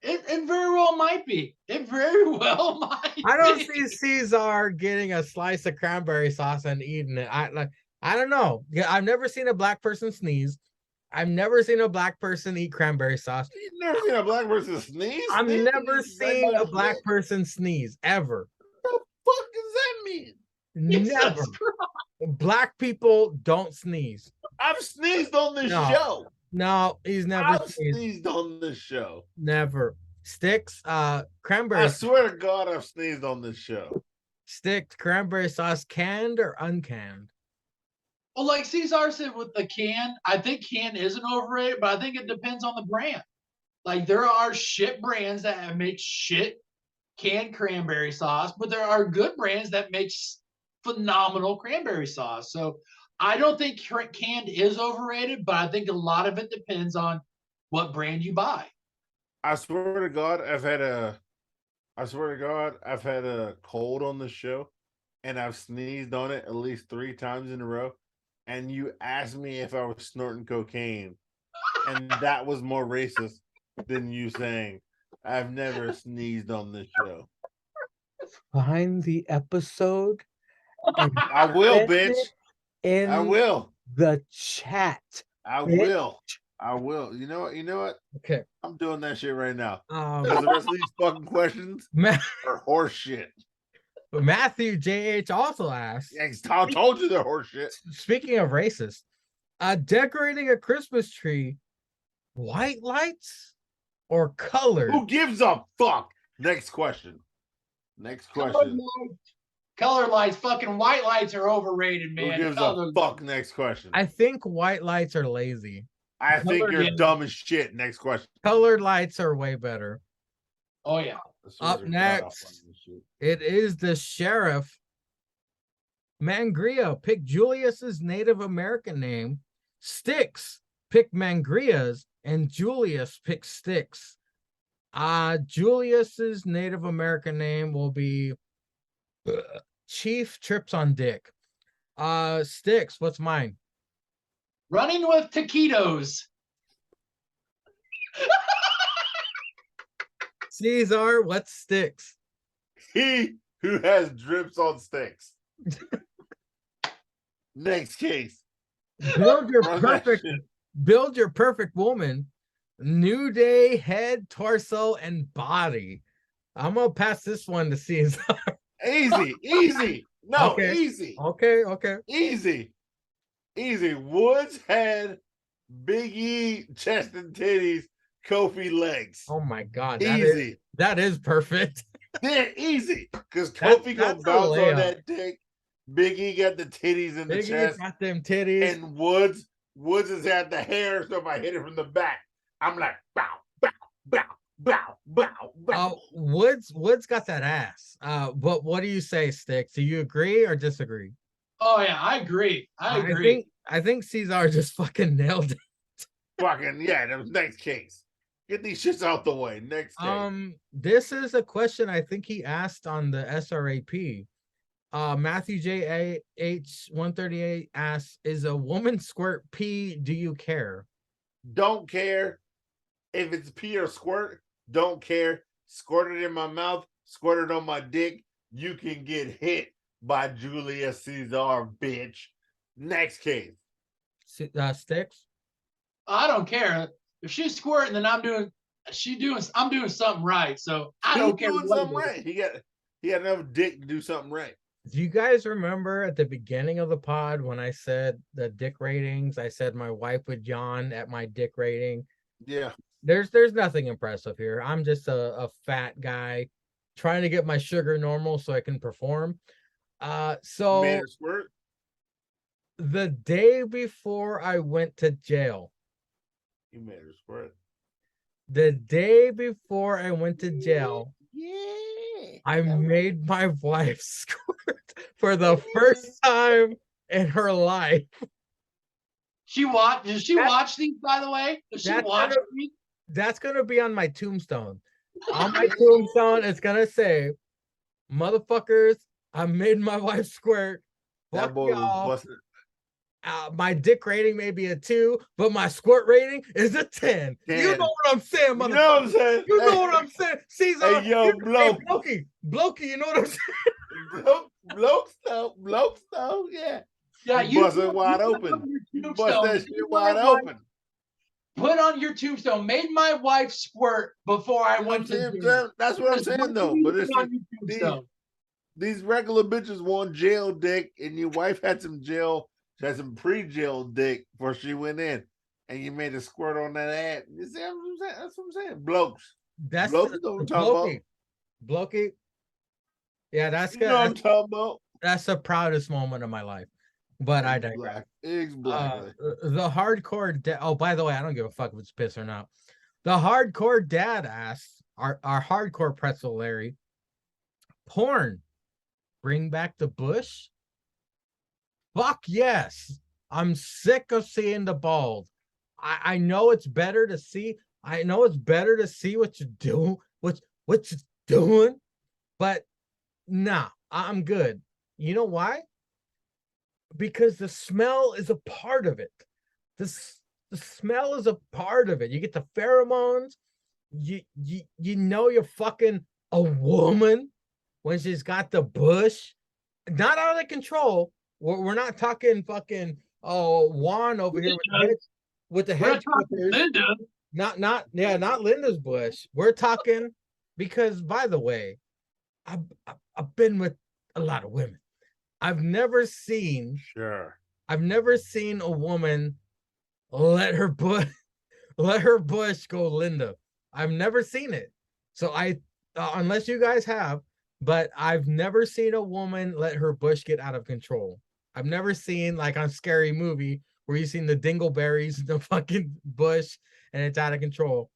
It very well might be. It very well might. I don't see Caesar getting a slice of cranberry sauce and eating it. I don't know. Yeah, I've never seen a black person sneeze. I've never seen a black person eat cranberry sauce. You've never seen a black person sneeze? I've never seen a Like black person sneeze ever. What the fuck does that mean? Never. Black people don't sneeze. I've sneezed on this No. show. No, he's never I've sneezed on this show. Never. Sticks, cranberry. I swear to God, I've sneezed on this show. Sticks, cranberry sauce, canned or uncanned? Well, like Cesar said with the can, I think can isn't overrated, but I think it depends on the brand. Like there are shit brands that make shit canned cranberry sauce, but there are good brands that make phenomenal cranberry sauce. So I don't think canned is overrated, but I think a lot of it depends on what brand you buy. I swear to God, I've had a cold on the show, and I've sneezed on it at least 3 times in a row. And you asked me if I was snorting cocaine, and that was more racist than you saying I've never sneezed on this show. Find the episode. I will, bitch. I will. The chat. I will. You know what? Okay. I'm doing that shit right now. Because the rest of these fucking questions are horse shit. Matthew JH also asked. Yeah, I told you they're horse shit. Speaking of racist, decorating a Christmas tree, white lights or colored? Who gives a fuck? Next question. Color lights, fucking white lights are overrated, man. Who gives a fuck? Next question. I think white lights are lazy. I think you're dumb as shit. Next question. Colored lights are way better. Oh yeah. Up next, it is the sheriff. Mangria, pick Julius's Native American name. Sticks, pick Mangria's, and Julius pick Sticks. Julius's Native American name will be Chief Trips on Dick. Sticks, what's mine? Running with taquitos. Caesar, what Sticks? He who has drips on sticks. Next case. Build your perfect woman. New Day head, torso, and body. I'm gonna pass this one to Caesar. Easy. No, Okay. easy. Okay. Easy. Woods had Big E chest and titties, Kofi legs. Oh my God, Easy. that is perfect. They're easy because Kofi gonna That's a bounce on layup. that dick. Big E got the titties in the Big E chest, got them titties. and Woods has had the hair. So if I hit it from the back, I'm like bow. Woods got that ass. But what do you say, Sticks? Do you agree or disagree? Oh yeah, I agree. I think Caesar just fucking nailed it. Fucking yeah. That was next case. Get these shits out the way. Next case. This is a question I think he asked on the SRAP. Matthew J.H. 138 asks, is a woman squirt pee? Do you care? Don't care if it's pee or squirt. Don't care. Squirt it in my mouth. Squirt it on my dick. You can get hit by Julia Caesar, bitch. Next case. Sticks? I don't care. If she's squirting, then I'm doing something right. So I don't care. He's doing something right. He had enough dick to do something right. Do you guys remember at the beginning of the pod when I said the dick ratings? I said my wife would yawn at my dick rating. Yeah. There's nothing impressive here. I'm just a fat guy trying to get my sugar normal so I can perform. So made her squirt? The day before I went to jail. You made her squirt. The day before I went to jail. Yeah. I made my wife squirt for the first time in her life. Does she watch these, by the way? Does she watch these? That's gonna be on my tombstone. On my tombstone, it's gonna say, motherfuckers, I made my wife squirt. That boy was busted. My dick rating may be a 2, but my squirt rating is a 10. You know what I'm saying, motherfucker. You know what I'm saying? You know what I'm saying? Caesar, hey, yo, bloke. Hey, Blokey, you know what I'm saying? Bloke stuff, yeah. Yeah, you bust it wide open. You bust that shit wide open. Put on your tombstone, made my wife squirt before I went to jail. That's what I'm saying, though. But it's these regular bitches want jail dick, and your wife had some pre-jail dick before she went in, and you made a squirt on that ass. You see what I'm saying? That's what I'm saying. Blokes. That's Blokes know what I'm talking about. Blokey. Yeah, that's good. You know what I'm talking about. That's the proudest moment of my life. But I digress. The hardcore oh, by the way, I don't give a fuck if it's piss or not. The hardcore dad asks, our hardcore pretzel Larry, porn, bring back the bush? Fuck yes. I'm sick of seeing the bald. I know it's better to see. I know it's better to see what you do, what you're doing, but nah, I'm good. You know why? Because the smell is a part of it. The smell is a part of it. You get the pheromones. You know you're fucking a woman when she's got the bush. Not out of control. We're not talking fucking Juan over here with the head clippers. Linda. Not Linda's bush. We're talking because, by the way, I've been with a lot of women. I've never seen a woman let her bush go Linda. I've never seen it. So unless you guys have, but I've never seen a woman let her bush get out of control. I've never seen, like on Scary Movie, where you've seen the dingleberries in the fucking bush and it's out of control.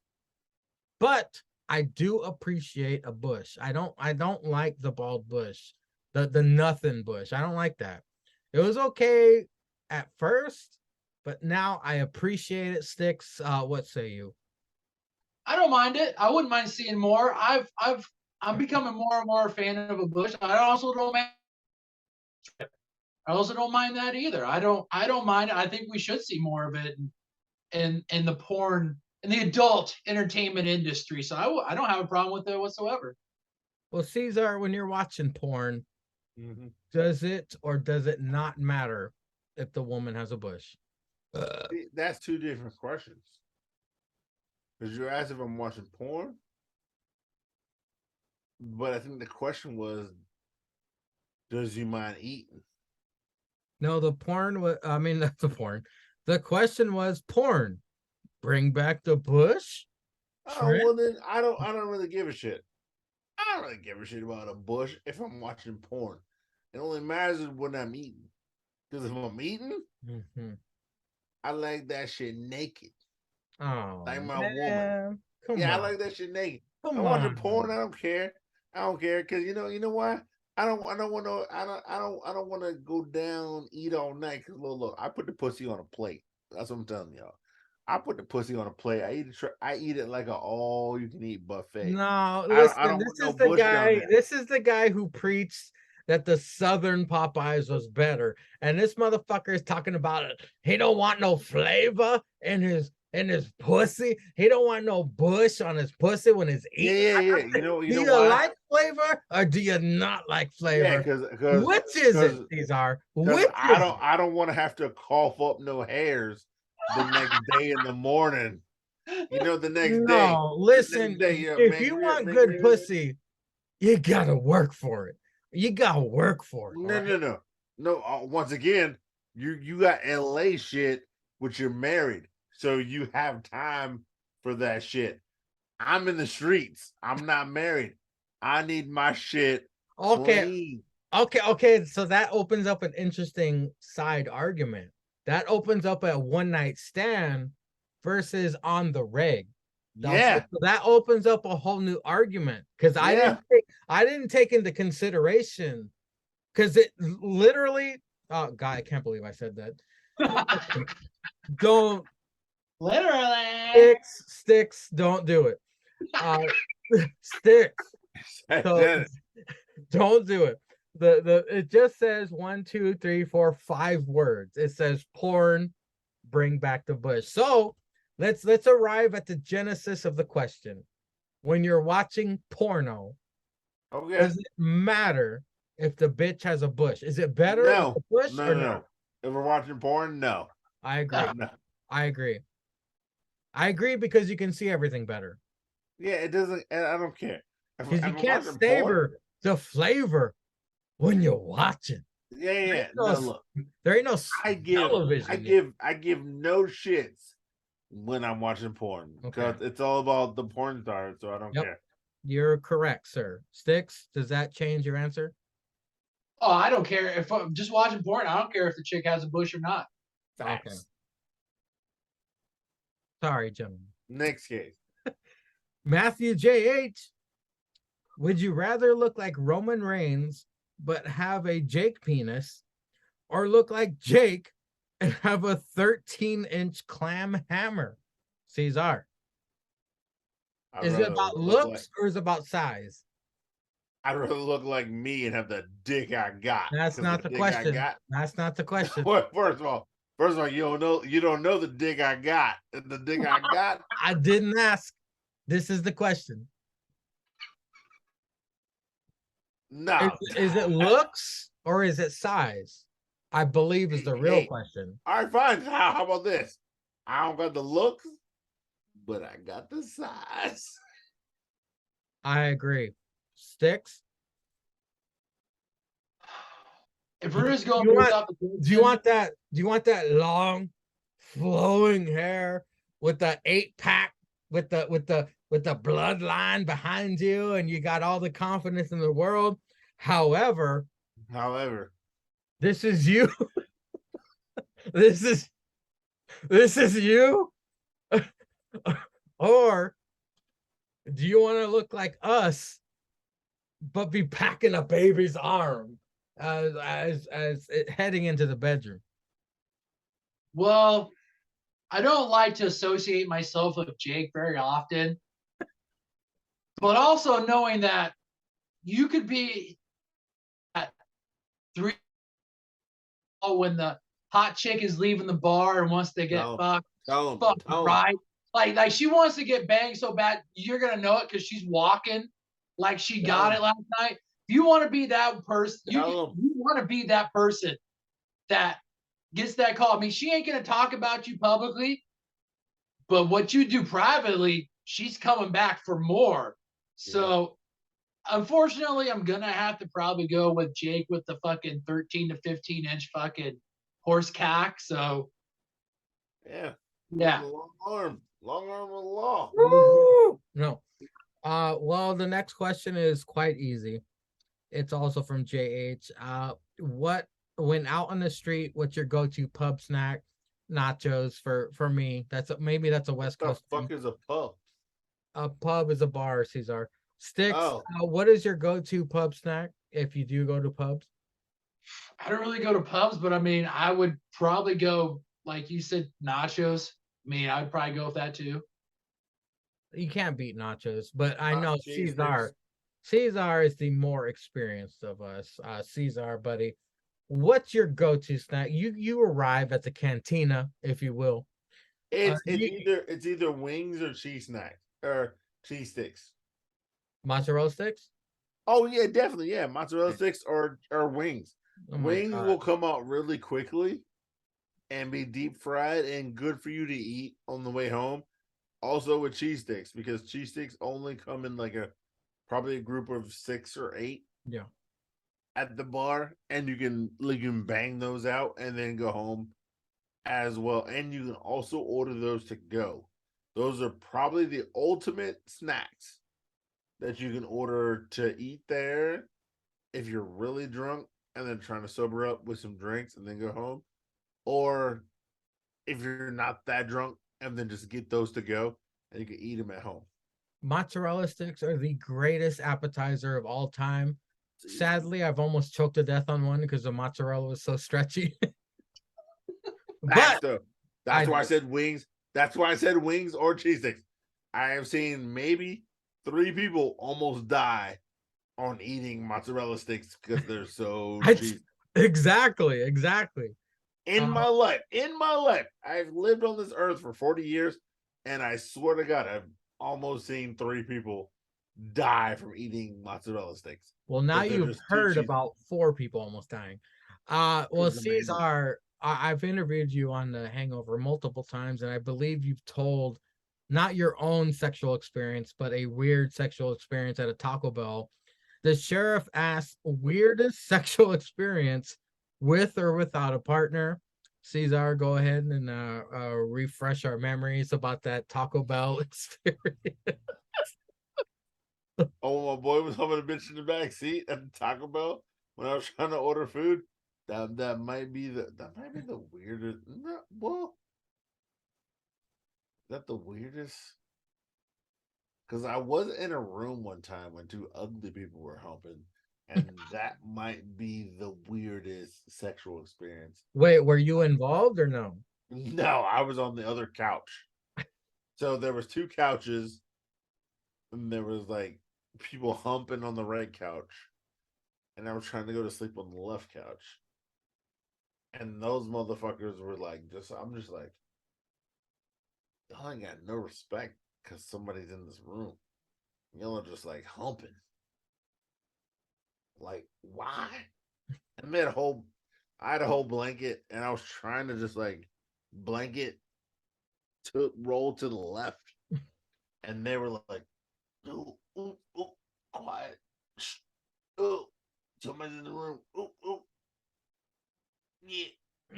But I do appreciate a bush. I don't like the bald bush. The nothing bush. I don't like that. It was okay at first, but now I appreciate it. Sticks. What say you? I don't mind it. I wouldn't mind seeing more. I'm becoming more and more a fan of a bush. I also don't mind that either. I don't mind it. I think we should see more of it in the porn in the adult entertainment industry. So I don't have a problem with it whatsoever. Well, Caesar, when you're watching porn, does it or does it not matter if the woman has a bush? That's two different questions. Because you asked if I'm watching porn, but I think the question was, does you mind eating? No, the porn was. I mean, not the porn. The question was porn. Bring back the bush. Oh well, then I don't really give a shit. I don't really give a shit about a bush if I'm watching porn. It only matters when I'm eating. Because if I'm eating, I like that shit naked. Oh, Like my man. woman. Come Yeah, on. I like that shit naked. Come I'm watching on. porn. I don't care. I don't care because you know what? I don't want to. I don't want to go down eat all night. Cause look, I put the pussy on a plate. That's what I'm telling y'all. I put the pussy on a plate. I eat it like an all you can eat buffet. No, I don't listen, want no bush down there. this is the guy who preached that the Southern Popeyes was better. And this motherfucker is talking about it. He don't want no flavor in his pussy. He don't want no bush on his pussy when he's eating. Yeah. You Do know you why? like flavor or do you not like flavor? Yeah, because which is it, Cesar? Which I don't want to have to cough up no hairs the next day in the morning. You know, the next day. No, listen, Next day, if you want good pussy, you gotta work for it. You gotta work for it. No. Once again, you got LA shit, which you're married, so you have time for that shit. I'm in the streets. I'm not married. I need my shit clean. Okay. So that opens up an interesting side argument. That opens up a one night stand versus on the reg. Yeah. So that opens up a whole new argument because I didn't take into consideration because it literally. Oh God, I can't believe I said that. Don't literally sticks. Don't do it. Sticks. So, don't do it. It just says 1, 2, 3, 4, 5 words. It says porn, bring back the bush. So let's arrive at the genesis of the question. When you're watching porno, does it matter if the bitch has a bush? Is it better with a bush or no? If we're watching porn, no. I agree. No. I agree because you can see everything better. Yeah, it doesn't. I don't care. Because you can't savor the flavor when you're watching. Yeah. Look, there ain't no television. I give no shits when I'm watching porn because it's all about the porn stars, so I don't care. You're correct, sir. Sticks, does that change your answer? Oh, I don't care if I'm just watching porn. I don't care if the chick has a bush or not. Facts. Okay. Sorry, gentlemen. Next case. Matthew J.H. Would you rather look like Roman Reigns but have a Jake penis or look like Jake and have a 13-inch clam hammer? Cesar. Is it about looks or is it about size? I'd rather look like me and have the dick I got. That's not the question. That's not the question. First of all, you don't know the dick I got. The dick I got. I didn't ask. This is the question. No. Is it looks or is it size? I believe is the real question. All right, fine. How about this? I don't got the looks, but I got the size. I agree. Sticks. If we're just going, do you want that long, flowing hair with the 8-pack, with the bloodline behind you, and you got all the confidence in the world? However, this is you. this is you. Or do you want to look like us, but be packing a baby's arm as heading into the bedroom? Well, I don't like to associate myself with Jake very often, but also knowing that you could be at 3 when the hot chick is leaving the bar and wants to get fucked, right? Like she wants to get banged so bad, you're gonna know it because she's walking like she got it last night. If you want to be that person, you want to be that person that gets that call. I mean, she ain't gonna talk about you publicly, But what you do privately, she's coming back for more. So unfortunately, I'm gonna have to probably go with Jake with the fucking 13 to 15 inch fucking horse cock. So Yeah. yeah. Long arm of the law. Woo! No. Well, the next question is quite easy. It's also from JH. What when out on the street, what's your go-to pub snack? Nachos for me. Maybe that's a West What Coast the fuck thing. is a pub? A pub is a bar, Cesar. Sticks. Oh, What is your go-to pub snack if you do go to pubs? I don't really go to pubs, but I mean, I would probably go, like you said, nachos. I mean, I'd probably go with that too. You can't beat nachos, but I know cheese Cesar. sticks. Cesar is the more experienced of us. Cesar, buddy, what's your go-to snack? You arrive at the cantina, if you will. It's either wings or cheese snacks or cheese sticks. Mozzarella sticks. Oh yeah, definitely. Yeah, mozzarella sticks or wings. Oh my Wings god! will come out really quickly and be deep fried and good for you to eat on the way home. Also with cheese sticks, because cheese sticks only come in like probably a group of 6 or 8 Yeah. at the bar, and you can bang those out and then go home as well. And you can also order those to go. Those are probably the ultimate snacks that you can order to eat there if you're really drunk and then trying to sober up with some drinks and then go home. Or if you're not that drunk and then just get those to go and you can eat them at home. Mozzarella sticks are the greatest appetizer of all time. Sadly, I've almost choked to death on one because the mozzarella was so stretchy. But that's why I said wings. That's why I said wings or cheese sticks. I have seen maybe 3 people almost die on eating mozzarella sticks because they're so cheap. Exactly. In my life, I've lived on this earth for 40 years, and I swear to God, I've almost seen 3 people die from eating mozzarella sticks. Well, now you've heard about 4 people almost dying. Well, Cesar, I've interviewed you on the Hangover multiple times, and I believe you've told not your own sexual experience, but a weird sexual experience at a Taco Bell. The sheriff asked, weirdest sexual experience with or without a partner. Cesar, go ahead and refresh our memories about that Taco Bell experience. Oh, my boy was having a bitch in the back seat at the Taco Bell when I was trying to order food. That might be the weirdest. No, well, is that the weirdest? Because I was in a room one time when 2 ugly people were humping, and that might be the weirdest sexual experience. Wait, were you involved or no? No, I was on the other couch. So there was 2 couches, and there was like people humping on the right couch, and I was trying to go to sleep on the left couch. And those motherfuckers were like, I'm just like, y'all ain't got no respect because somebody's in this room. Y'all are just like humping. Like, why? I had a whole blanket, and I was trying to just like blanket to roll to the left. And they were like, oh, quiet. Shh. Oh, somebody's in the room. Oh. Yeah.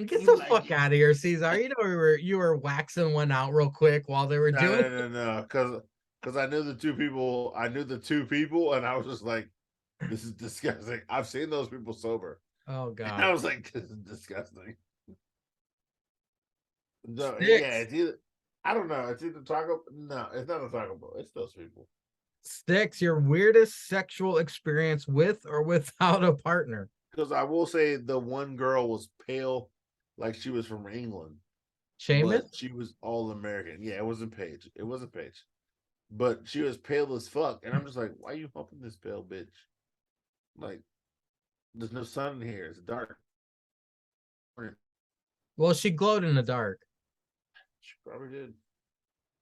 Get the fuck out of here, Cesar. You know you were waxing one out real quick while they were doing it. No. Because I knew the 2 people. And I was just like, this is disgusting. I've seen those people sober. Oh god. And I was like, this is disgusting. No, yeah, it's either, I don't know. It's either Taco. No, it's not a Taco Bell. It's those people. Sticks, your weirdest sexual experience with or without a partner. Because I will say the one girl was pale, like she was from England. Seamus? But she was all American. Yeah, it wasn't Paige. But she was pale as fuck. And I'm just like, why are you humping this pale bitch? Like, there's no sun in here. It's dark. Well, she glowed in the dark. She probably did.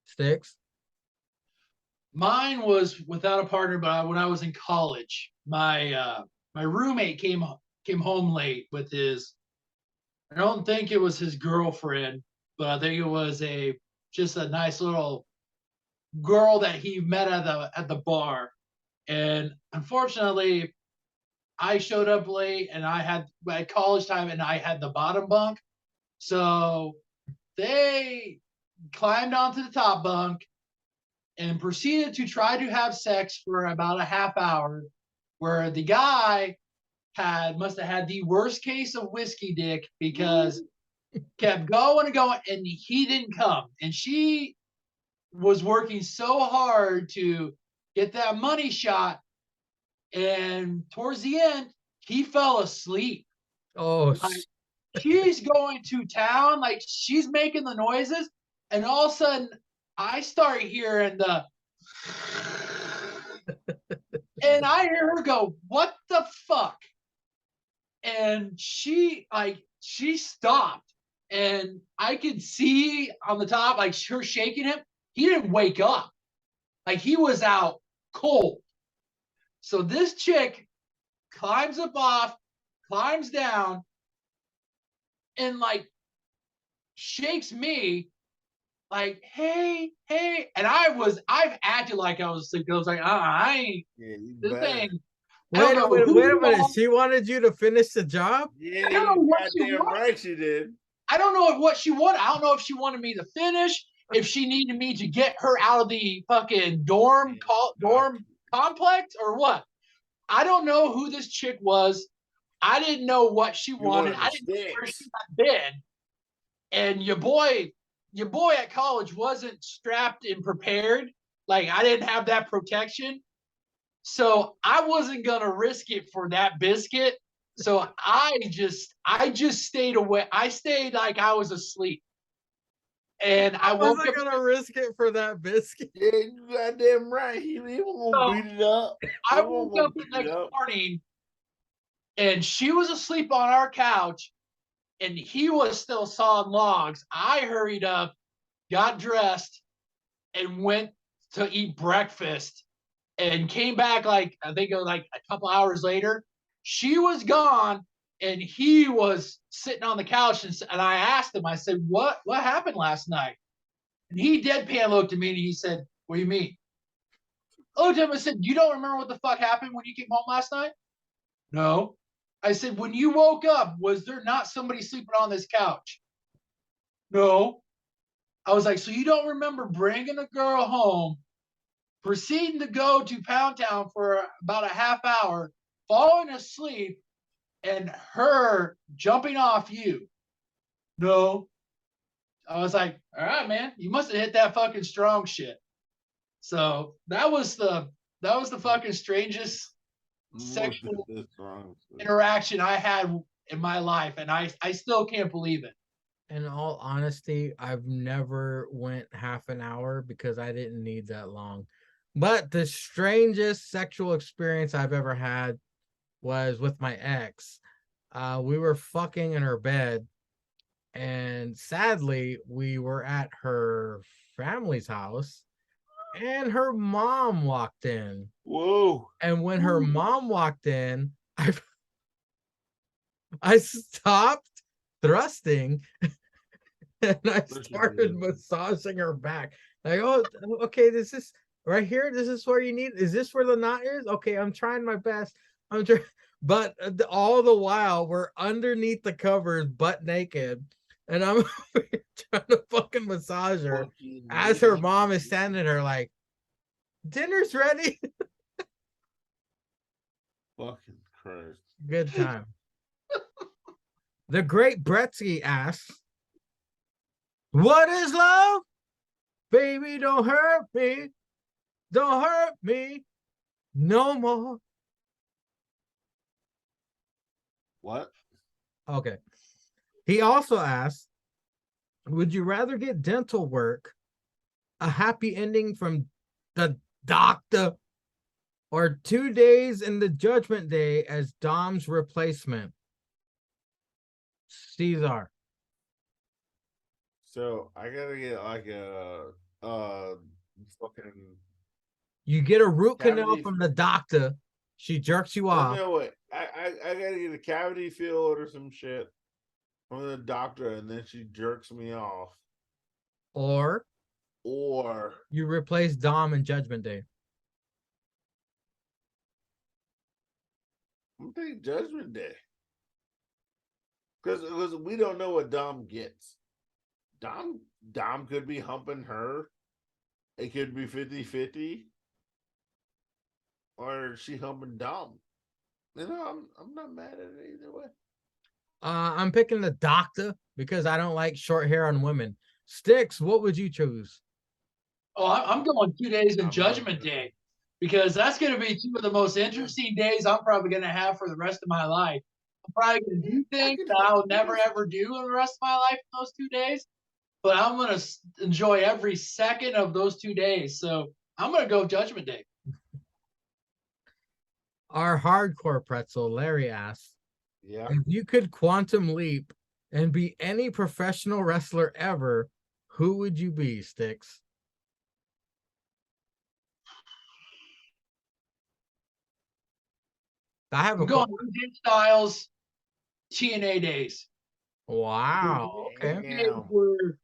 Sticks? Mine was without a partner, but when I was in college, my roommate came home late with I don't think it was his girlfriend, but I think it was a just a nice little girl that he met at the bar. And unfortunately, I showed up late and I had at college time and I had the bottom bunk. So they climbed onto the top bunk and proceeded to try to have sex for about a half hour, where the guy must have had the worst case of whiskey dick because kept going and going and he didn't come. And she was working so hard to get that money shot. And towards the end, he fell asleep. Oh, Like, she's going to town, like she's making the noises, and all of a sudden I start hearing the and I hear her go, "What the fuck?" And she stopped, and I could see on the top like her shaking him. He didn't wake up, like he was out cold. So this chick climbs up off, climbs down, and like shakes me like, hey, hey. And I've acted like I was asleep. I was like, I ain't this thing. wait a minute. She wanted you to finish the job? Yeah, I don't know what she goddamn wanted. right she did. I don't know what she wanted. I don't know if she wanted me to finish, if she needed me to get her out of the fucking dorm complex or what. I don't know who this chick was. I didn't know what she wanted. I didn't know where she had been. And your boy at college wasn't strapped and prepared. Like I didn't have that protection. So I wasn't gonna risk it for that biscuit. So I just stayed away. I stayed like I was asleep. And I woke wasn't up. Gonna risk it for that biscuit. Yeah, you goddamn right. He won't So, beat it up. I woke up the next morning and she was asleep on our couch and he was still sawing logs. I hurried up, got dressed, and went to eat breakfast and came back like I think it was like a couple hours later. She was gone and he was sitting on the couch and I asked him, I said, what happened last night? And he deadpan looked at me and he said, what do you mean? I looked at him and said, you don't remember what the fuck happened when you came home last night? No. I said, when you woke up, was there not somebody sleeping on this couch? No. I was like, so you don't remember bringing a girl home, proceeding to go to Pound Town for about a half hour, falling asleep, and her jumping off you? No. I was like, all right, man, you must have hit that fucking strong shit. So that was the fucking strangest sexual interaction I had in my life, and I still can't believe it. In all honesty, I've never went half an hour because I didn't need that long. But the strangest sexual experience I've ever had was with my ex. We were fucking in her bed, and sadly, we were at her family's house, and her mom walked in. Whoa. And when her mom walked in, I stopped thrusting and I started massaging her back. Like, oh, okay, this is right here. This is where you need. Is this where the knot is? Okay, I'm trying my best. I'm trying, but all the while we're underneath the covers, butt naked, and I'm trying to fucking massage her as her mom is standing there like, dinner's ready. Fucking Christ. Good time. The great Bretsky asks, what is love? Baby, don't hurt me. Don't hurt me no more. What? Okay. He also asks, would you rather get dental work, a happy ending from the doctor, or 2 days in the judgment day as Dom's replacement? Caesar. So I gotta get like a fucking. You get a root canal from the doctor. She jerks you off. No, wait. I gotta get a cavity filled or some shit from the doctor, and then she jerks me off. Or or You replace Dom and Judgment Day. I'm thinking Judgment Day. Because we don't know what Dom gets. Dom could be humping her. It could be 50-50. Or she humping Dom. You know, I'm not mad at it either way. I'm picking the Doctor because I don't like short hair on women. Sticks, what would you choose? Oh, I'm going 2 days in Judgment Day because that's going to be two of the most interesting days I'm probably going to have for the rest of my life. I'm probably going to do things that I'll never ever do in the rest of my life in those 2 days, but I'm going to enjoy every second of those 2 days. So I'm going to go Judgment Day. Our hardcore pretzel, Larry asks, Yeah. if you could quantum leap and be any professional wrestler ever, who would you be, Sticks? I have I'm a going AJ Styles TNA days. Wow. Okay. Damn. Were,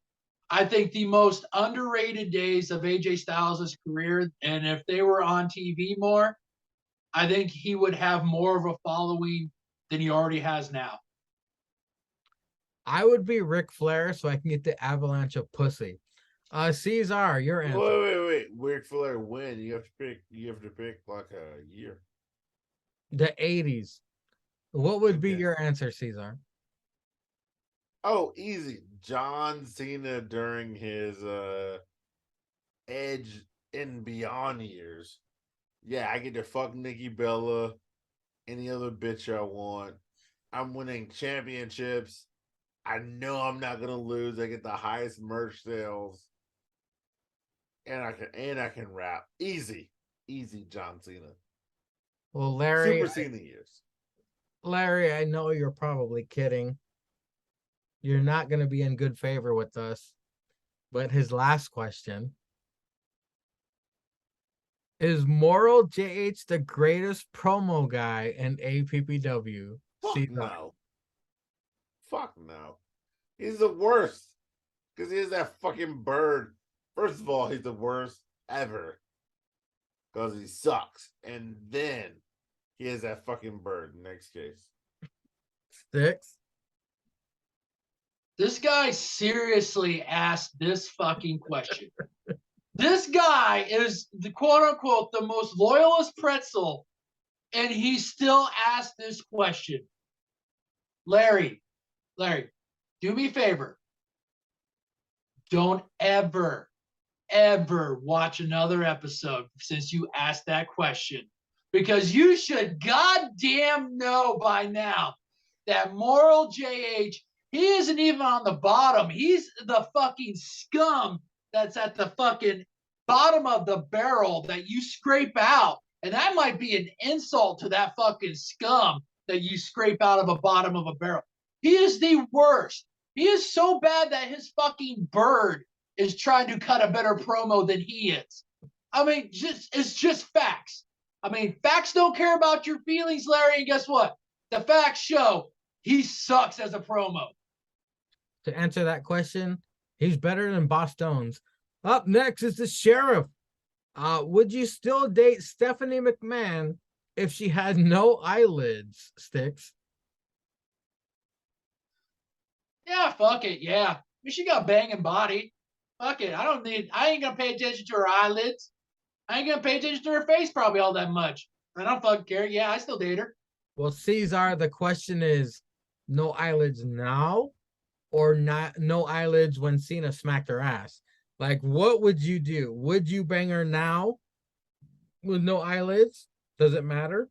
I think, the most underrated days of AJ Styles' career. And if they were on TV more, I think he would have more of a following than he already has now. I would be Ric Flair so I can get the avalanche of pussy. Caesar, your answer. Wait. Ric Flair win. You have to pick like a year. The 80s. What would be Okay. your answer, Caesar? Oh, easy. John Cena during his Edge and Beyond years. Yeah, I get to fuck Nikki Bella, any other bitch I want. I'm winning championships. I know I'm not gonna lose. I get the highest merch sales. And I can rap. Easy. John Cena. Well, Super Cena years. Larry, I know you're probably kidding. You're not going to be in good favor with us. But his last question is Moral JH the greatest promo guy in APPW? Fuck no. Fuck no. He's the worst. Because he has that fucking bird. First of all, he's the worst ever. Because he sucks. And then he has that fucking bird. Next case. Sticks. This guy seriously asked this fucking question. This guy is the quote unquote the most loyalist pretzel, and he still asked this question. Larry, do me a favor. Don't ever watch another episode since you asked that question. Because you should goddamn know by now that Moral JH, he isn't even on the bottom. He's the fucking scum that's at the fucking bottom of the barrel that you scrape out. And that might be an insult to that fucking scum that you scrape out of the bottom of a barrel. He is the worst. He is so bad that his fucking bird is trying to cut a better promo than he is. I mean, it's just facts. I mean, facts don't care about your feelings, Larry. And guess what? The facts show he sucks as a promo. To answer that question, he's better than Boss Stones. Up next is the sheriff. Would you still date Stephanie McMahon if she had no eyelids, Sticks? Yeah, fuck it. Yeah. I mean, she got banging body. Fuck it. I ain't gonna pay attention to her eyelids. I ain't gonna pay attention to her face probably all that much. I don't fucking care. Yeah, I still date her. Well, Caesar, the question is no eyelids now or not no eyelids when Cena smacked her ass? Like, what would you do? Would you bang her now with no eyelids? Does it matter?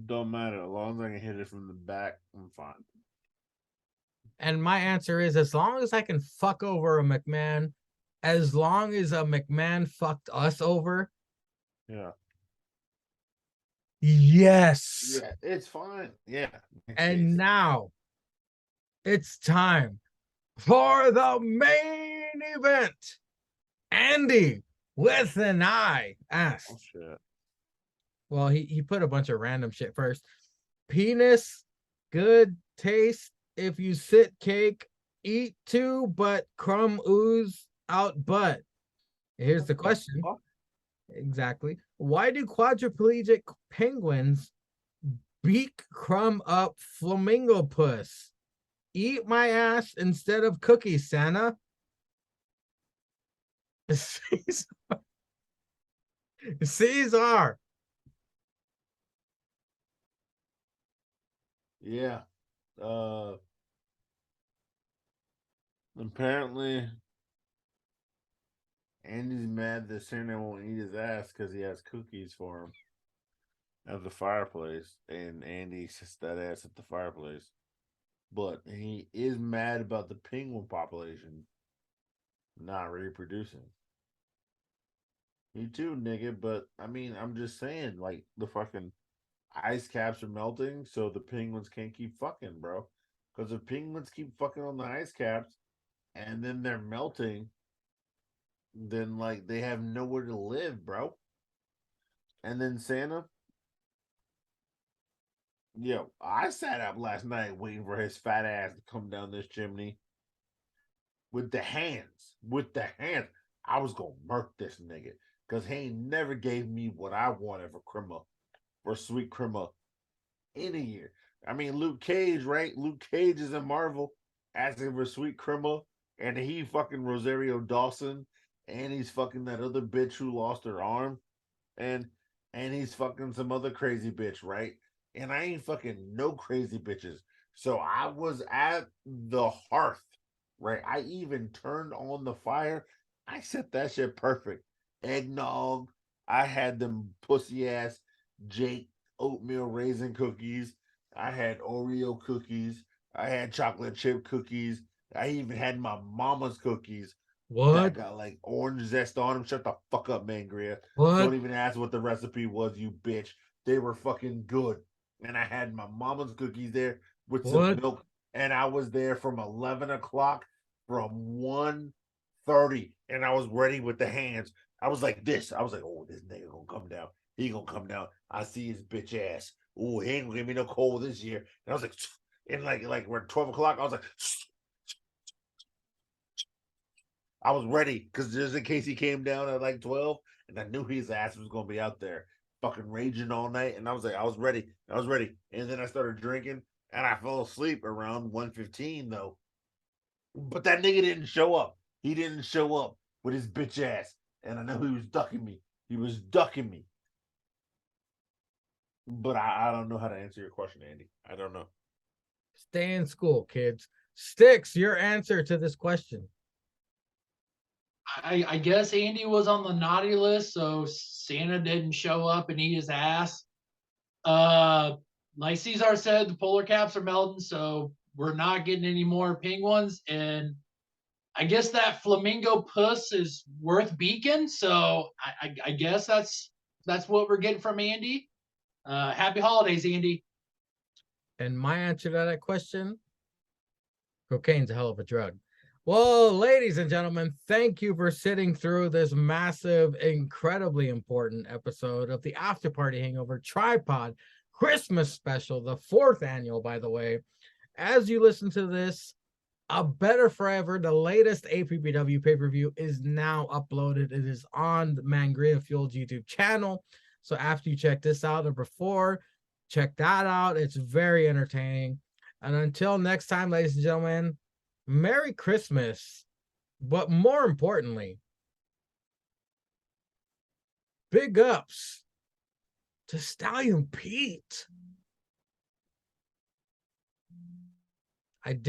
Don't matter. As long as I can hit it from the back, I'm fine. And my answer is as long as I can fuck over a McMahon, as long as a McMahon fucked us over. Yeah. Yes. Yeah, it's fine. Yeah. And now it's time for the main event. Andy with an eye asked. Oh, shit. Well, he put a bunch of random shit first. Penis, good taste if you sit cake eat too, but crumb ooze out butt. Here's the question. fuck? Exactly. Why do quadriplegic penguins beak crumb up flamingo puss? Eat my ass instead of cookies, Santa. Caesar. Yeah. Apparently Andy's mad that Santa won't eat his ass because he has cookies for him at the fireplace, and Andy sits that ass at the fireplace. But he is mad about the penguin population not reproducing. Me too, nigga. But I mean, I'm just saying, like, the fucking ice caps are melting, so the penguins can't keep fucking, bro. Because if penguins keep fucking on the ice caps and then they're melting, then like they have nowhere to live, bro. And then Santa, yo, I sat up last night waiting for his fat ass to come down this chimney with the hands. With the hands. I was gonna murk this nigga because he ain't never gave me what I wanted for sweet crema in a year. I mean, Luke Cage, right? Luke Cage is in Marvel asking for sweet crema, and he fucking Rosario Dawson, and he's fucking that other bitch who lost her arm, and he's fucking some other crazy bitch, right? And I ain't fucking no crazy bitches. So I was at the hearth, right? I even turned on the fire. I set that shit perfect. Eggnog. I had them pussy ass Jake oatmeal raisin cookies. I had Oreo cookies. I had chocolate chip cookies. I even had my mama's cookies that What? got like orange zest on them. Shut the fuck up, Mangria. What? Don't even ask what the recipe was, you bitch. They were fucking good. And I had my mama's cookies there with some What? milk. And I was there from 11 o'clock from 1:30. And I was ready with the hands. I was like this. I was like, oh, this nigga gonna come down. He gonna come down. I see his bitch ass. Oh, he ain't gonna give me no cold this year. And I was like, and like we're 12 o'clock. I was like, I was ready because just in case he came down at like 12, and I knew his ass was gonna be out there fucking raging all night. And I was like, I was ready. I was ready. And then I started drinking and I fell asleep around 1:15 though. But that nigga didn't show up. He didn't show up with his bitch ass. And I know he was ducking me. He was ducking me. But I don't know how to answer your question, Andy. I don't know. Stay in school, kids. Sticks, your answer to this question. I guess Andy was on the naughty list, so Santa didn't show up and eat his ass. Like Cesar said, the polar caps are melting, so we're not getting any more penguins. And I guess that flamingo puss is worth beacon. So I guess that's what we're getting from Andy. Happy holidays, Andy. And my answer to that question, cocaine's a hell of a drug. Well, ladies and gentlemen, thank you for sitting through this massive, incredibly important episode of the After Party Hangover Tripod Christmas Special, the 4th annual, by the way. As you listen to this, A Better Forever, the latest APPW pay-per-view, is now uploaded. It is on the Mangria Fueled YouTube channel. So after you check this out, number 4, check that out. It's very entertaining. And until next time, ladies and gentlemen, Merry Christmas. But more importantly, big ups to Stallion Pete.